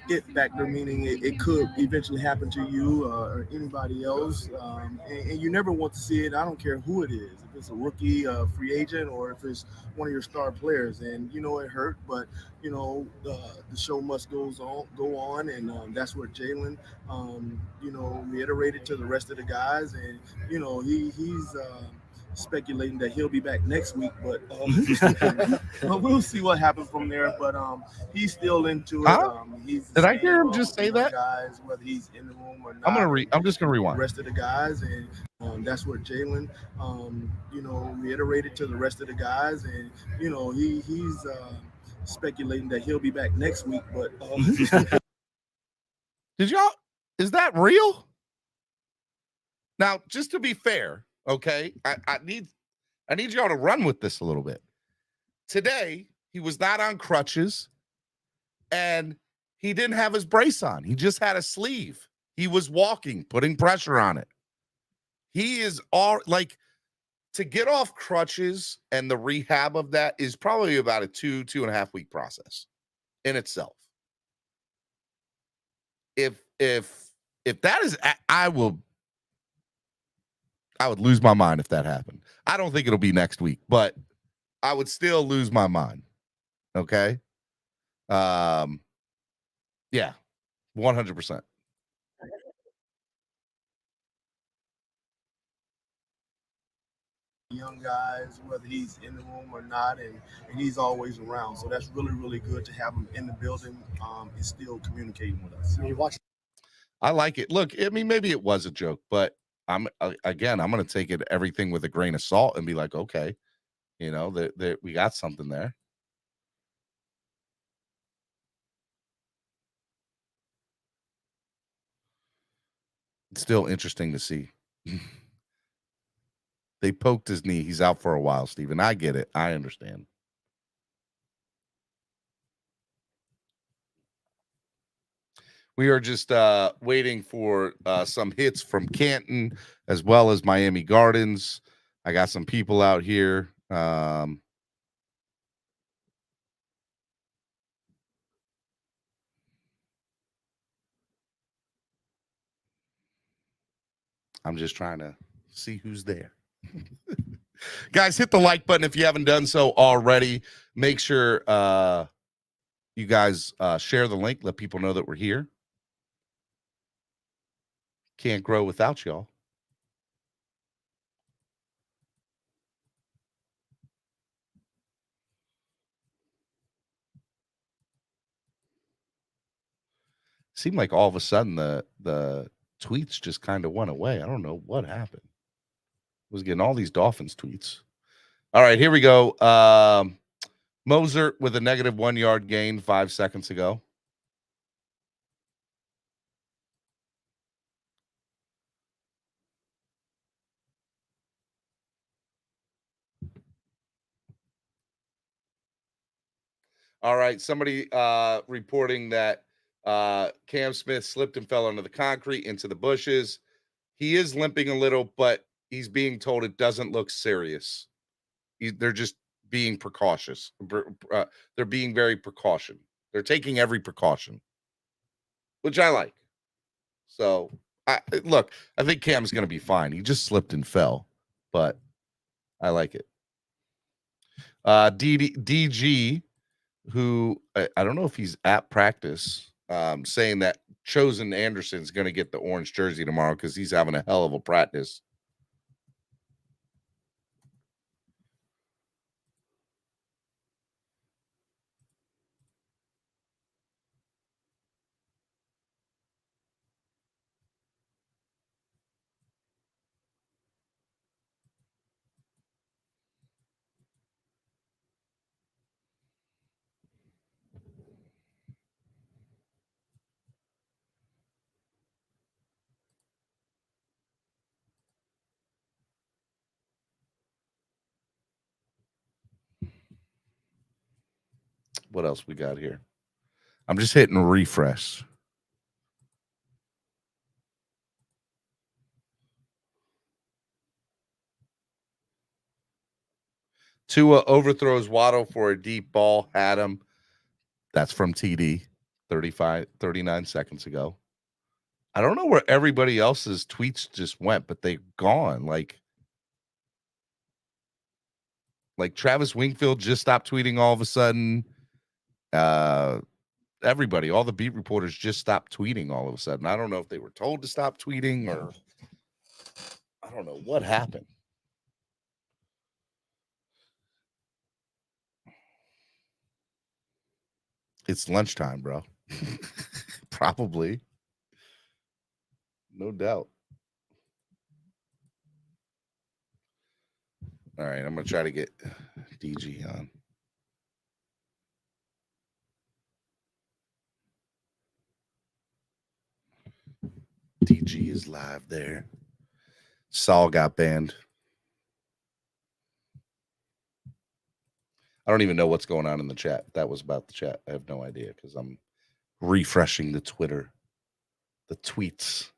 it factor, meaning it could eventually happen to you or anybody else. And you never want to see it. I don't care who it is, if it's a rookie, free agent, or if it's one of your star players. And, you know, it hurt, but, you know, the show must go on. And that's what Jalen, you know, reiterated to the rest of the guys. And, you know, he's speculating that he'll be back next week, but we'll see what happens from there. But he's still into it. Did I hear him just say that? Guys, whether he's in the room or not. I'm just gonna rewind. The rest of the guys, and that's what Jalen, you know, reiterated to the rest of the guys, and you know he's speculating that he'll be back next week. But did y'all? Is that real? Now, just to be fair. Okay, I need y'all to run with this a little bit. Today, he was not on crutches, and he didn't have his brace on. He just had a sleeve. He was walking, putting pressure on it. He is all like, to get off crutches and the rehab of that is probably about a 2.5 week process in itself. If that is, I would lose my mind if that happened. I don't think it'll be next week, but I would still lose my mind. Okay. Yeah, 100%. young guys, whether he's in the room or not, and he's always around. So that's really, really good to have him in the building and still communicating with us. I like it. Look, I mean, maybe it was a joke, but I'm going to take it everything with a grain of salt and be like, okay, you know, that we got something there. It's still interesting to see. They poked his knee. He's out for a while, Steven. I get it. I understand. We are just waiting for some hits from Canton as well as Miami Gardens. I got some people out here. I'm just trying to see who's there. Guys, hit the like button if you haven't done so already. Make sure you guys share the link. Let people know that we're here. Can't grow without y'all. Seemed like all of a sudden the tweets just kind of went away. I don't know what happened. I was getting all these Dolphins tweets. All right, here we go. Moser with a -1 yard gain 5 seconds ago. All right, somebody reporting that Cam Smith slipped and fell under the concrete into the bushes. He is limping a little, but he's being told it doesn't look serious. They're just being precautious. They're being very precaution. They're taking every precaution, which I like. So, I think Cam's going to be fine. He just slipped and fell, but I like it. DG, who I don't know if he's at practice, saying that Chosen Anderson's going to get the orange jersey tomorrow because he's having a hell of a practice. What else we got here? I'm just hitting refresh. Tua overthrows Waddle for a deep ball. Had him. That's from TD 39 seconds ago. I don't know where everybody else's tweets just went, but they're gone. Like Travis Wingfield just stopped tweeting all of a sudden. Everybody, all the beat reporters just stopped tweeting all of a sudden. I don't know if they were told to stop tweeting or I don't know what happened. It's lunchtime, bro. Probably. No doubt. All right, I'm going to try to get DG on. DG is live there. Saul got banned. I don't even know what's going on in the chat. That was about the chat. I have no idea because I'm refreshing the Twitter, the tweets.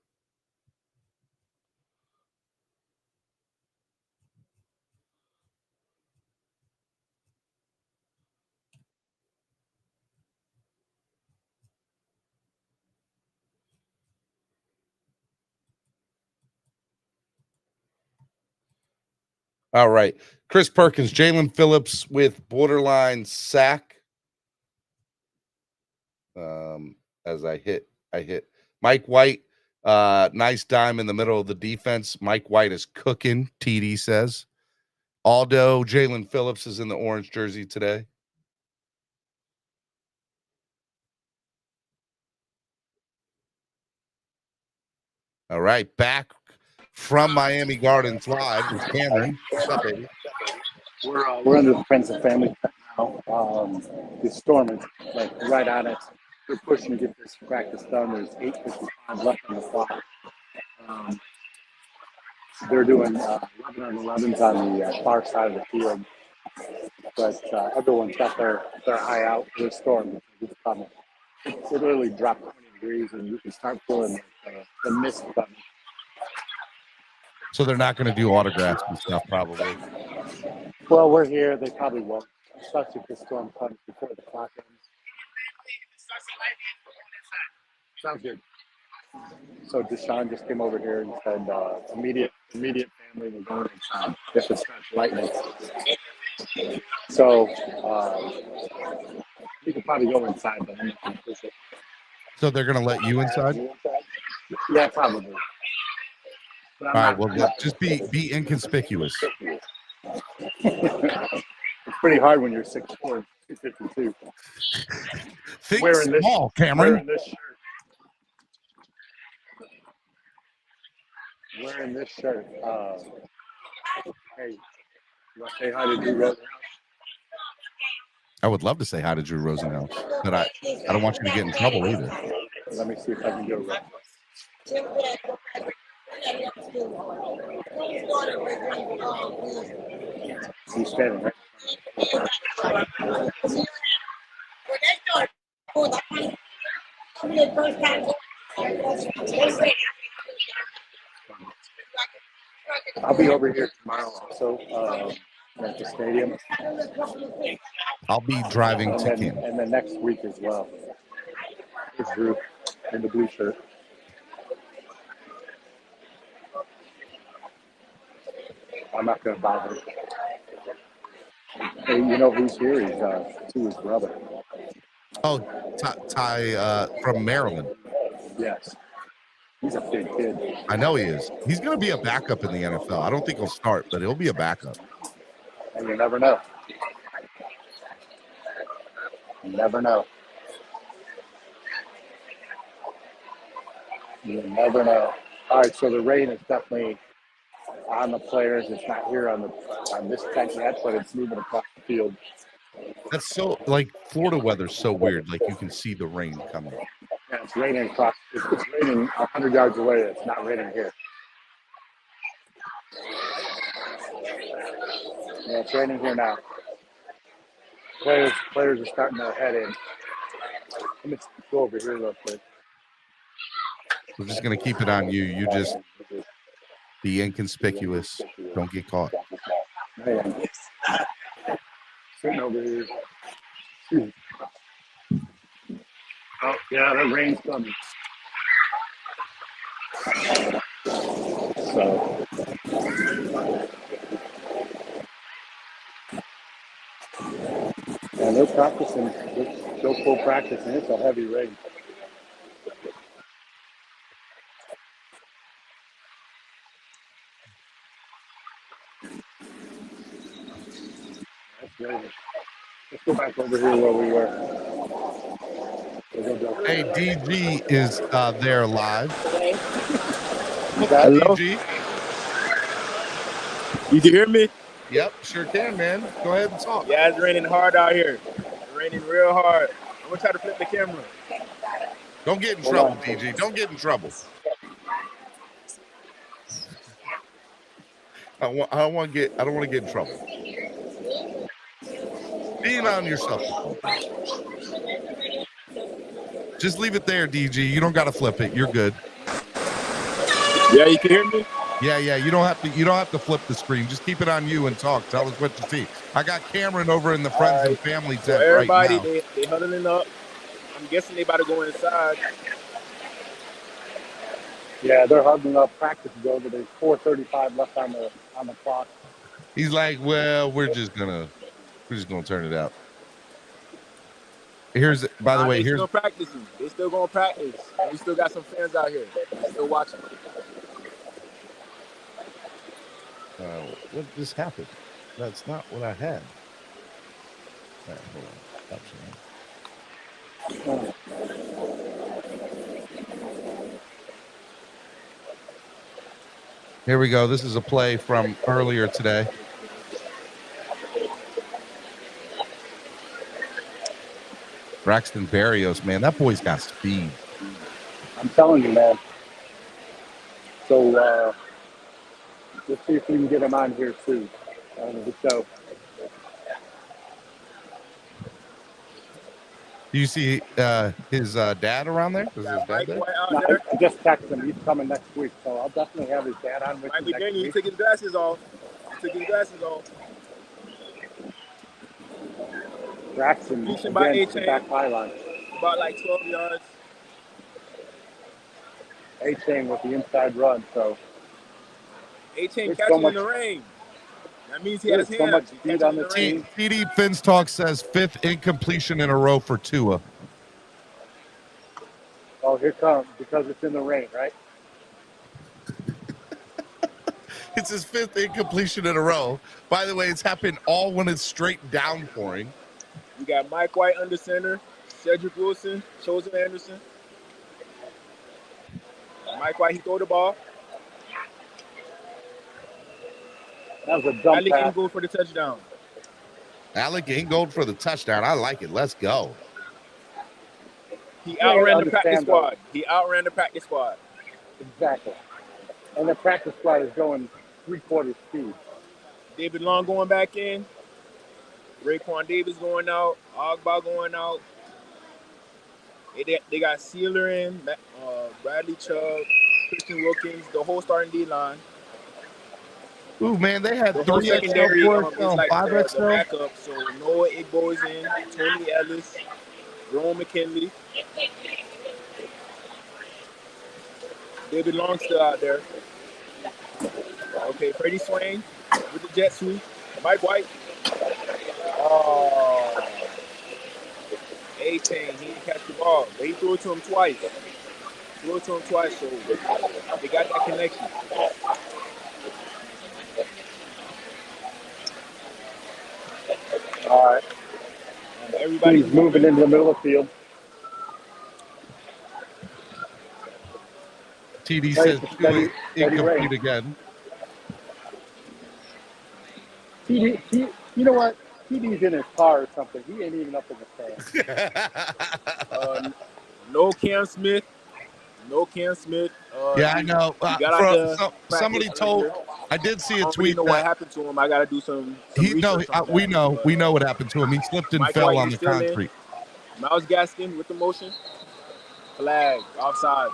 All right. Chris Perkins, Jalen Phillips with borderline sack. As I hit Mike White. Nice dime in the middle of the defense. Mike White is cooking, TD says. Aldo, Jalen Phillips is in the orange jersey today. All right, back from Miami Gardens live with Cameron. What's up, baby? We're under the Friends and Family now. The storm is like right on it. We're pushing to get this practice done. There's 8:55 left on the clock. They're doing 11 on 11s on the far side of the field, but everyone's got their eye out for the storm. It's coming. It literally dropped 20 degrees, and you can start feeling the mist coming. So they're not going to do autographs and stuff, probably. Well, we're here. They probably won't, especially if the storm comes before the clock ends. Sounds good. So Deshaun just came over here and said, immediate family, we're going inside if it starts lightning. So you could probably go inside, but I'm not going to push it. So they're going to let you inside? Yeah, probably. All right, well, just be inconspicuous. It's pretty hard when you're 6'4", 252. Think small, Cameron. Wearing this shirt. Wearing this shirt. Hey, you want to say hi to Drew Rosenhaus? I would love to say hi to Drew Rosenhaus, but I don't want you to get in trouble either. Let me see if I can do it right. He's standing right. I'll be over here tomorrow also at the stadium. I'll be driving to Canton. And then next week as well. It's Drew in the blue shirt. I'm not going to bother. Hey, you know who's here? He's Tua's brother. Oh, Ty from Maryland. Yes. He's a big kid. I know he is. He's going to be a backup in the NFL. I don't think he'll start, but he'll be a backup. And you never know. You never know. You never know. All right, so the rain is definitely on the players. It's not here on this tent yet, but it's moving across the field. That's so, like, Florida weather's so weird. Like, you can see the rain coming. Yeah, it's raining across. It's raining 100 yards away. It's not raining here. Yeah, it's raining here now. Players are starting to head in. Let me go over here real quick. We're just gonna keep it on you. You just be inconspicuous. Don't get caught. Sitting over here. Oh, yeah, the rain's coming. So, and they're practicing. They're still full practice, and it's a heavy rain. That's raining. Let's go back over here where we were. Hey, DG is there live. What's up, Hello? DG? You can hear me? Yep, sure can, man. Go ahead and talk. Yeah, it's raining hard out here. It's raining real hard. I'm gonna try to flip the camera. Don't get in trouble, DG. Don't get in trouble. I don't want to get in trouble. Being on yourself. Just leave it there, DG. You don't got to flip it. You're good. Yeah, you can hear me? Yeah. You don't have to flip the screen. Just keep it on you and talk. Tell us what you see. I got Cameron over in the friends and family tent So everybody, right now. they huddling up. I'm guessing they about to go inside. Yeah, they're huddling up. Practice is over. There's 4:35 left on the clock. He's like, well, we're just gonna turn it out. Here's, by the way, here's still practicing. They still gonna practice. And we still got some fans out here. They're still watching. What just happened? That's not what I had. All right, hold on. Here we go. This is a play from earlier today. Braxton Berrios, man, that boy's got speed. I'm telling you, man. So let's see if we can get him on here soon on the show. Do you see his dad around there? Is his dad there? No, I just texted him. He's coming next week, so I'll definitely have his dad on with me next week. He took his glasses off. Braxton against the back pylon. About like 12 yards. A-Chain with the inside run, so. A-Chain catching in the rain. That means he had his hands. So much speed on the team. TD Finstalk says 5th incompletion in a row for Tua. Oh, here comes, because it's in the rain, right? It's his 5th incompletion in a row. By the way, it's happened all when it's straight downpouring. We got Mike White under center, Cedric Wilson, Chosen Anderson. Mike White, he throw the ball. That was a dump Alec pass. Ingold for the touchdown. Alec Ingold for the touchdown. I like it. Let's go. He outran the practice squad. Exactly. And the practice squad is going 3/4 speed. David Long going back in. Raekwon Davis going out. Ogba going out. They got Sealer in, Bradley Chubb, Christian Wilkins, the whole starting D-line. Ooh, man, they had the whole 3 secondary XL, is like 5 the XL. backup. So Noah Igbo is in, Tony Ellis, Jerome McKinley. David Long still out there. Okay, Freddie Swain with the jet sweep. Mike White. Oh. A-Chain, he didn't catch the ball, but he threw it to him twice. So they got that connection. All right. And everybody's moving into the middle of the field. TD says Tua incomplete again. TD, you know what? TD's in his car or something. He ain't even up in the stand. No Cam Smith. Yeah, I know. Somebody told I did see I a don't really tweet know what that happened to him. I got to do some we research on that. know what happened to him. He slipped and Mike fell White, on you're the still concrete. in. Miles Gaskin with the motion. Flag. Offside.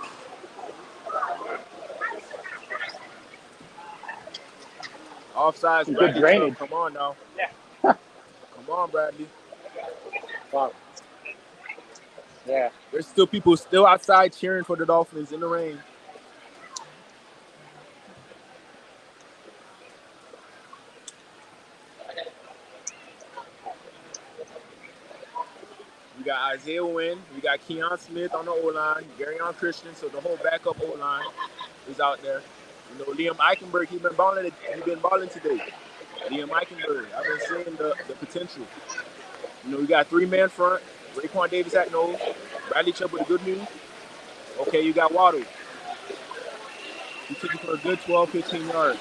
Offsides. Good Bradley drainage. Chubb. Come on now. Come on, Bradley. Wow. Yeah. There's still people still outside cheering for the Dolphins in the rain. We got Isaiah Wynn. We got Keon Smith on the O-line. Garyon Christian. So the whole backup O-line is out there. You know, Liam Eichenberg, he's been balling today. Liam Eichenberg, I've been seeing the potential. You know, we got 3-man front. Raekwon Davis at nose. Bradley Chubb with the good news. Okay, you got Waddle. He took it for a good 12, 15 yards.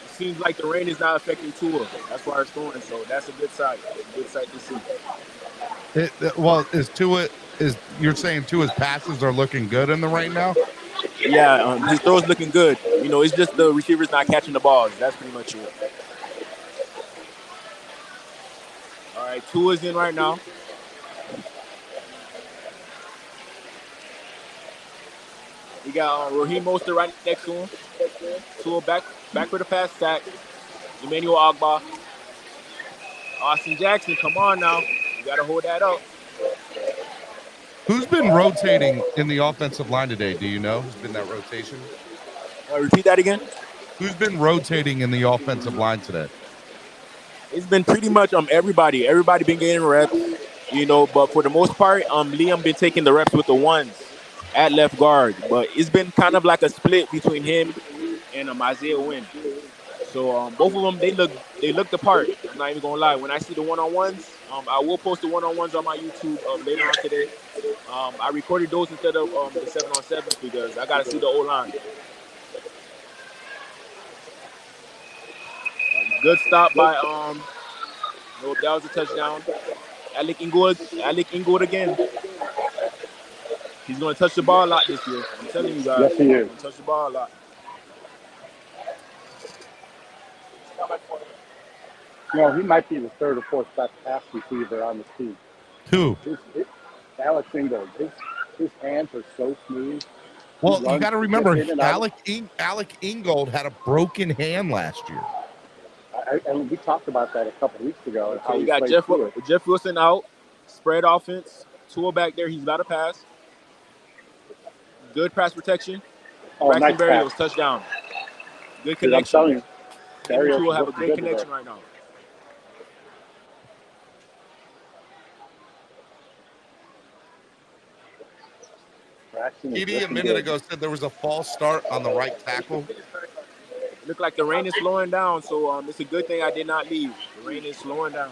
It seems like the rain is not affecting Tua. That's why it's going, so that's a good sight. A good sight to see. You're saying Tua's passes are looking good in the rain now? Yeah, his throw's looking good. You know, it's just the receivers not catching the balls. That's pretty much it. All right, Tua's in right now. We got Raheem Mostert right next to him. Tua back for the pass sack. Emmanuel Ogbah. Austin Jackson, come on now. You got to hold that up. Who's been rotating in the offensive line today? Do you know who's been that rotation? Repeat that again. Who's been rotating in the offensive line today? It's been pretty much everybody. Everybody been getting reps, you know, but for the most part, Liam been taking the reps with the ones at left guard. But it's been kind of like a split between him and Isaiah Wynn. So both of them, they look the part. I'm not even gonna lie. When I see the one-on-ones, I will post the one-on-ones on my YouTube later on today. I recorded those instead of the 7-on-7s because I gotta see the O-line. Good stop by no, that was a touchdown. Alec Ingold again. He's gonna touch the ball a lot this year. I'm telling you guys. Yes, he is. He's gonna touch the ball a lot. You know, he might be the third or fourth best pass receiver on the team. Who? Alex Ingold. His hands are so smooth. Well, you got to remember, Alec Ingold had a broken hand last year. And we talked about that a couple of weeks ago. Okay, you got Jeff Wilson out. Spread offense. Tua back there. He's about to pass. Good pass protection. Braxton Berrios, touchdown. Good connection. I'm telling you. Tua will have a great connection right now. Edie a minute ago said there was a false start on the right tackle. Look like the rain is slowing down, so it's a good thing I did not leave. The rain is slowing down.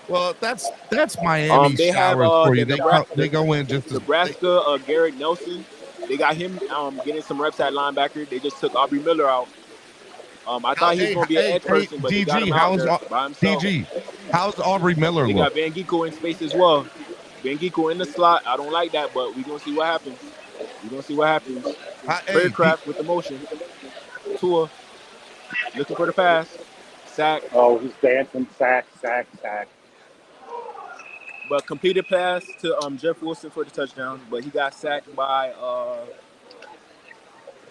Well, that's Miami they showers have, for you. They go in just Nebraska. Garrett Nelson. They got him getting some reps at linebacker. They just took Aubrey Miller out. I thought he was going to be an edge person, but they got him out there by himself. How's Aubrey Miller They look? got Van Ginkel in space as well. Van Ginkel in the slot. I don't like that, but we're going to see what happens. Birdcraft with the motion. Tua looking for the pass. Sack. Oh, he's dancing. Sack. But completed pass to Jeff Wilson for the touchdown, but he got sacked by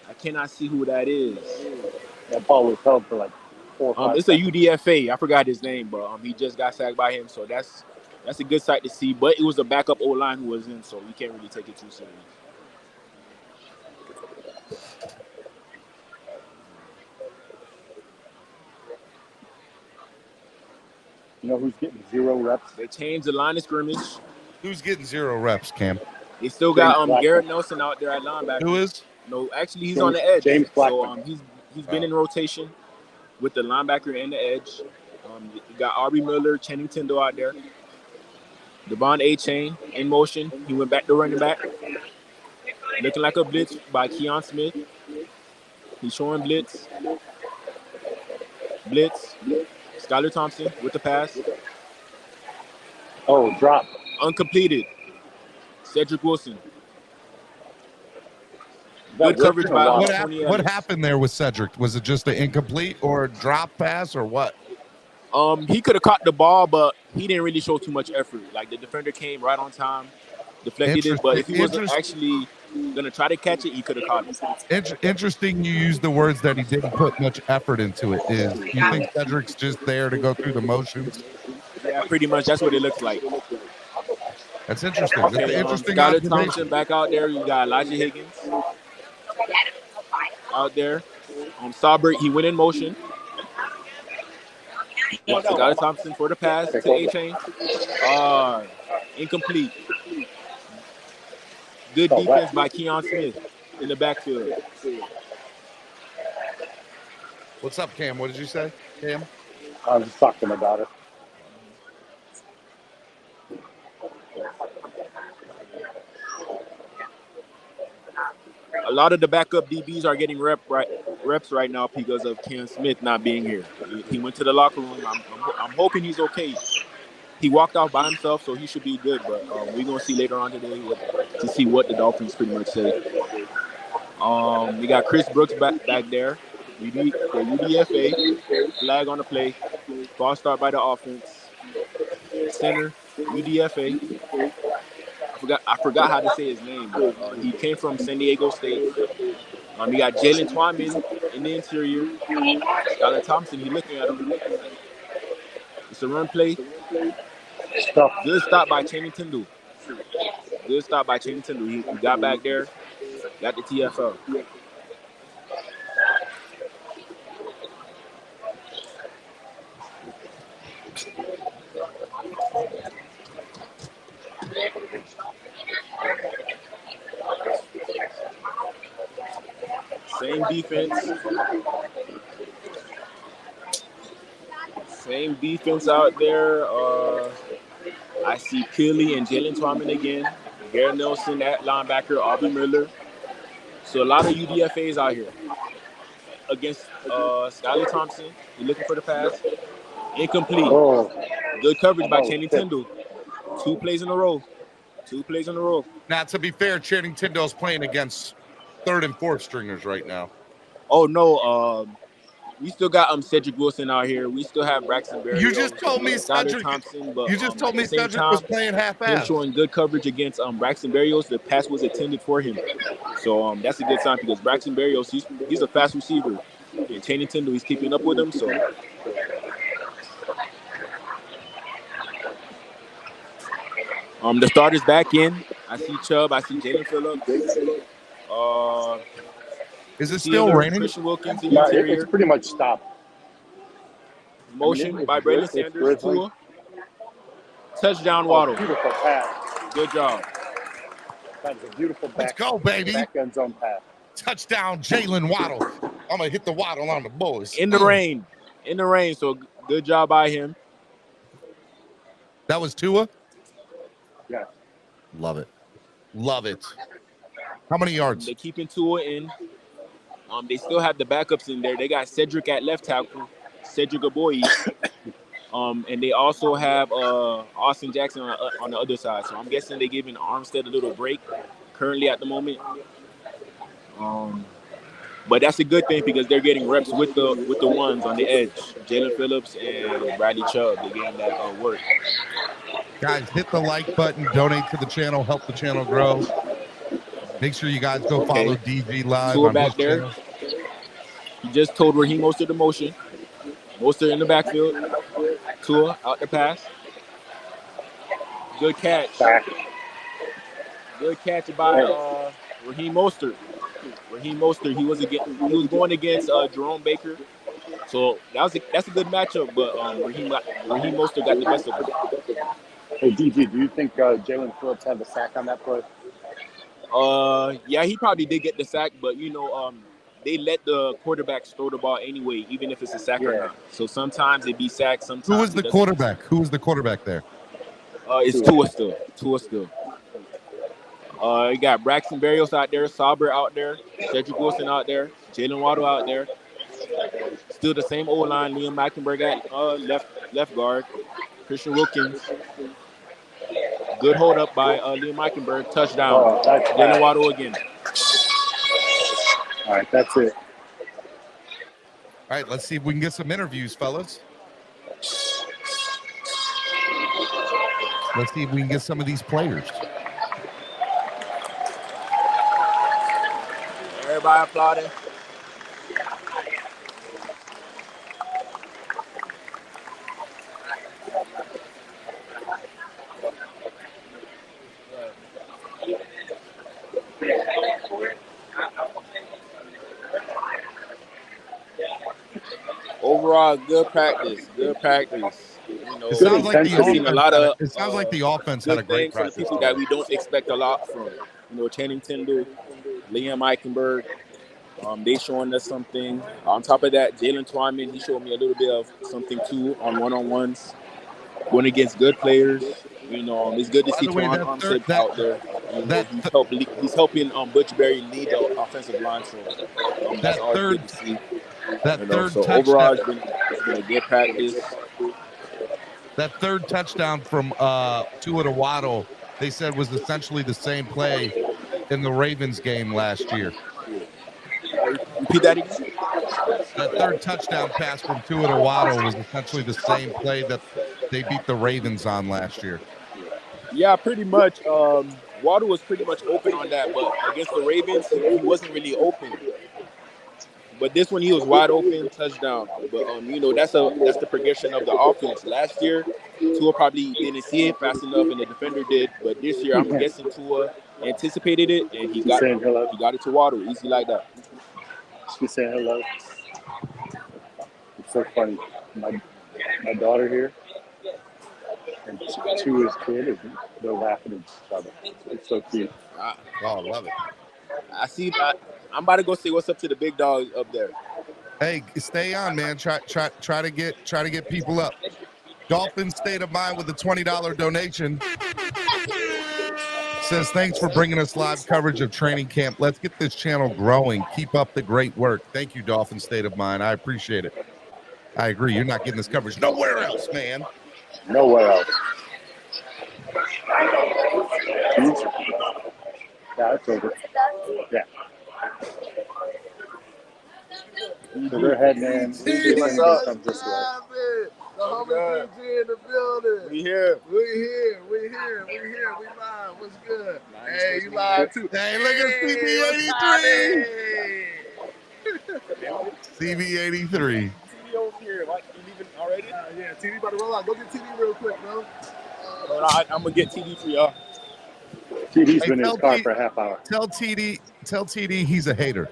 I cannot see who that is. That ball was held for like 4 or 5 it's seconds. a UDFA. I forgot his name, but he just got sacked by him, so that's a good sight to see. But it was a backup O-line who was in, so you can't really take it too serious. You know who's getting 0 reps? They changed the line of scrimmage. Who's getting 0 reps, Cam? They still got Garrett Nelson out there at linebacker. Who is? No, actually he's on the edge. James so he's been in rotation with the linebacker and the edge. You got Aubrey Miller, Channing Tindall out there. Devon A-Chain in motion. He went back to running back. Looking like a blitz by Keon Smith. He's showing blitz. Skylar Thompson with the pass. Oh, drop. Uncompleted. Cedric Wilson. That Good coverage by What, Tony what Ellis. happened there with Cedric? Was it just an incomplete or a drop pass or what? He could have caught the ball, but he didn't really show too much effort. Like, the defender came right on time, deflected it. But if he was actually gonna try to catch it, he could have caught it. Interesting you use the words that he didn't put much effort into it. You think Cedric's just there to go through the motions? Yeah, pretty much. That's what it looks like. That's interesting. Okay, That's an interesting Skylar observation. Thompson back out there. You got Elijah Higgins out there. Saubert, he went in motion. Skylar Thompson for the pass to A-Chain. Incomplete. Good defense by Keon Smith in the backfield. What's up, Cam? What did you say, Cam? I was just talking about it. A lot of the backup DBs are getting reps right now because of Keon Smith not being here. He went to the locker room. I'm hoping he's okay. He walked out by himself, so he should be good. But we're going to see later on today to see what the Dolphins pretty much say. We got Chris Brooks back there. The UDFA. Flag on the play. False start by the offense. Center, UDFA. I forgot how to say his name. He came from San Diego State. We got Jalen Twyman in the interior. Skylar Thompson, he looking at him. It's a run play. Good stop by Channing Tindall. Good stop by Channing Tindall. He got back there, got the TFL. Same defense. Same defense out there. I see Keely and Jalen Twyman again. Garrett Nelson at linebacker, Aubrey Miller. So a lot of UDFAs out here. Against Skylar Thompson. He's looking for the pass. Incomplete. Oh. Good coverage by Channing Tindall. 2 plays in a row. 2 plays in a row. Now, to be fair, Channing Tindall's playing against 3rd and 4th stringers right now. Oh, no. We still got Cedric Wilson out here. We still have Braxton Berrios. You just told me Cedric. Thompson, but, you just told me Cedric was playing half-ass. Him showing good coverage against Braxton Berrios. The pass was intended for him. So that's a good sign because Braxton Berrios, he's a fast receiver. And Channing Tindall, he's keeping up with him. So the starters back in. I see Chubb. I see Jalen Phillips. Is it still raining? Christian Wilkins in Yeah, interior. it's pretty much stopped. Motion by Braylon Sanders. Tua. Touchdown, Waddle. Beautiful pass. Good job. That is a beautiful Let's go, baby. back end zone pass. Touchdown, Jalen Waddle. I'm going to hit the Waddle on the boys. In the rain. In the rain. So good job by him. That was Tua? Yeah. Love it. Love it. How many yards? They're keeping Tua in. They still have the backups in there. They got Cedric at left tackle, Cedric Aboyi. And they also have Austin Jackson on the other side. So I'm guessing they're giving Armstead a little break currently at the moment. But that's a good thing because they're getting reps with the ones on the edge. Jalen Phillips and Bradley Chubb. They're getting that work. Guys, hit the like button, donate to the channel, help the channel grow. Make sure you guys go follow DG Live Tua on back his there. channel. He just told Raheem Mostert the motion. Mostert in the backfield. Tua out the pass. Good catch. Good catch by Raheem Mostert. Raheem Mostert, he was going against Jerome Baker. So that's a good matchup, but Raheem Mostert got the best of him. Hey, DG, do you think Jalen Phillips had the sack on that play? Yeah, he probably did get the sack, but they let the quarterbacks throw the ball anyway, even if it's a sack or not. So sometimes it be sacked, sometimes. Who was the quarterback? Who was the quarterback there? It's Tua still. You got Braxton Berrios out there, Saubert out there, Cedric Wilson out there, Jalen Waddle out there. Still the same old line. Liam Meikenberg at left guard, Christian Wilkins Good hold up by Liam Eichenberg. Touchdown. Oh, that's Jalen bad. Waddle again. All right, that's it. All right, let's see if we can get some interviews, fellas. Let's see if we can get some of these players. Everybody applauding. Overall, good practice. Good practice. You know, It sounds like the I've seen a lot of. It sounds like the offense had a good great things from the practice. people that we don't expect a lot from. You know, Channing Tindall, Liam Eichenberg. They showing us something. On top of that, Jalen Twyman, he showed me a little bit of something too on one-on-ones. Going against good players. You know, it's good to see Twan Armstead out there. You know, he's helping Butch Berry lead the offensive line. So that's always good to see. So overall, it's been a good practice. That third touchdown from Tua to Waddle, they said was essentially the same play in the Ravens game last year. Repeat that again. That third touchdown pass from Tua to Waddle was essentially the same play that they beat the Ravens on last year. Yeah, pretty much. Waddle was pretty much open on that, but against the Ravens, he wasn't really open. But this one, he was wide open, touchdown. But you know, that's the progression of the offense. Last year, Tua probably didn't see it fast enough, and the defender did. But this year, I'm guessing Tua anticipated it, and he got it to Waddle, easy like that. She's saying hello. It's so funny. My daughter here, and Tua's kid, and they're laughing at each other. It's so cute. Oh, I love it. I see. I'm about to go say what's up to the big dog up there. Hey, stay on, man. Try to get people up. Dolphins State of Mind with a $20 donation. Says, thanks for bringing us live coverage of training camp. Let's get this channel growing. Keep up the great work. Thank you, Dolphin State of Mind. I appreciate it. I agree. You're not getting this coverage nowhere else, man. Nowhere else. Yeah, it's over. Yeah. So they're heading in. What's up? Comes this way. The homie PG in the building. We here. We live. What's good? Hey, you live too. Hey, look at CB83. CB83. TV over here. Like, you leaving already? Yeah, TV about to roll out. Go get TV real quick, bro. I'm gonna get TV for y'all. TD's been in his car for a half hour. Tell TD he's a hater.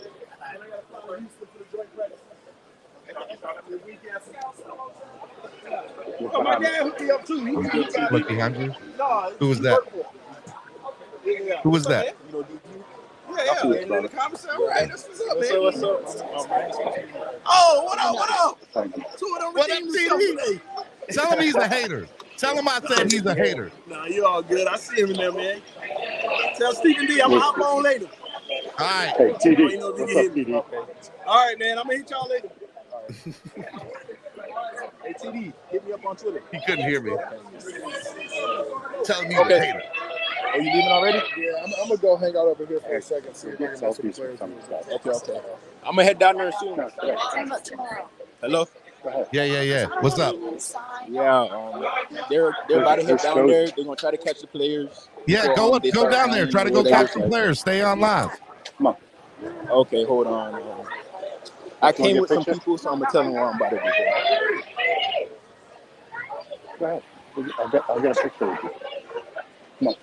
Oh, my dad hooked me up too. Look behind you. Who was that? Who was that? Yeah. In the commissary. Right, that's what's up, man. What's up? Oh, what up? Two of them What up, TD? Tell him he's a hater. Tell him I said he's a hater. Nah, you all good. I see him in there, man. Tell Stephen D I'm gonna hop on later. All right. Hey, TD. What's up, TD? All right, man. I'm gonna hit y'all later. Hey, TD, hit me up on Twitter. He couldn't hear me. Tell him he's a hater. Are you leaving already? Yeah, I'm gonna go hang out over here for a second. See if I can get some players. Okay. I'm gonna head down there soon. Hello. Yeah. What's up? Yeah, they're about to head down there. They're gonna try to catch the players. Yeah, go down there. Try to go catch the players. Stay on live. Come on. Okay, hold on. I came with some people, so I'm gonna tell them what I'm about to do. Go ahead. I'll get a picture with you. Come on.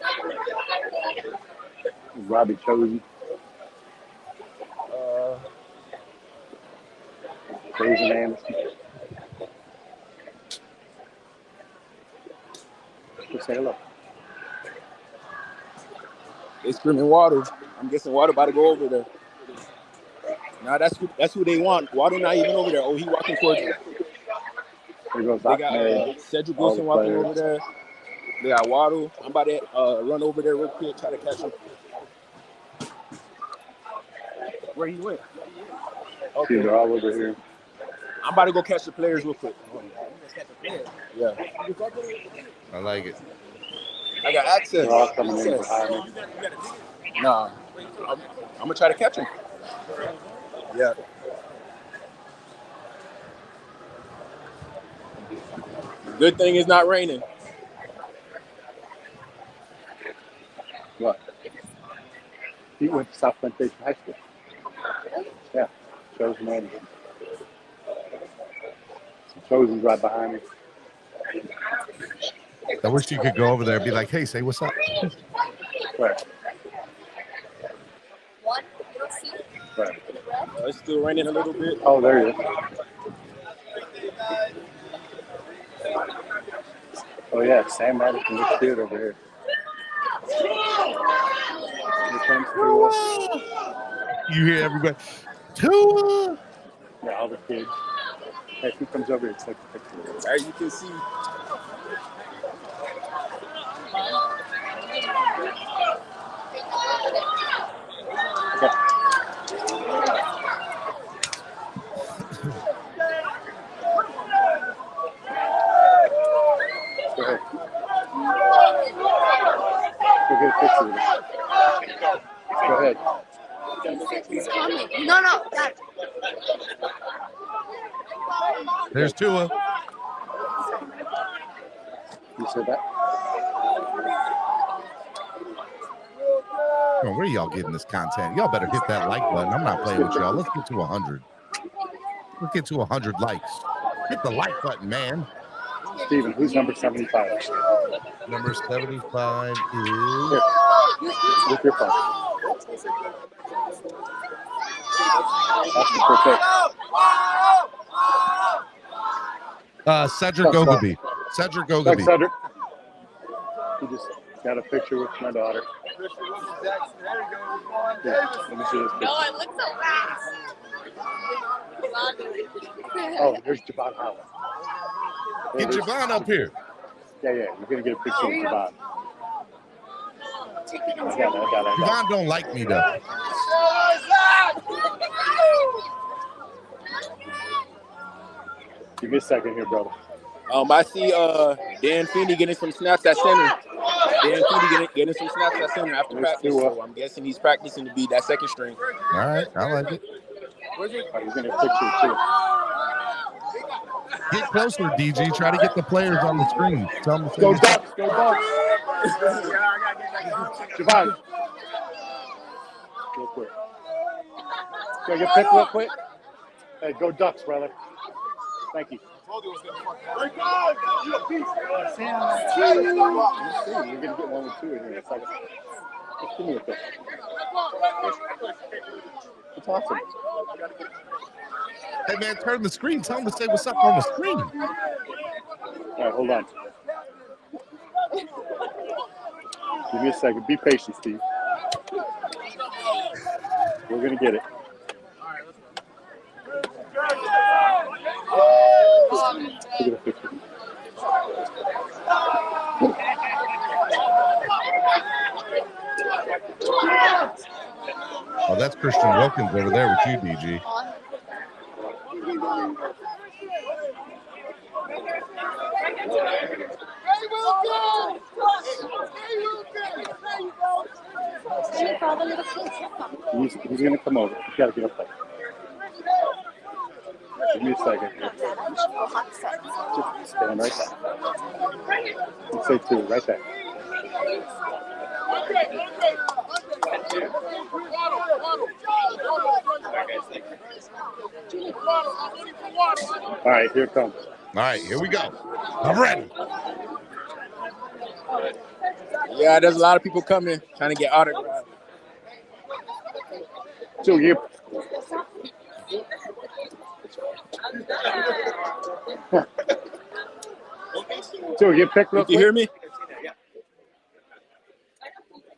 Robbie Chosen. Crazy names. Just say hello. They screaming Waddle. I'm guessing Waddle about to go over there. Now that's who they want. Waddle not even over there. Oh, he walking towards them. They got Cedric Wilson walking over there. They got Waddle. I'm about to run over there real quick, try to catch him. Where he went? Okay, they're all over here. I'm about to go catch the players real quick. Yeah. I like it. I got access. They're all coming in behind me. Nah, I'm gonna try to catch him. Yeah. Good thing it's not raining. What? He went to South Plantation High School. Yeah, Chosen Anderson. Chosen's right behind me. I wish you could go over there and be like, hey, say what's up. Where? Where? It's still raining a little bit. Oh, there he is. Oh, yeah, Sam Madison looks good over here. Here comes Tua. You hear everybody, Tua! Yeah, all the kids. Hey, who comes over here? Take a picture. As you can see. Okay. Go ahead. Go get a picture of it. Go ahead. He's coming. No, Dad. There's Tua. You said that? Oh, where are y'all getting this content? Y'all better hit that like button. I'm not playing with y'all. Let's get to 100. Let's get to 100 likes. Hit the like button, man. Steven, who's number 75? Number 75 is... Here. With your phone. Cedric Ogilvie. Cedric Ogilvie. Cedric. He just got a picture with my daughter. Here, let me see this picture. No, I look so fast. Oh, there's Javon Howard. Get Javon up here. Yeah, you're going to get a picture with Javon. I got it. Javon don't like me, though. Give me a second here, brother. I see Dan Feeney getting some snaps at center. Dan Feeney getting some snaps at center after practice. So I'm guessing he's practicing to be that second string. All right, I like it. He's going to picture too. Get closer, DG. Try to get the players on the screen. Tell them to Go Ducks, go Ducks. Javon. Real quick. Can I get picked real quick? Hey, go Ducks, brother. Thank you. You're going to get one with two in here in a second. Just give me a pick. It's awesome. Hey, man, turn the screen. Tell them to say what's up on the screen. All right, hold on. Give me a second. Be patient, Steve. We're going to get it. Look at the picture. Oh, that's Christian Wilkins over there with you, DG. He's going to come over. He's got to get up there. Give me a second. Just stand right there. Let's say two, right there. All right, here it comes. All right, here we go. I'm ready. Yeah, there's a lot of people coming trying to get autographs. So you. So you pick real quick. You hear me?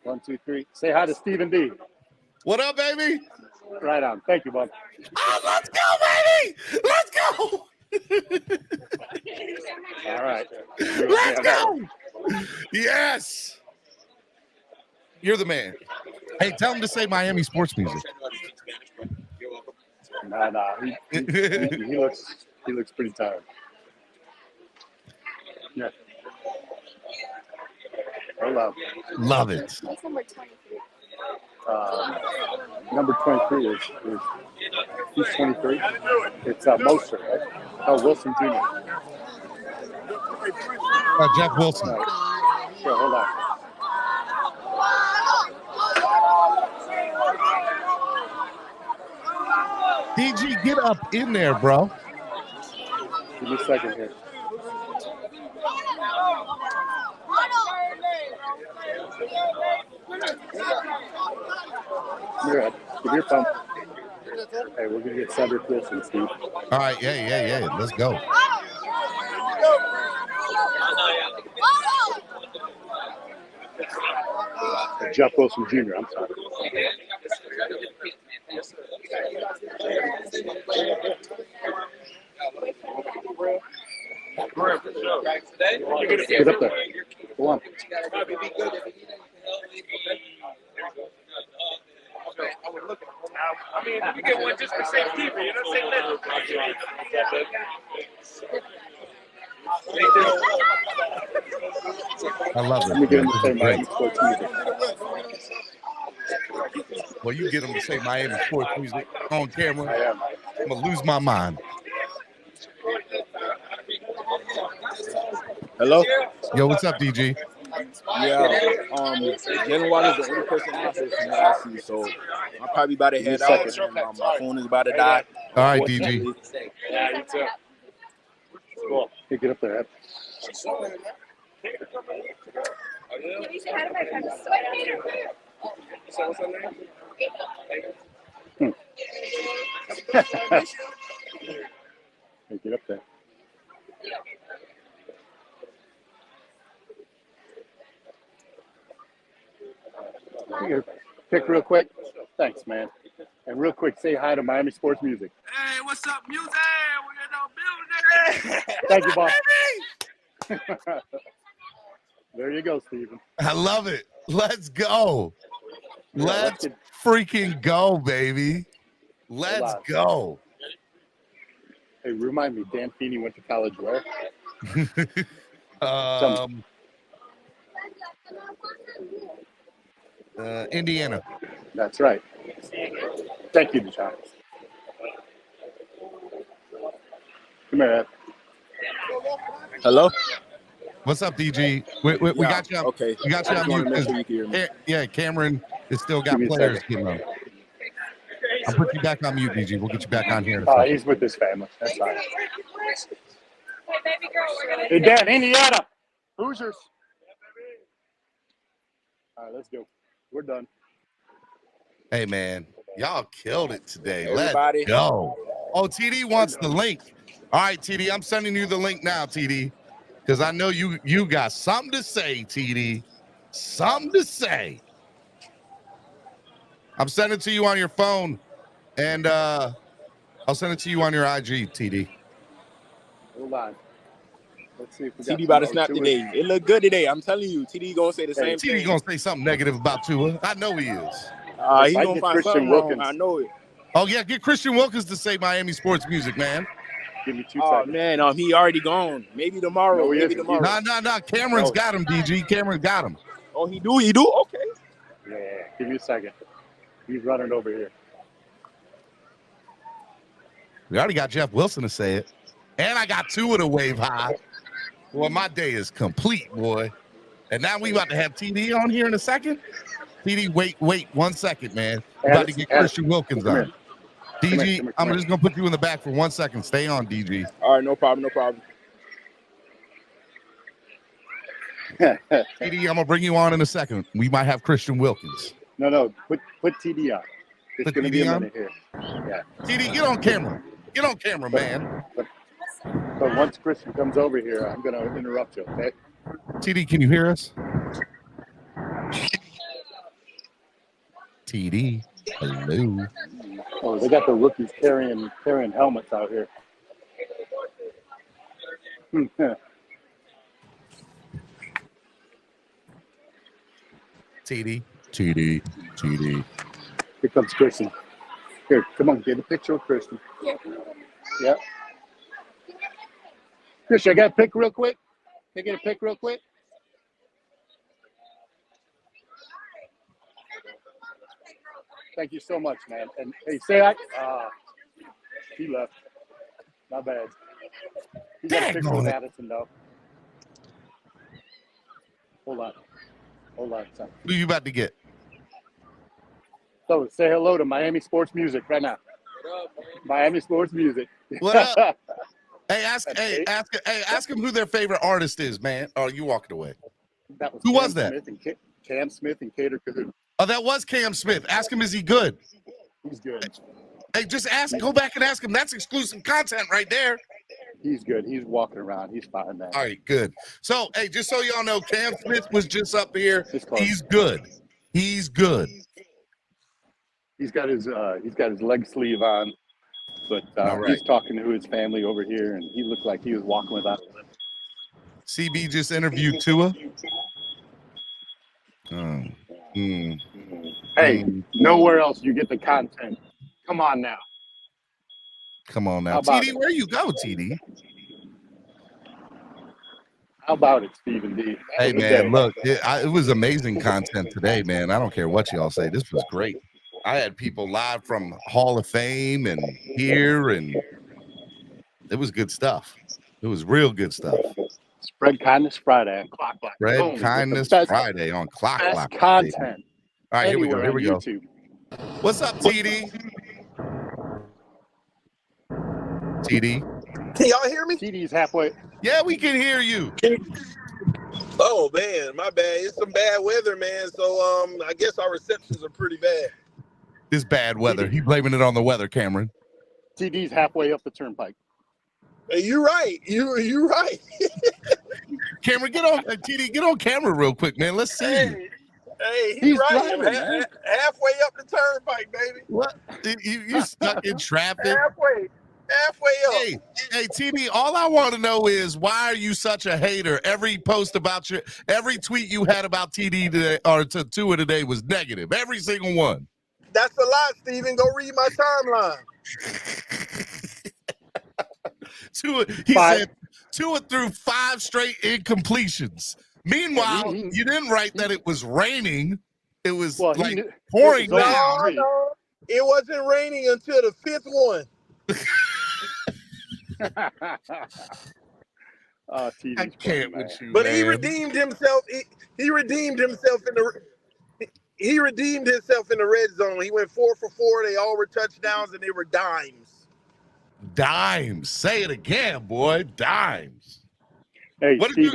1, 2, 3. Say hi to Stephen D. What up, baby? Right on. Thank you, bud. Oh, let's go, baby! Let's go! All right. Let's go! Yes! You're the man. Hey, tell him to say Miami sports music. Nah. He looks pretty tired. Yeah. Hold on. Love it. Number 23 is he's 23. It's Moser, right? Oh, Wilson Jr. Jeff Wilson. Right. Sure, hold on. DG, get up in there, bro. Give me a second here. Here, give your phone. Hey, we're gonna get Cedric Wilson, Steve. All right, yeah. Let's go. Jeff Wilson Jr. I'm sorry. Get up there. Go on. I mean, we get one just for safety, you know, same level. I love it. Let me get him to say Miami sports music. Well, you get him to say Miami sports music on camera. I am. I'm gonna lose my mind. Hello? Yo, what's up, DG? Yeah, Jalen Waddle is the only person out here from what I see, so I'm probably about to head out. And, my phone is about to die. All right, DG. Yeah, you too. Cool. Hey, get up there. What's her name? Hey, get up there. You get a pick real quick. Thanks, man. And real quick, say hi to Miami Sports Music. Hey, what's up, music? We're in the building. Thank you, boss. There you go, Steven. I love it. Let's go. Let's freaking go, baby. Let's go. Hey, remind me, Dan Feeney went to college where? Indiana. That's right. Thank you, Deshaun. Come here, Ed. Hello? What's up, DG? We got you. Okay. We got you on mute. Yeah, Cameron has still got players getting on. I'll put you back on mute, DG. We'll get you back on here. He's with his family. That's fine. Hey, Dan, Indiana. Hoosiers. All right, let's go. We're done. Hey, man. Y'all killed it today. Everybody. Let's go. Oh, TD wants the link. All right, TD, I'm sending you the link now, TD, because I know you got something to say, TD. Something to say. I'm sending it to you on your phone, and I'll send it to you on your IG, TD. Hold on. Let's see if we got TD about to snap today. It looked good today. I'm telling you, TD gonna say the same thing. TD gonna say something negative about Tua. I know he is. He gonna find something wrong. I know it. Oh yeah, get Christian Wilkins to say Miami sports music, man. Give me 2 seconds. Oh man, he already gone. Maybe tomorrow. No, maybe tomorrow. Nah. Cameron's got him, DG. Cameron got him. Oh, he do? He do? Okay. Yeah. Give me a second. He's running over here. We already got Jeff Wilson to say it. And I got Tua to wave high. Well, my day is complete, boy. And now we about to have TD on here in a second. TD, wait 1 second, man. We're about to get Christian Wilkins on. DG, I'm just going to put you in the back for 1 second. Stay on, DG. All right, no problem. TD, I'm going to bring you on in a second. We might have Christian Wilkins. No. Put TD on. It's going to be a minute here. Yeah. TD, get on camera. Get on camera, man. But once Christian comes over here, I'm going to interrupt you, okay? TD, can you hear us? TD, hello. Oh, they got the rookies carrying helmets out here. TD. Here comes Christian. Here, come on, get a picture of Christian. Yeah. Christian, I got a pic real quick. Can I get a pic real quick? Thank you so much, man. And hey, say I. He left. Not bad. He got a picture with Addison, though. Hold on. Son. Who you about to get? So say hello to Miami Sports Music right now. Miami Sports Music. What up? Hey, ask him who their favorite artist is, man. Oh, you walked away. Who was that? Cam Smith and Cater Kahoo. Oh, that was Cam Smith. Ask him, is he good? He's good. Hey, just ask. Go back and ask him. That's exclusive content right there. He's good. He's walking around. He's fine, man. All right, good. So, hey, just so y'all know, Cam Smith was just up here. He's good. He's good. He's got his leg sleeve on, but he's talking to his family over here, and he looked like he was walking without a limp. CB just interviewed Tua. Hey, nowhere else you get the content. Come on now. TD, where you go, TD? How about it, Stephen D? Hey, man, look, it was amazing content today, man. I don't care what y'all say. This was great. I had people live from Hall of Fame and here, and it was good stuff. It was real good stuff. Spread Kindness Friday on CLOCKBLOCKERS. Spread Kindness Friday on CLOCKBLOCKERS. Content. All right, here we go. YouTube. What's up, TD? TD? Can y'all hear me? TD's halfway. Yeah, we can hear you. Oh man, my bad. It's some bad weather, man. So I guess our receptions are pretty bad. It's bad weather. He blaming it on the weather, Cameron. TD's halfway up the turnpike. You're right. You're right. Cameron, get on TD. Get on camera real quick, man. Let's see you. Hey, he's right. Driving, halfway up the turnpike, baby. What? You stuck in traffic? Halfway up. Hey, TD, all I want to know is why are you such a hater? Every post about every tweet you had about TD today or to Tua today was negative. Every single one. That's a lot, Steven. Go read my timeline. Said Tua threw 5 straight incompletions. Meanwhile, you didn't write that it was raining. It was pouring down. No, it wasn't raining until the 5th one. I can't with you, but man. he redeemed himself. He redeemed himself in the. He redeemed himself in the red zone. He went 4 for 4. They all were touchdowns, and they were dimes. Dimes. Say it again, boy. Dimes. Hey, what did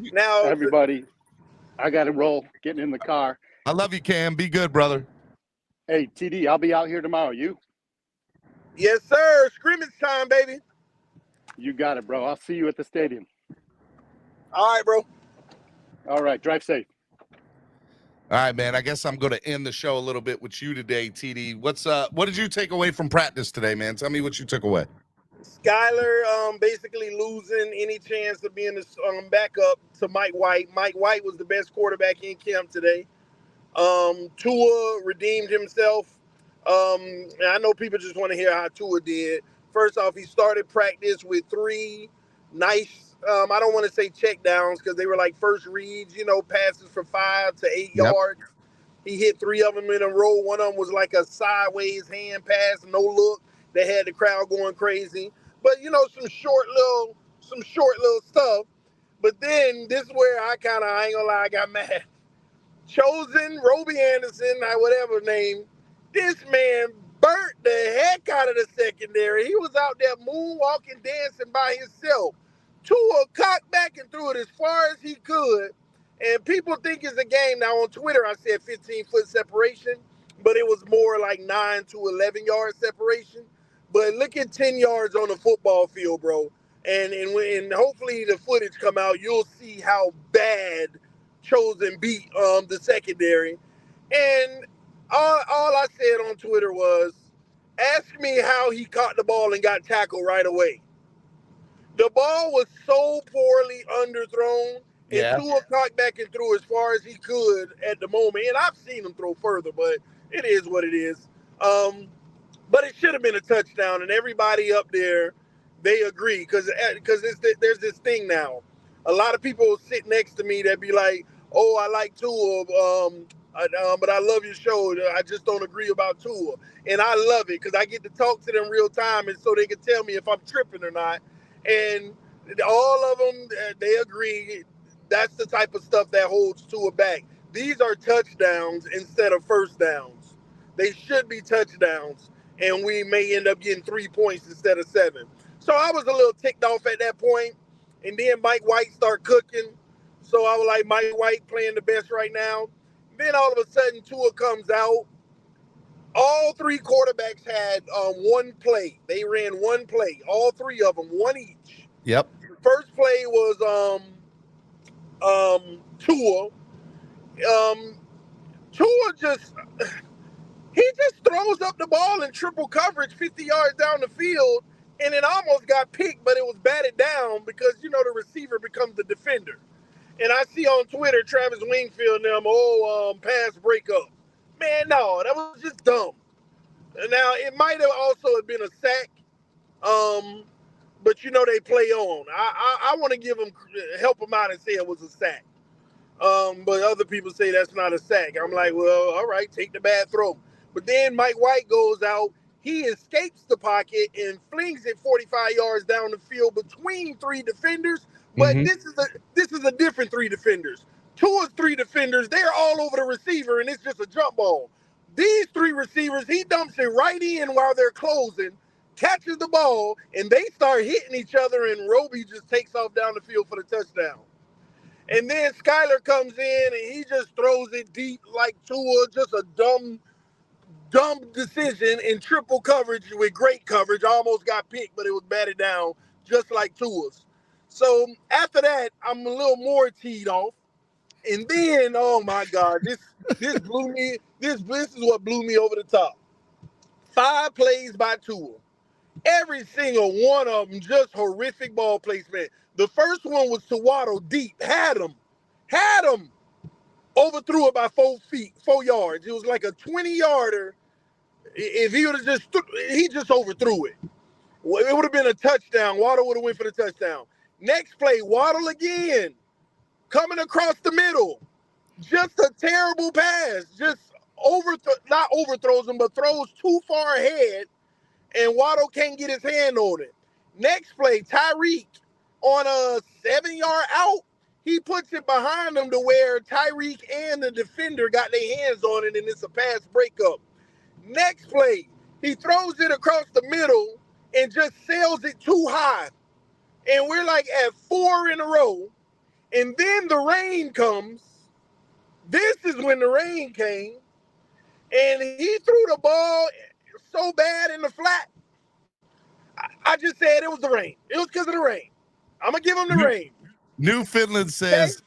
you? Now, everybody, I got to roll. Getting in the car. I love you, Cam. Be good, brother. Hey, TD, I'll be out here tomorrow. You? Yes, sir. Scrimmage time, baby. You got it, bro. I'll see you at the stadium. All right, bro. All right. Drive safe. All right, man. I guess I'm going to end the show a little bit with you today, TD. What did you take away from practice today, man? Tell me what you took away. Skyler basically losing any chance of being the backup to Mike White. Mike White was the best quarterback in camp today. Tua redeemed himself. And I know people just want to hear how Tua did. First off, he started practice with 3 nice, I don't want to say check downs because they were like first reads, passes for 5 to 8 yards. He hit 3 of them in a row. One of them was like a sideways hand pass, no look, that had the crowd going crazy. But, some short little stuff. But then this is where I ain't gonna lie, I got mad. Chosen, Roby Anderson, whatever name, this man burnt the heck out of the secondary. He was out there moonwalking, dancing by himself. Tua cocked back and threw it as far as he could. And people think it's a game. Now on Twitter, I said 15-foot separation, but it was more like 9 to 11 yard separation. But look at 10 yards on the football field, bro. And hopefully the footage come out, you'll see how bad Chosen beat the secondary. And all I said on Twitter was, ask me how he caught the ball and got tackled right away. The ball was so poorly underthrown, and Tua cocked back and threw as far as he could at the moment. And I've seen him throw further, but it is what it is. But it should have been a touchdown, and everybody up there, they agree because there's this thing now. A lot of people sit next to me that be like, "Oh, I like Tua. But I love your show. I just don't agree about Tua. And I love it because I get to talk to them real time, and so they can tell me if I'm tripping or not. And all of them, they agree. That's the type of stuff that holds Tua back. These are touchdowns instead of first downs. They should be touchdowns, and we may end up getting 3 points instead of 7. So I was a little ticked off at that point. And then Mike White started cooking. So I was like, Mike White playing the best right now. Then all of a sudden, Tua comes out. All 3 quarterbacks had one play. They ran one play. All 3 of them, one each. Yep. The first play was Tua. Tua just throws up the ball in triple coverage 50 yards down the field, and it almost got picked, but it was batted down because, the receiver becomes the defender. And I see on Twitter, Travis Wingfield and them, pass breakup. Man, no, that was just dumb. Now, it might have also been a sack, but, they play on. I want to help them out and say it was a sack. But other people say that's not a sack. I'm like, well, all right, take the bad throw. But then Mike White goes out. He escapes the pocket and flings it 45 yards down the field between 3 defenders. But this is a different 3 defenders. Tua's 3 defenders, they're all over the receiver, and it's just a jump ball. These 3 receivers, he dumps it right in while they're closing, catches the ball, and they start hitting each other, and Roby just takes off down the field for the touchdown. And then Skyler comes in, and he just throws it deep like Tua, just a dumb decision in triple coverage with great coverage. Almost got picked, but it was batted down just like Tua's. So after that, I'm a little more teed off. And then, oh my God, this blew me. This is what blew me over the top. 5 plays by Tua. Every single one of them just horrific ball placement. The first one was to Waddle deep. Had him. Overthrew it by 4 yards. It was like a 20-yarder. If he would have he just overthrew it. It would have been a touchdown. Waddle would have went for the touchdown. Next play, Waddle again. Coming across the middle. Just a terrible pass. Just not overthrows him, but throws too far ahead. And Waddle can't get his hand on it. Next play, Tyreek on a 7-yard out. He puts it behind him to where Tyreek and the defender got their hands on it, and it's a pass breakup. Next play, he throws it across the middle and just sails it too high. And we're like at 4 in a row. And then the rain comes. This is when the rain came. And he threw the ball so bad in the flat. I just said it was the rain. It was because of the rain. I'm going to give him the rain. Newfoundland says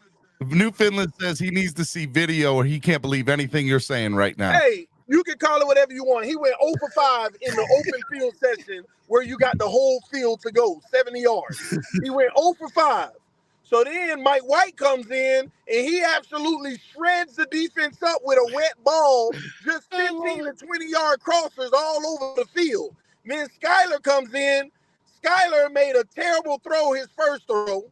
he needs to see video or he can't believe anything you're saying right now. Hey, you can call it whatever you want. He went 0 for 5 in the open field session where you got the whole field to go, 70 yards. He went 0 for 5. So then Mike White comes in and he absolutely shreds the defense up with a wet ball, just 15 to 20-yard crossers all over the field. Then Skyler comes in. Skyler made a terrible throw, his first throw.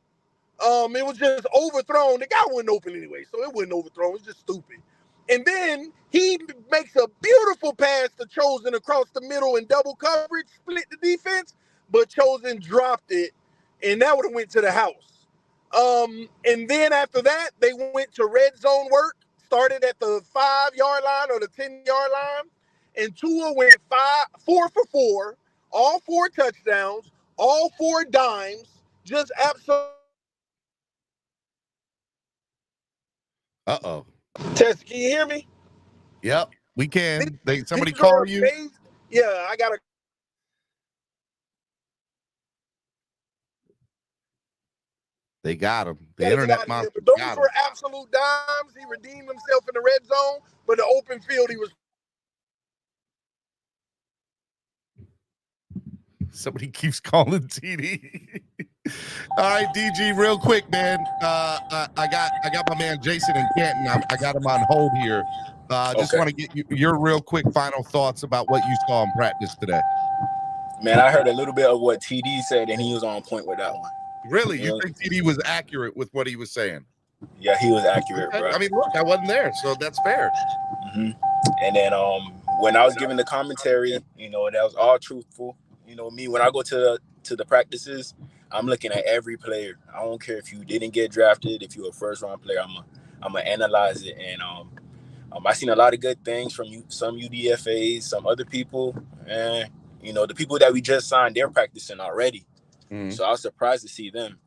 It was just overthrown. The guy wasn't open anyway, so it wasn't overthrown. It was just stupid. And then he makes a beautiful pass to Chosen across the middle in double coverage, split the defense, but Chosen dropped it, and that would have went to the house. And then after that, they went to red zone work, started at the 5-yard line or the 10-yard line, and Tua went 4 for 4, all 4 touchdowns, all 4 dimes, just absolutely. Uh-oh. Tess, can you hear me? Yep, we can. Somebody call you? Yeah, I got to. They got him. The internet monster Those got him. were absolute dimes. He redeemed himself in the red zone, but the open field, he was. Somebody keeps calling TD. All right, DG, real quick, man. I got my man Jason in Canton. I got him on hold here. Just want to get your real quick final thoughts about what you saw in practice today. Man, I heard a little bit of what TD said, and he was on point with that one. Really? You think TD was accurate with what he was saying? Yeah, he was accurate, Okay. bro. I mean, look, I wasn't there, so that's fair. hmm And then when I was giving the commentary, that was all truthful. Me when I go to the practices, I'm looking at every player. I don't care if you didn't get drafted, if you're a first round player, I'm gonna analyze it. And I seen a lot of good things from some UDFAs, some other people, and the people that we just signed, they're practicing already. So I was surprised to see them.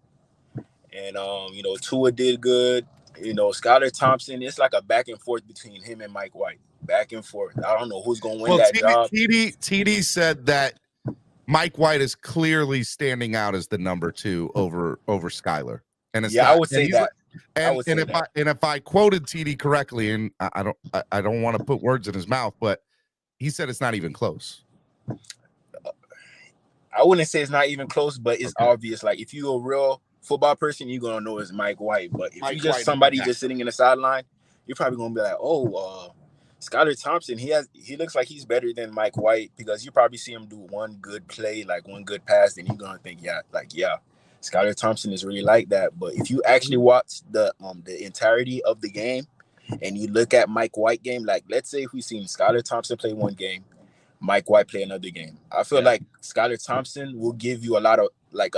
And Tua did good. Skylar Thompson, it's like a back and forth between him and Mike White. Back and forth. I don't know who's gonna win that job. TD said that Mike White is clearly standing out as the number 2 over Skylar. And it's I would say that. If I quoted TD correctly, and I don't want to put words in his mouth, but he said it's not even close. I wouldn't say it's not even close, but it's obvious. Like if you're a real football person, you're gonna know it's Mike White. But if you're just somebody just sitting in the sideline, you're probably gonna be like, Skylar Thompson, he looks like he's better than Mike White, because you probably see him do one good play, like one good pass, then you're gonna think, Skylar Thompson is really like that. But if you actually watch the entirety of the game and you look at Mike White game, like let's say if we seen Skylar Thompson play one game, Mike White play another game, I feel like Skylar Thompson will give you a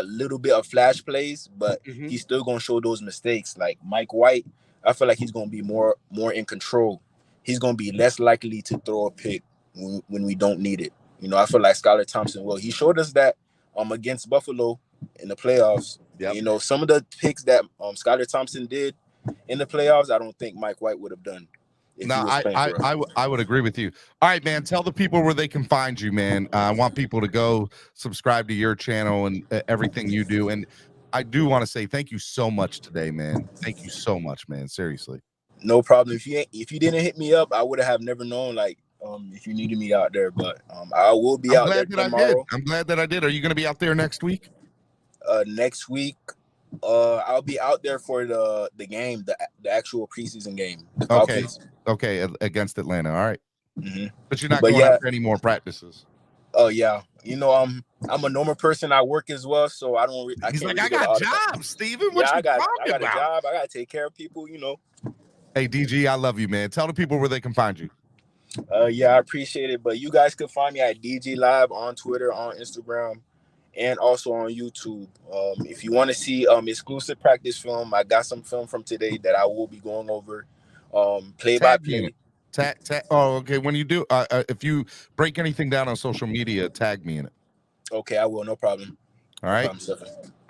little bit of flash plays, but he's still gonna show those mistakes. Like Mike White, I feel like he's gonna be more in control. He's gonna be less likely to throw a pick when we don't need it. I feel like Skylar Thompson will. He showed us that against Buffalo in the playoffs. Some of the picks that Skylar Thompson did in the playoffs, I don't think Mike White would have done. No, I would agree with you. All right, man. Tell the people where they can find you, man. I want people to go subscribe to your channel and everything you do. And I do want to say thank you so much today, man. Thank you so much, man. Seriously. No problem. If you didn't hit me up, I would have never known. If you needed me out there, but I will be out there tomorrow. I'm glad that I did. Are you going to be out there next week? Next week, I'll be out there for the game, the actual preseason game. Okay, against Atlanta. All right. But you're not going out for any more practices. Oh yeah, I'm a normal person. I work as well, so I don't. I got jobs, Steven. What you talking I got about? a job. I got to take care of people. Hey, DG, I love you, man. Tell the people where they can find you. I appreciate it. But you guys can find me at DG Live on Twitter, on Instagram, and also on YouTube. If you want to see exclusive practice film, I got some film from today that I will be going over. Play by play. Oh, okay. When you do, if you break anything down on social media, tag me in it. Okay, I will. No problem. All right. All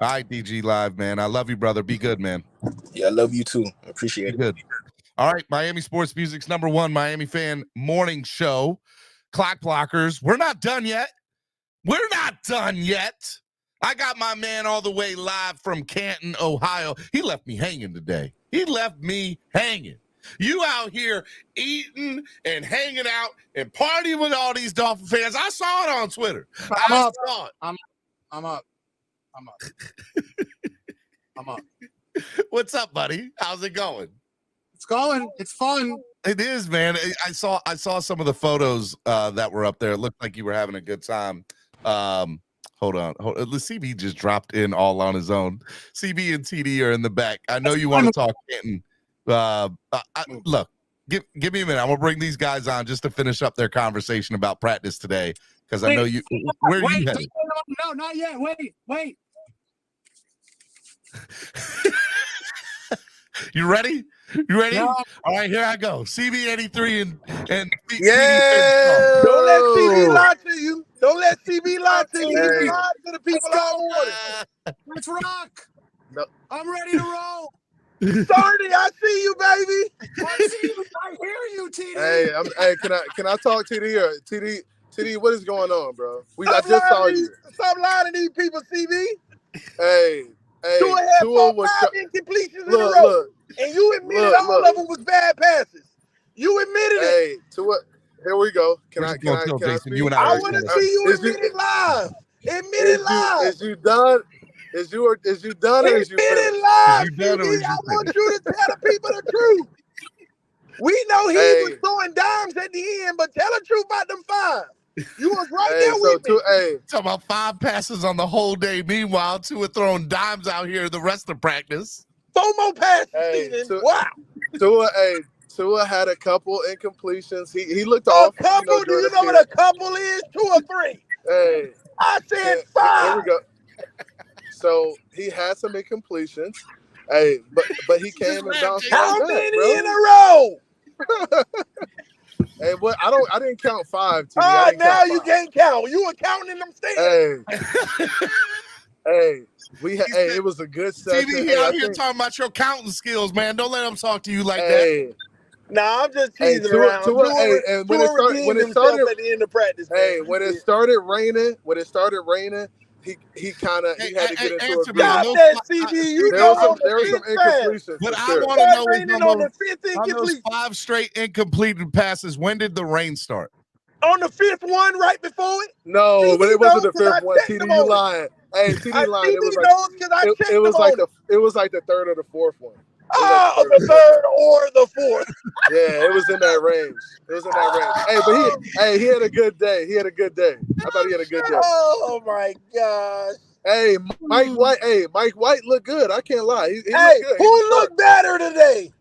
right, DG Live, man. I love you, brother. Be good, man. Yeah, I love you too. Appreciate it. Good. All right, Miami Sports Music's #1 Miami fan morning show. Clock Blockers. We're not done yet. We're not done yet. I got my man all the way live from Canton, Ohio. He left me hanging today. He left me hanging. You out here eating and hanging out and partying with all these Dolphin fans. I saw it on Twitter. I'm up. What's up, buddy? How's it going? It's going. It's fun. It is, man. I saw some of the photos that were up there. It looked like you were having a good time. Hold on. The CB just dropped in all on his own. CB and TD are in the back. I know you want to talk Canton. Look, give me a minute. I'm gonna bring these guys on just to finish up their conversation about practice today, because I know you. Where are you headed? No, not yet. Wait. You ready? You ready? No. All right, here I go. CB83 and yeah. Don't let CB lie to you. Don't let CB lie to you. Hey. Lie to the people on board. Let's rock. No. I'm ready to roll. Sardy, I see you, baby. I see you. I hear you, TD. Hey, can I talk TD or TD? What is going on, bro? I just saw you. Stop lying to these people, CB. Hey, Tua was 5 incompletions in a row. Look, and you admitted all of them was bad passes. You admitted it. Hey, Tua, here we go. Can I speak? I want to see you admit it live. Admit it live. Is you done? Is you done or is you finished? Admit it live, CB. I want you to tell the people the truth. We know he was throwing dimes at the end, but tell the truth about them 5. You was right there with me. Talking about 5 passes on the whole day. Meanwhile, Tua throwing dimes out here the rest of practice. 4 more passes, Hey, Steven. Wow. Tua had a couple incompletions. He looked A off. couple? Do during you the know what period. a couple is? 2 or 3? Hey, I said here 5. we go. So he had some incompletions. Hey, but he came and bounced right How back, many bro. in a row? Hey, what? I didn't count 5. TD. I didn't Now count you 5. can't count. You were counting in them stands. Hey, it was a good session. TV, he Hey, out here talking about your counting skills, man. Don't let him talk to you like Hey. Nah, I'm just Hey, teasing Tua, around. and when it redeemed himself at the end of practice. hey, Man. when it started raining, he had to get into a groove. Stop that, CB. You There know was some on the fifth incompletions. But for I sure. want to know is raining on the 5th on those incomplete. 5 straight incompleted passes, when did the rain start? On the 5th one right before it? No, TD but it wasn't the knows 'cause 5th I one. checked TD, him you on it. lying. Hey, TD lying. It was TD like knows 'cause I checked it was him like on it was like the 3rd or the 4th one. the 3rd or the 4th. Yeah, it was in that range. Hey, but he had a good day. I thought he had a good day. Oh my gosh. Hey, Mike White. Hey, Mike White looked good. I can't lie. He Hey, looked good. who looked better today?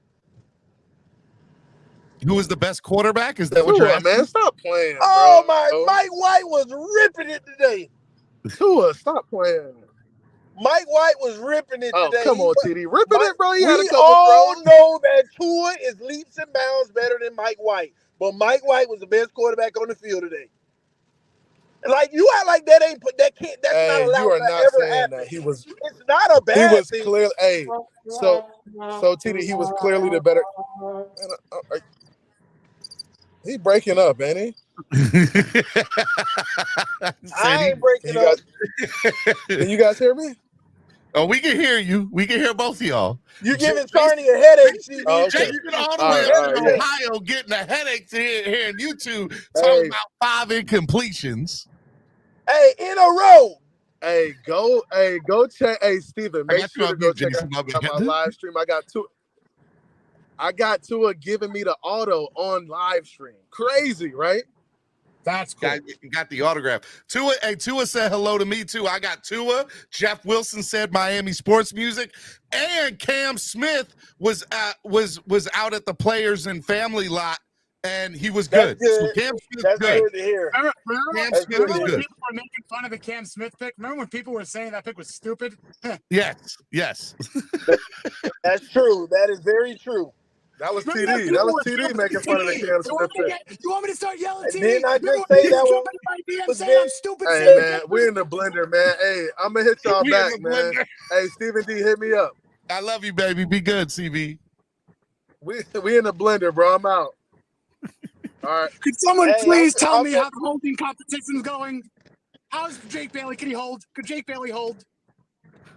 Who was the best quarterback? Is that what you're Tua, asking? man, stop playing. Oh bro. my! Mike White was ripping it today. Tua, stop playing. Mike White was ripping it Oh, today. come on, TD. Ripping it, bro. He had a We couple all throws. know that Tua is leaps and bounds better than Mike White. But Mike White was the best quarterback on the field today. Like, you act like that ain't that's not allowed you are to not ever saying happen. that. He was not a bad He was thing. clear. Hey, so TD, he was clearly the better. He breaking up, ain't he? I ain't breaking up. Can you guys hear me? Oh, we can hear you. We can hear both of y'all. You giving Tony a headache, CB. Jason all the way up in Ohio getting a headache to hearing you two talking about 5 incompletions. Hey, in a row. Hey, go check. Hey, Steven, make sure to go check out my live stream. I got Tua giving me the auto on live stream. Crazy, right? That's cool. Got the autograph. Tua said hello to me too. I got Tua. Jeff Wilson said Miami sports music, and Cam Smith was out at the players and family lot, and he was good. So Cam Smith That's good. good to hear. Remember when people were making fun of the Cam Smith pick? Remember when people were saying that pick was stupid? Yes. That's true. That is very true. That was TD. That was TD making fun of the Cam Smith pick. You want me to start yelling, TD? Didn't I just say that was saying I'm stupid? Hey, man, we in the blender, man. Hey, I'm going to hit y'all We back, in the man. blender. Hey, Stephen D, hit me up. I love you, baby. Be good, CB. We in the blender, bro. I'm out. All right. Could someone please tell me how the holding competition's going? How's Jake Bailey? Can he hold? Could Jake Bailey hold?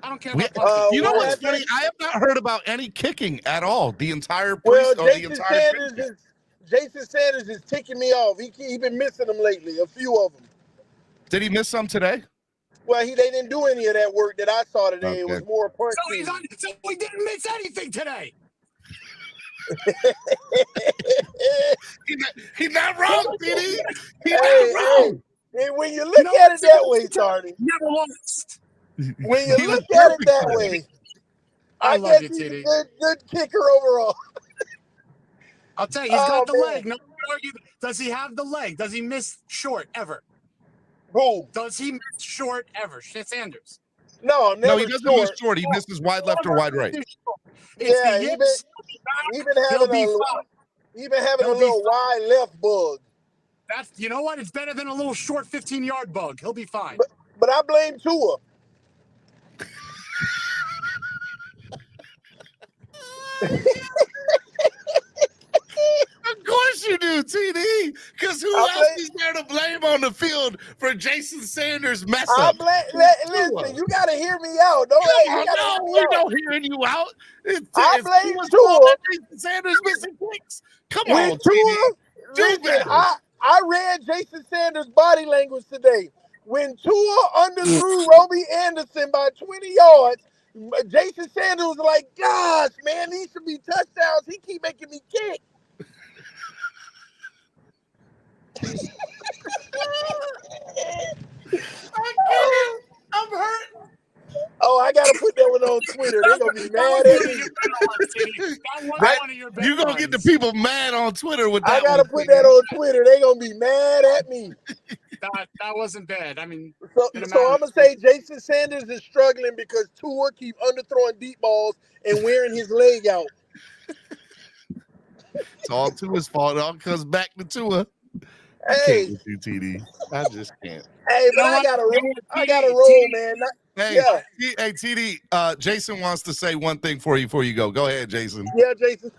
I don't care about punting. You know what's funny? I have not heard about any kicking at all. The entire Jason Sanders is ticking me off. He been missing them lately. A few of them. Did he miss some today? Well, they didn't do any of that work that I saw today. Okay. It was more punch. So he didn't miss anything today. He's not wrong, TD. He's not wrong. Hey, when you look at it that way, Tardy. Never lost. When you look at it that way, I guess he's a good kicker overall. I'll tell you, he's got the leg. No argue. Does he have the leg? Does he miss short ever? Who? Does he miss short ever? Sanders. No, never. No, he doesn't miss short. He misses wide left or wide right. Yeah, he been having a little wide left bug. You know what? It's better than a little short 15-yard bug. He'll be fine. But I blame Tua. Of course you do, TD. Because who else is there to blame on the field for Jason Sanders' mess up? Listen, you got to hear me out. We don't hearing you out. I blame Tua. Jason Sanders missing kicks. Come on, TD. Listen, I read Jason Sanders' body language today. When Tua underthrew Robbie Anderson by 20 yards, Jason Sanders was like, gosh, man, these should be touchdowns. He keep making me kick. I can't. I'm hurting. Oh, I got to put that one going on Twitter. They're gonna be mad at me. You're gonna get the people mad on Twitter with that. I gotta put that on Twitter. They're gonna be mad at me. That wasn't bad. I mean, so I'm gonna say Jason Sanders is struggling because Tua keep underthrowing deep balls and wearing his leg out. It's all Tua's fault. It all comes back to Tua. I Hey, can't with you, TD. I just can't. Hey, but I gotta roll, man. Hey, TD. Jason wants to say one thing for you before you go. Go ahead, Jason. Yeah, Jason.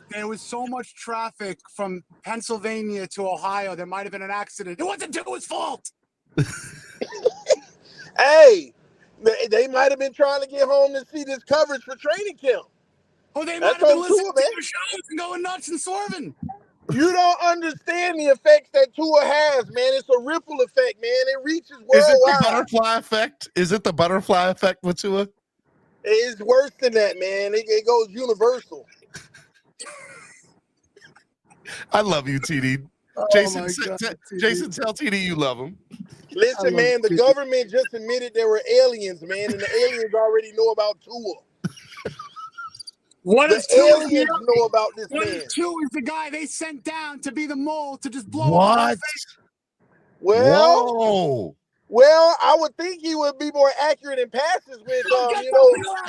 There was so much traffic from Pennsylvania to Ohio. There might have been an accident. It wasn't Tua's fault. Hey, they might have been trying to get home to see this coverage for training camp. Oh, they might have been listening to your shows and going nuts and swerving. You don't understand the effects that Tua has, man. It's a ripple effect, man. It reaches worldwide. Is it the butterfly effect? Is it the butterfly effect with Tua? It's worse than that, man. It goes universal. I love you, TD. Oh Jason, my God, Jason, tell TD you love him. Listen, man, the government just admitted there were aliens, man, and the aliens already know about Tua. What the is Tua aliens know about this What man? if Tua is the guy they sent down to be the mole to just blow What? up? Well, I would think he would be more accurate in passes with,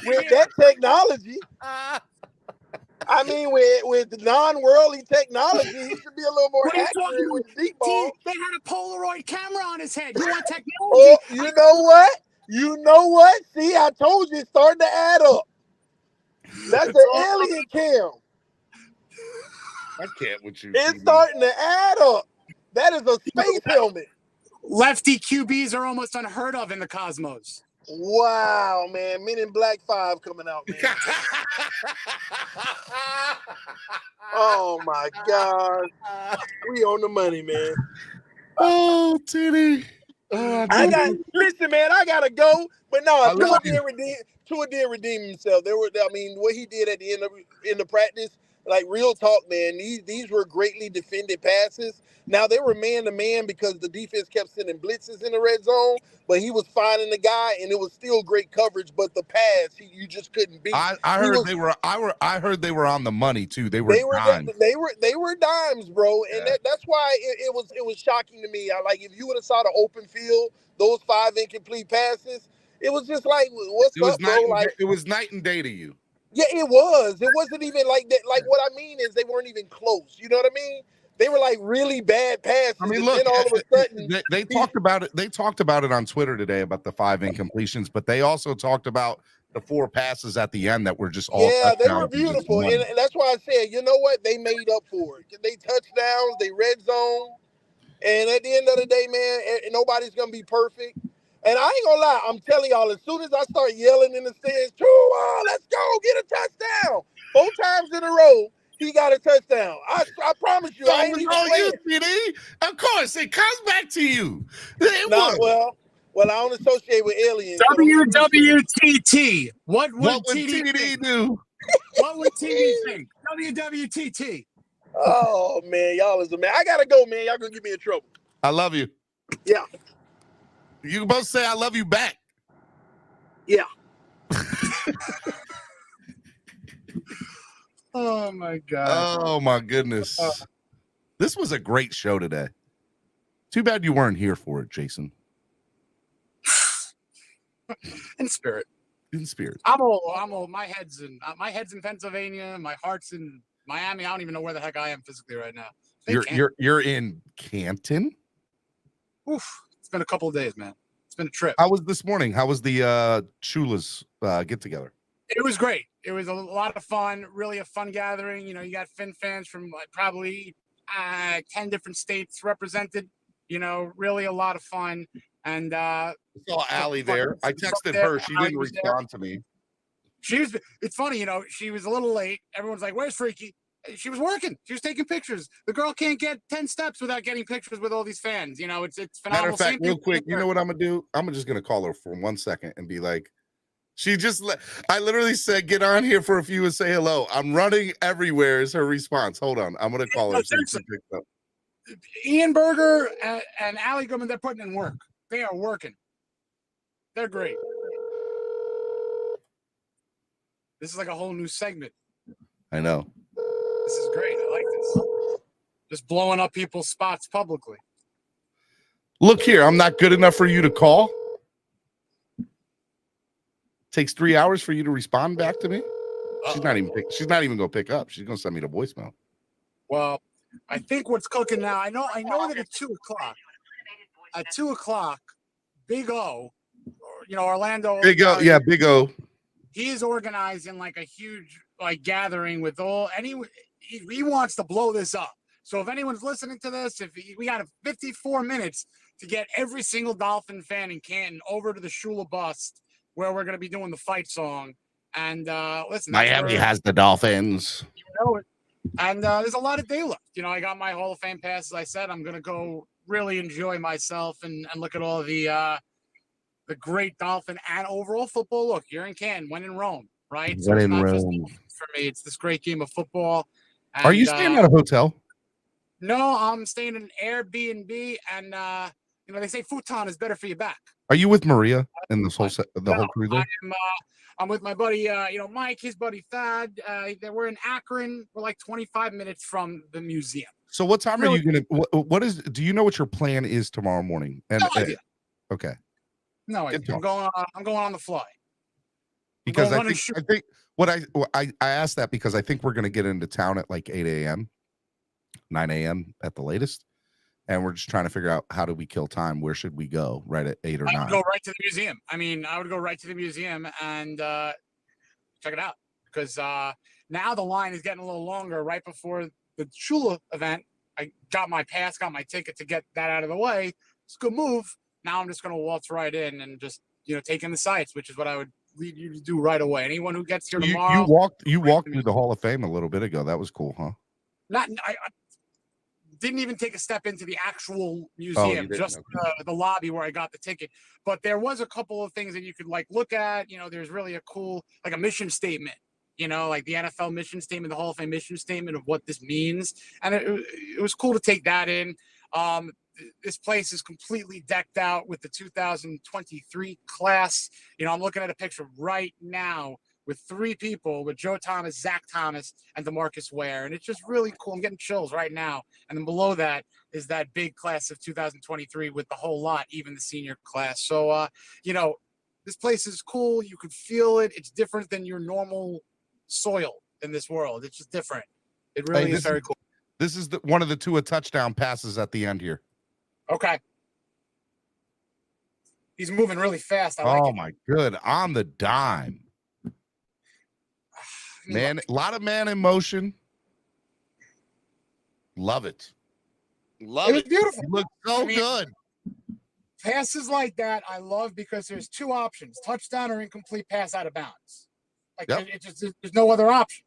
with that technology. I mean, with non-worldly technology, he should be a little more accurate with the deep ball. They had a Polaroid camera on his head. You want technology? Oh, you know what? You know what? See, I told you it's starting to add up. That's the alien cam. I can't with you. It's starting to add up. That is a space helmet. Lefty QBs are almost unheard of in the cosmos. Wow, man. Men in Black 5 coming out, man. Oh, my God. We on the money, man. Oh, Titty. Listen, man, I got to go. But no, Tua did redeem himself. What he did at the end of practice, like real talk, man, these were greatly defended passes. Now, they were man-to-man because the defense kept sending blitzes in the red zone, but he was finding the guy, and it was still great coverage, but the pass, you just couldn't beat. I heard they were on the money, too. They were dimes. They were dimes, bro, and that's why it was shocking to me. If you would have saw the open field, those 5 incomplete passes, it was just like, what's up, bro? It was night and day to you. Yeah, it was. It wasn't even like that. Like, what I mean is they weren't even close. You know what I mean? They were like really bad passes. I mean, and look, then all of a sudden they talked about it. They talked about it on Twitter today about the 5 incompletions, but they also talked about the 4 passes at the end that were just all they were beautiful, and that's why I said, you know what? They made up for it. They touchdowns, they red zone, and at the end of the day, man, nobody's gonna be perfect. And I ain't gonna lie, I'm telling y'all, as soon as I start yelling in the stands, Tua, let's go, get a touchdown. 4 times in a row, he got a touchdown. I promise you, I ain't even playing. TD. Of course, it comes back to you. Well, I don't associate with aliens. WWTT. What would TD do? What would TD think? WWTT. Oh, man, y'all is a man. I gotta go, man. Y'all gonna get me in trouble. I love you. Yeah. You can both say I love you back. Yeah. Oh, my God. Oh, my goodness. This was a great show today. Too bad you weren't here for it, Jason. In spirit. In spirit. I'm old. My head's in Pennsylvania. My heart's in Miami. I don't even know where the heck I am physically right now. You're in Canton? Oof. It's been a couple of days, man. It's been a trip. How was this morning? How was the Chulas get together? It was great. It was a lot of fun, really a fun gathering. You got Finn fans from probably 10 different states represented, really a lot of fun. And I saw Allie there. I texted her. She didn't respond to me. It's funny, she was a little late. Everyone's like, where's Freaky? She was working. She was taking pictures. The girl can't get 10 steps without getting pictures with all these fans. It's phenomenal. Matter of fact, real quick, you know what I'm going to do? I'm just going to call her for 1 second and be like, I literally said, get on here for a few and say hello. I'm running everywhere is her response. Hold on. I'm going to call her. Ian Berger and Allie Goodman, they're putting in work. They are working. They're great. This is like a whole new segment. I know. This is great. I like this. Just blowing up people's spots publicly. Look here, I'm not good enough for you to call. Takes 3 hours for you to respond back to me. She's not even gonna pick up. She's gonna send me the voicemail. Well, I think what's cooking now. I know that at 2:00. At 2:00, Big O, Orlando. Big O, yeah, Big O. He is organizing like a huge gathering with he wants to blow this up. So if anyone's listening to this, we got 54 minutes to get every single Dolphin fan in Canton over to the Shula Bust, where we're going to be doing the fight song. And listen, Miami has the Dolphins. You know it. And there's a lot of day left. I got my Hall of Fame pass. As I said, I'm going to go really enjoy myself and look at all the great Dolphin and overall football. Look, you're in Canton, when in Rome, right? So it's not just for me. It's this great game of football. And, are you staying at a hotel? No, I'm staying in an Airbnb, and they say futon is better for your back. Are you with Maria and this whole whole crew there? I'm with my buddy, Mike, his buddy Thad. We're in Akron. We're like 25 minutes from the museum. So what time are you gonna? Do you know what your plan is tomorrow morning? And no idea. Okay. No idea. I'm going on the fly. Because I think what I asked that because I think we're gonna get into town at like 8 a.m., 9 a.m. at the latest. And we're just trying to figure out how do we kill time? Where should we go? Right at 8 or 9? I would go right to the museum. I would go right to the museum and check it out. Because now the line is getting a little longer. Right before the Shula event, I got my pass, got my ticket to get that out of the way. It's a good move. Now I'm just going to waltz right in and just, take in the sights, which is what I would lead you to do right away. Anyone who gets here tomorrow. You walked through the Hall of Fame a little bit ago. That was cool, huh? I didn't even take a step into the actual museum, just the lobby where I got the ticket. But there was a couple of things that you could look at. There's really a cool, a mission statement, like the NFL mission statement, the Hall of Fame mission statement of what this means. And it was cool to take that in. This place is completely decked out with the 2023 class. I'm looking at a picture right now with 3 people, with Joe Thomas, Zach Thomas, and DeMarcus Ware. And it's just really cool. I'm getting chills right now. And then below that is that big class of 2023 with the whole lot, even the senior class. So, this place is cool. You can feel it. It's different than your normal soil in this world. It's just different. It really is very cool. This is one of the Tua touchdown passes at the end here. Okay. He's moving really fast. I like it. Oh, my good. On the dime. Man, a lot of man in motion. Love it. It was beautiful. It looked so good. Passes like that, I love because there's 2 options: touchdown or incomplete pass out of bounds. There's no other option.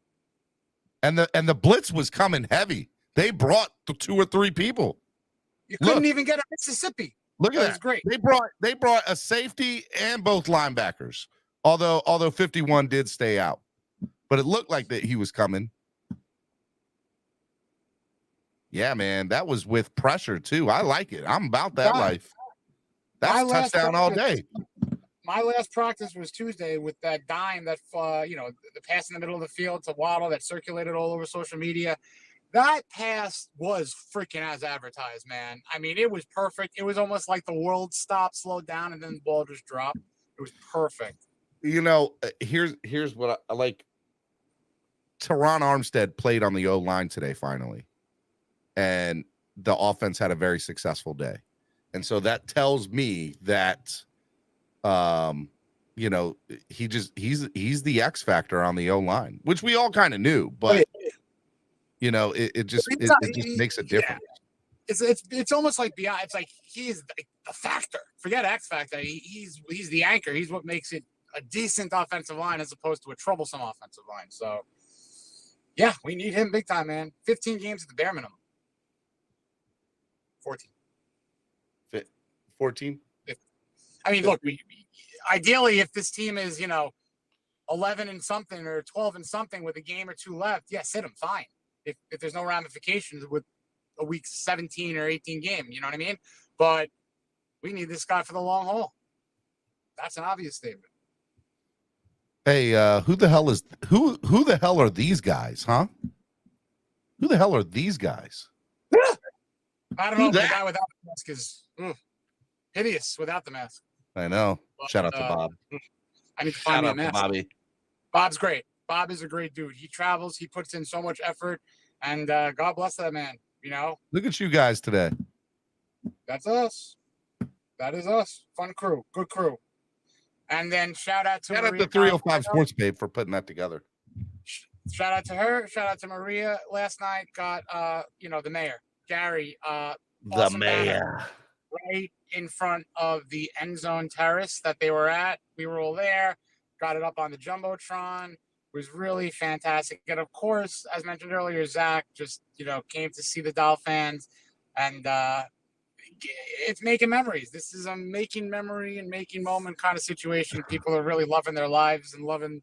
And the blitz was coming heavy. They brought the 2 or 3 people. You couldn't even get a Mississippi. Look at that. Was great. They brought a safety and both linebackers. Although 51 did stay out. But it looked like that he was coming. Yeah, man, that was with pressure too. I like it. I'm about that life. That's touchdown all day. My last practice was Tuesday with that dime that the pass in the middle of the field to Waddle that circulated all over social media. That pass was freaking as advertised, man. It was perfect. It was almost like the world stopped, slowed down, and then the ball just dropped. It was perfect. Here's what I like. Teron Armstead played on the O-line today, finally. And the offense had a very successful day. And so that tells me that, he's the X factor on the O-line, which we all kind of knew, but it just makes a difference. Yeah. It's almost like beyond. It's like he's the factor. Forget X factor. He's the anchor. He's what makes it a decent offensive line as opposed to a troublesome offensive line. So, yeah, we need him big time, man. 15 games at the bare minimum. 14. 14? Look, ideally, if this team is, 11 and something or 12 and something with a game or 2 left, sit him, fine. If there's no ramifications with a week 17 or 18 game, you know what I mean? But we need this guy for the long haul. That's an obvious statement. Hey, who the hell are these guys, huh? Who the hell are these guys? I don't know, but the guy without the mask is hideous without the mask. I know. But, Shout out to Bob. I need to find me a mask. Bobby. Bob's great. Bob is a great dude. He travels. He puts in so much effort, and God bless that man. You know. Look at you guys today. That's us. That is us. Fun crew. Good crew. And then shout out to 305 Sports Babe for putting that together. Shout out to her. Shout out to Maria. Last night got the mayor, Gary. The mayor. Right in front of the end zone terrace that they were at. We were all there. Got it up on the Jumbotron. It was really fantastic. And of course, as mentioned earlier, Zach just came to see the Dolphins, and it's making memories. This is a making memory and making moment kind of situation. People are really loving their lives and loving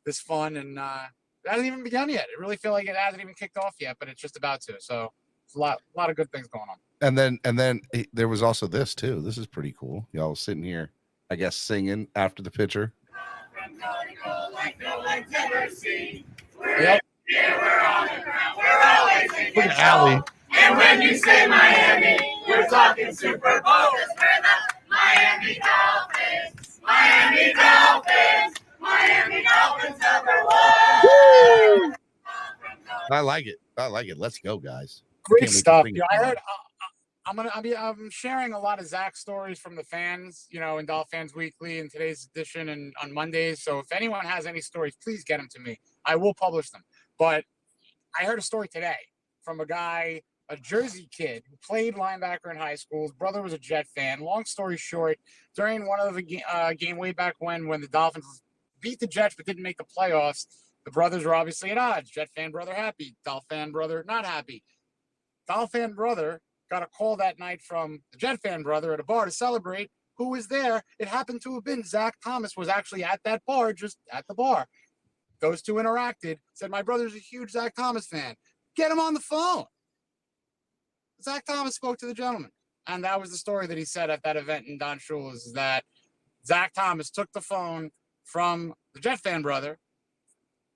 this fun, and it hasn't even begun yet. I really feel like it hasn't even kicked off yet, but it's just about to. So it's a lot of good things going on. And then there was also this too. This is pretty cool. Y'all sitting here, I guess, singing after the picture. Yep. Look at Allie. And when you say Miami, you're talking Super Bowl. We're the Miami Dolphins. Miami Dolphins. Miami Dolphins #1. I like it. Let's go, guys. Great stuff. I heard. I'm sharing a lot of Zach stories from the fans, in Dolphins Weekly and today's edition and on Mondays. So if anyone has any stories, please get them to me. I will publish them. But I heard a story today from a Jersey kid who played linebacker in high school. His brother was a Jet fan. Long story short, during one of the game way back when the Dolphins beat the Jets but didn't make the playoffs, the brothers were obviously at odds. Jet fan brother happy, Dolphin brother not happy. Dolphin brother got a call that night from the Jet fan brother at a bar to celebrate. Who was there? It happened to have been Zach Thomas was actually at that bar, just at the bar. Those two interacted, said, my brother's a huge Zach Thomas fan. Get him on the phone. Zach Thomas spoke to the gentleman. And that was the story that he said at that event in Don Shula's, is that Zach Thomas took the phone from the Jet fan brother,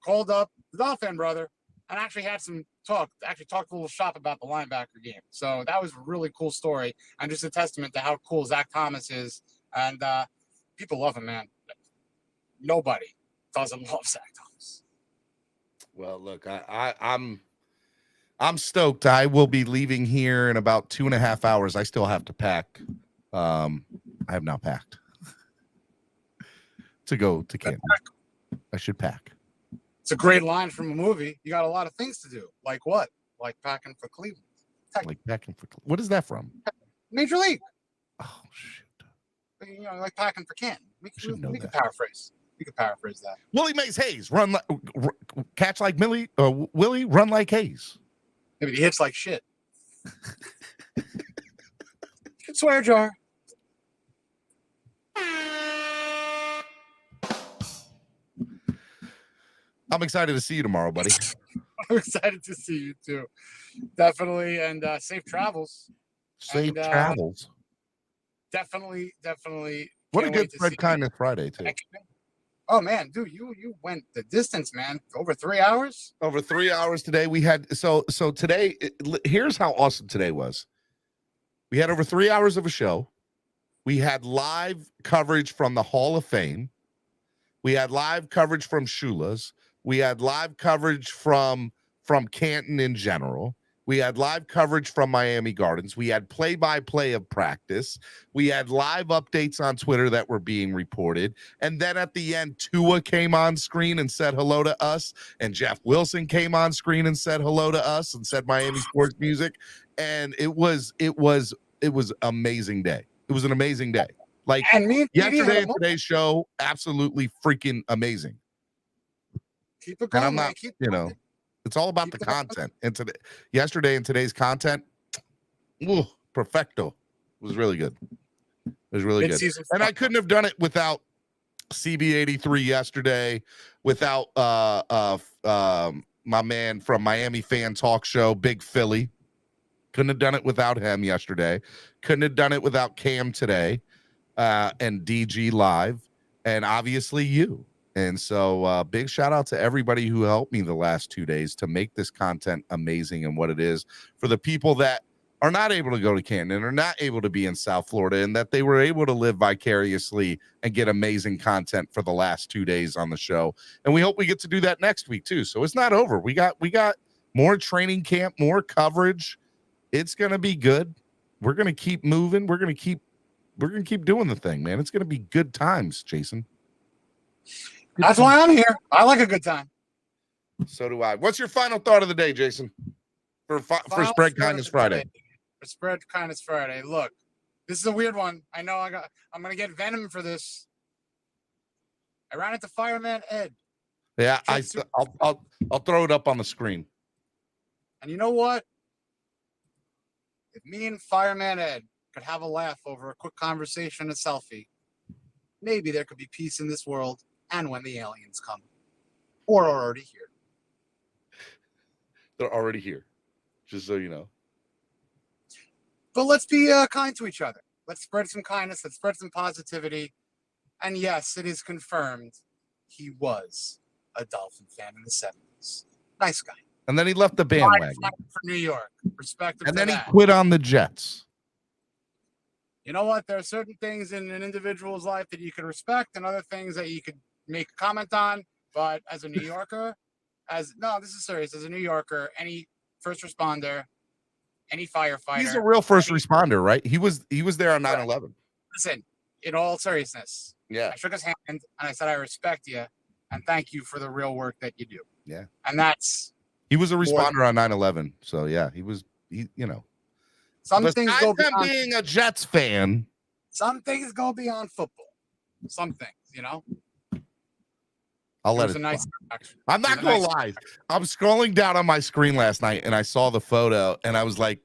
called up the Dolphin brother, and actually had some talked a little shop about the linebacker game. So that was a really cool story and just a testament to how cool Zach Thomas is. And people love him, man. Nobody doesn't love Zach Thomas. Well, look, I'm stoked. I will be leaving here in about 2.5 hours. I still have to pack. I have not packed to go to Canton. I should pack. It's a great line from a movie. You got a lot of things to do. Like what? Like packing for Cleveland. What is that from? Major League. Oh, shit. Like packing for Canton. We could paraphrase. We could paraphrase that. Willie Mays Hayes, catch like Millie, Willie, run like Hayes. Maybe he hits like shit. Swear jar. I'm excited to see you tomorrow, buddy. I'm excited to see you too. Definitely. And safe travels. Safe travels. Definitely. What a good Fred Kindness Friday, too. Oh, man, dude, you went the distance, man. Over 3 hours? Over 3 hours today. We had, so today, here's how awesome today was. We had over 3 hours of a show. We had live coverage from the Hall of Fame. We had live coverage from Shula's. We had live coverage from Canton in general. We had live coverage from Miami Gardens. We had play-by-play of practice. We had live updates on Twitter that were being reported. And then at the end, Tua came on screen and said hello to us. And Jeff Wilson came on screen and said hello to us and said Miami Sports Music. And it was amazing day. It was an amazing day. Like yesterday and today's show, absolutely freaking amazing. Keep it going. And I'm not, it's all about the content. And yesterday and today's content, perfecto. It was really good. It was really good. And I couldn't have done it without CB83 yesterday, without my man from Miami Fan Talk Show, Big Philly. Couldn't have done it without him yesterday. Couldn't have done it without Cam today, and DG Live, and obviously you. And so big shout out to everybody who helped me the last 2 days to make this content amazing and what it is. For the people that are not able to go to Canton and are not able to be in South Florida, and that they were able to live vicariously and get amazing content for the last 2 days on the show. And we hope we get to do that next week too. So it's not over. We got more training camp, more coverage. It's going to be good. We're going to keep moving. We're going to keep doing the thing, man. It's going to be good times, Jason. That's why I'm here. I like a good time. So do I. What's your final thought of the day, Jason? For Spread Kindness Friday. For Spread Kindness Friday. Look, this is a weird one. I know I'm gonna get venom for this. I ran into Fireman Ed. Yeah, I'll throw it up on the screen. And you know what? If me and Fireman Ed could have a laugh over a quick conversation, a selfie, maybe there could be peace in this world and when the aliens come. Or are already here. They're already here, just so you know. But let's be kind to each other. Let's spread some kindness. Let's spread some positivity. And yes, it is confirmed he was a Dolphin fan in the 70s. Nice guy. And then he left the bandwagon. For New York. Respect him And for then he that. quit on the Jets. You know what? There are certain things in an individual's life that you could respect and other things that you could make a comment on. But as a New Yorker, this is serious. As a New Yorker, any first responder, any firefighter. He's a real first responder, right? He was there on 9/11. Listen, in all seriousness. Yeah. I shook his hand and I said, I respect you and thank you for the real work that you do. Yeah. And he was a responder on 9/11. So yeah, he some things go beyond being a Jets fan. Some things go beyond football. Some things, you know. I'll let it. I'm not gonna lie. I'm scrolling down on my screen last night and I saw the photo and I was like,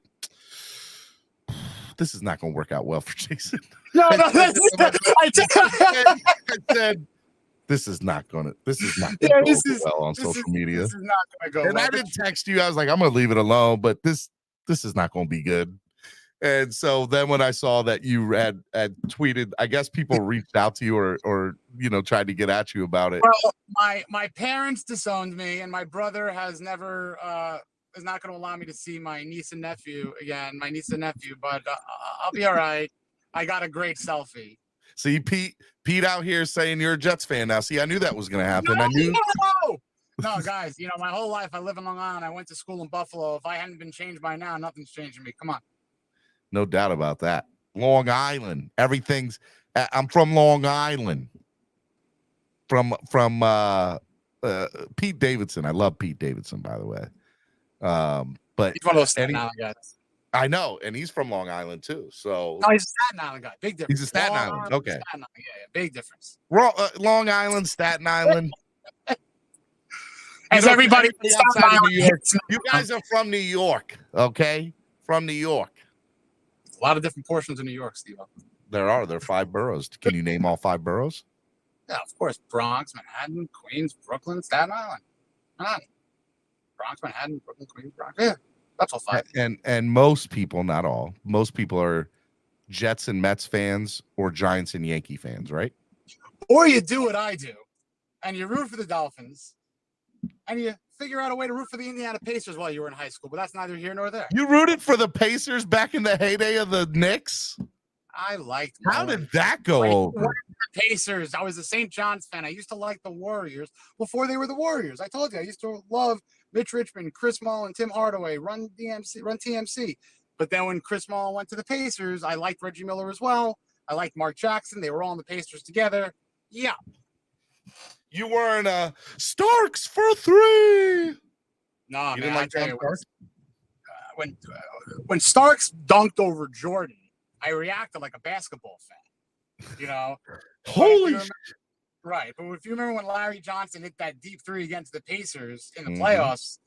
this is not gonna work out well for Jason. No, I said, this is not gonna go well on social media. This is not gonna go and well. I didn't text you. I was like, I'm gonna leave it alone, but this is not gonna be good. And so then when I saw that you had tweeted, I guess people reached out to you or tried to get at you about it. Well, my parents disowned me, and my brother has never is not going to allow me to see my niece and nephew again. But I'll be all right. I got a great selfie. See, Pete out here saying you're a Jets fan now. See, I knew that was going to happen. I knew. No, guys, my whole life I live in Long Island. I went to school in Buffalo. If I hadn't been changed by now, nothing's changing me. Come on. No doubt about that. Long Island. I'm from Long Island. From Pete Davidson. I love Pete Davidson, by the way. But he's one of those Staten Island guys. I know, and he's from Long Island too. So no, he's a Staten Island guy. Big difference. He's a Staten Island. Okay. Staten Island. Yeah, big difference. Long Island, Staten Island. As everybody outside of New York. You guys are from New York, okay? From New York. A lot of different portions of New York, Steve. There are 5 boroughs. Can you name all 5 boroughs? Yeah, of course. Bronx, Manhattan, Queens, Brooklyn, Staten Island. Bronx, Manhattan, Brooklyn, Queens, Bronx. Yeah, that's all 5. And most people, not all, most people are Jets and Mets fans or Giants and Yankee fans, right? Or you do what I do, and you root for the Dolphins, and you figure out a way to root for the Indiana Pacers while you were in high school, but that's neither here nor there. You rooted for the Pacers back in the heyday of the Knicks? I liked How did that go over? The Pacers. I was a St. John's fan. I used to like the Warriors before they were the Warriors. I told you, I used to love Mitch Richmond, Chris Mullin, Tim Hardaway, run TMC. But then when Chris Mullin went to the Pacers, I liked Reggie Miller as well. I liked Mark Jackson. They were all in the Pacers together. Yeah. You weren't Starks for 3. No, you man, didn't like John Starks? When Starks dunked over Jordan, I reacted like a basketball fan. Holy shit. Right. But if you remember when Larry Johnson hit that deep 3 against the Pacers in the playoffs,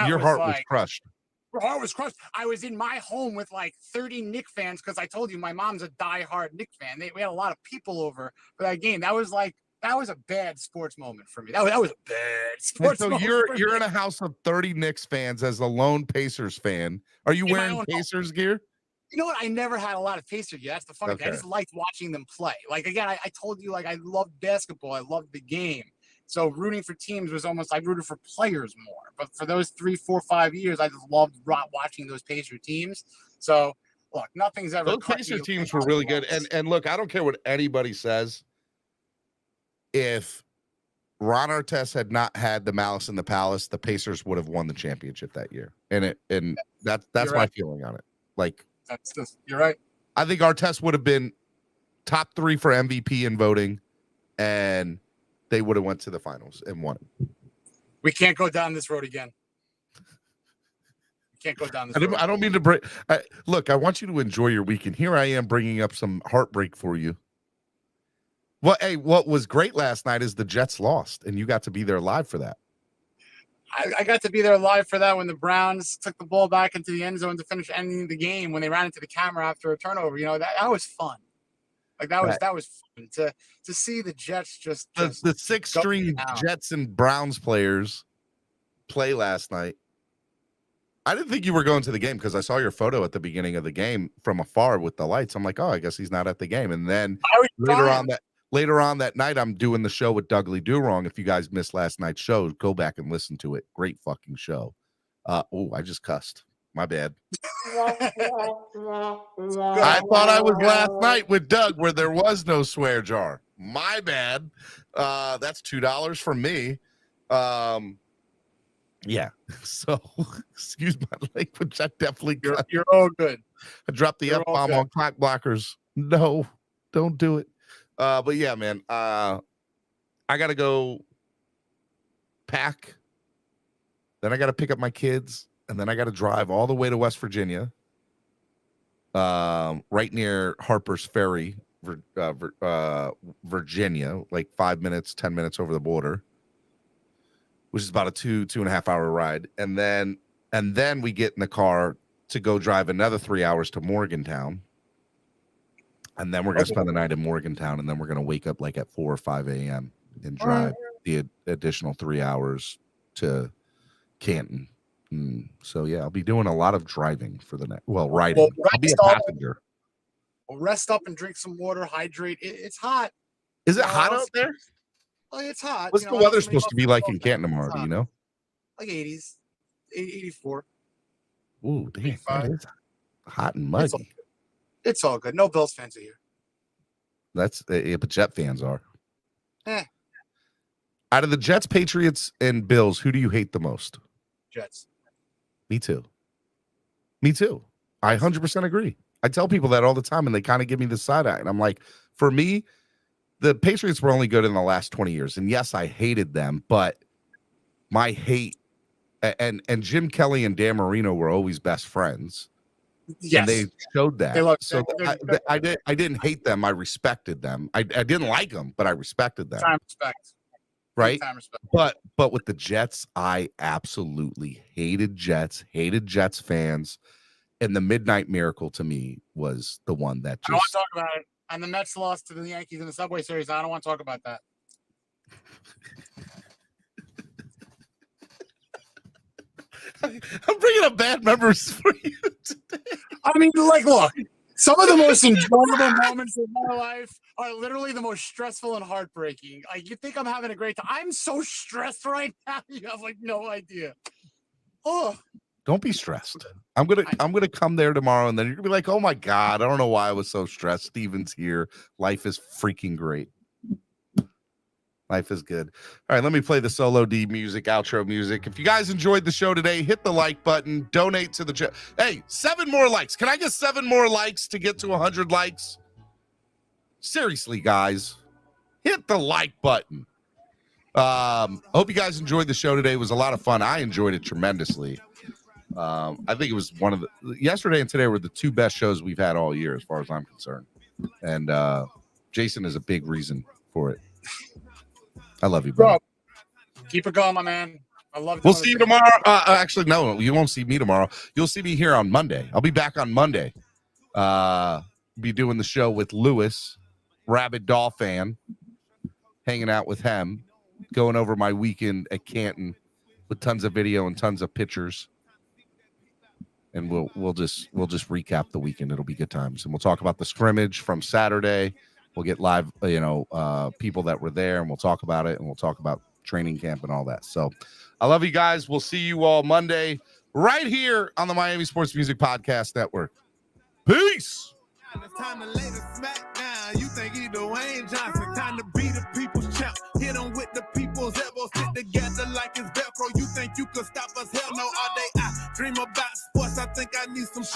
your heart was crushed. Your heart was crushed. I was in my home with like 30 Knicks fans because I told you my mom's a diehard Knicks fan. We had a lot of people over for that game. That was a bad sports moment for me. That was a bad sports moment. So you're in a house of 30 Knicks fans as a lone Pacers fan. Are you wearing Pacers gear? You know what? I never had a lot of taste for you. That's the funny thing. I just liked watching them play. Like, again, I told you, like, I loved basketball. I loved the game. So rooting for teams was almost like rooting for players more. But for those 3, 4, 5 years, I just loved watching those Pacer teams. So, look, nothing's ever. Those Pacer teams were really good. And look, I don't care what anybody says. If Ron Artest had not had the malice in the palace, the Pacers would have won the championship that year. And that's my feeling on it. Like, you're right. I think Artest would have been top 3 for MVP in voting, and they would have went to the finals and won. We can't go down this road again. We can't go down this road. I don't mean to break. Look, I want you to enjoy your weekend. Here I am bringing up some heartbreak for you. Well, hey, what was great last night is the Jets lost, and you got to be there live for that. I got to be there live for that when the Browns took the ball back into the end zone to finish ending the game when they ran into the camera after a turnover. You know, that was fun. Like that was fun to see the Jets just the 6th-string Jets and Browns players play last night. I didn't think you were going to the game because I saw your photo at the beginning of the game from afar with the lights. I'm like, oh, I guess he's not at the game. And then later on that night, I'm doing the show with Doug Lee Do-Wrong. If you guys missed last night's show, go back and listen to it. Great fucking show. I just cussed. My bad. I thought I was last night with Doug where there was no swear jar. My bad. That's $2 from me. Yeah. So excuse my language. I definitely you're all good. I dropped the F-bomb on clock blockers. No, don't do it. But yeah, man. I gotta go pack. Then I gotta pick up my kids. And then I got to drive all the way to West Virginia, right near Harper's Ferry, Virginia, like 5 minutes, 10 minutes over the border, which is about a 2.5 hour ride. And then we get in the car to go drive another 3 hours to Morgantown. And then we're going to spend the night in Morgantown. And then we're going to wake up like at 4 or 5 a.m. and drive the additional 3 hours to Canton. So yeah, I'll be doing a lot of driving for the next. Well, riding. I'll be a passenger. Rest up and drink some water. Hydrate. It's hot. Is it hot out there? Well, it's hot. What's the weather supposed to be like in Canton tomorrow? Do you know? Like 80s, 84. Ooh, damn, that is hot and muggy. It's all good. No Bills fans are here. But Jet fans are. Out of the Jets, Patriots, and Bills, who do you hate the most? Jets. Me too. I 100% agree. I tell people that all the time, and they kind of give me the side eye. And I'm like, for me, the Patriots were only good in the last 20 years. And yes, I hated them, but my hate and Jim Kelly and Dan Marino were always best friends. Yes. And they showed that. I didn't hate them. I respected them. I didn't like them, but I respected them. Time respect. Right. But with the Jets, I absolutely hated Jets fans. And the Midnight Miracle to me was the one that just. I don't want to talk about it. And the Mets lost to the Yankees in the Subway Series. I don't want to talk about that. I'm bringing up bad memories for you today. I mean, like, look, some of the most enjoyable moments of my life are literally the most stressful and heartbreaking. Like, you think I'm having a great time. I'm so stressed right now. You have like no idea. Oh. Don't be stressed. I'm gonna come there tomorrow, and then you're gonna be like, "Oh my God, I don't know why I was so stressed." Steven's here. Life is freaking great. Life is good. All right, let me play the Solo D music, outro music. If you guys enjoyed the show today, hit the like button. Donate to the Hey, 7 more likes. Can I get 7 more likes to get to 100 likes? Seriously, guys, hit the like button. Hope you guys enjoyed the show today. It was a lot of fun. I enjoyed it tremendously. I think it was one of the yesterday and today were the 2 best shows we've had all year, as far as I'm concerned. And Jason is a big reason for it. I love you, bro. Keep it going, my man. I love it. We'll see you tomorrow. Actually, no, you won't see me tomorrow. You'll see me here on Monday. I'll be back on Monday. Be doing the show with Lewis, rabid Doll fan, hanging out with him, going over my weekend at Canton with tons of video and tons of pictures. and we'll just recap the weekend. It'll be good times, and we'll talk about the scrimmage from Saturday. We'll get live, people that were there, and we'll talk about it, and we'll talk about training camp and all that. So I love you guys. We'll see you all Monday right here on the Miami Sports Music Podcast Network. Peace. It's time to lay the smack down. You think he Dwayne Johnson? Time to be the people's champ. Hit him with the people's elbows. Stick together like it's Velcro. You think you could stop us? Hell no. All day I dream about sports. I think I need some shit.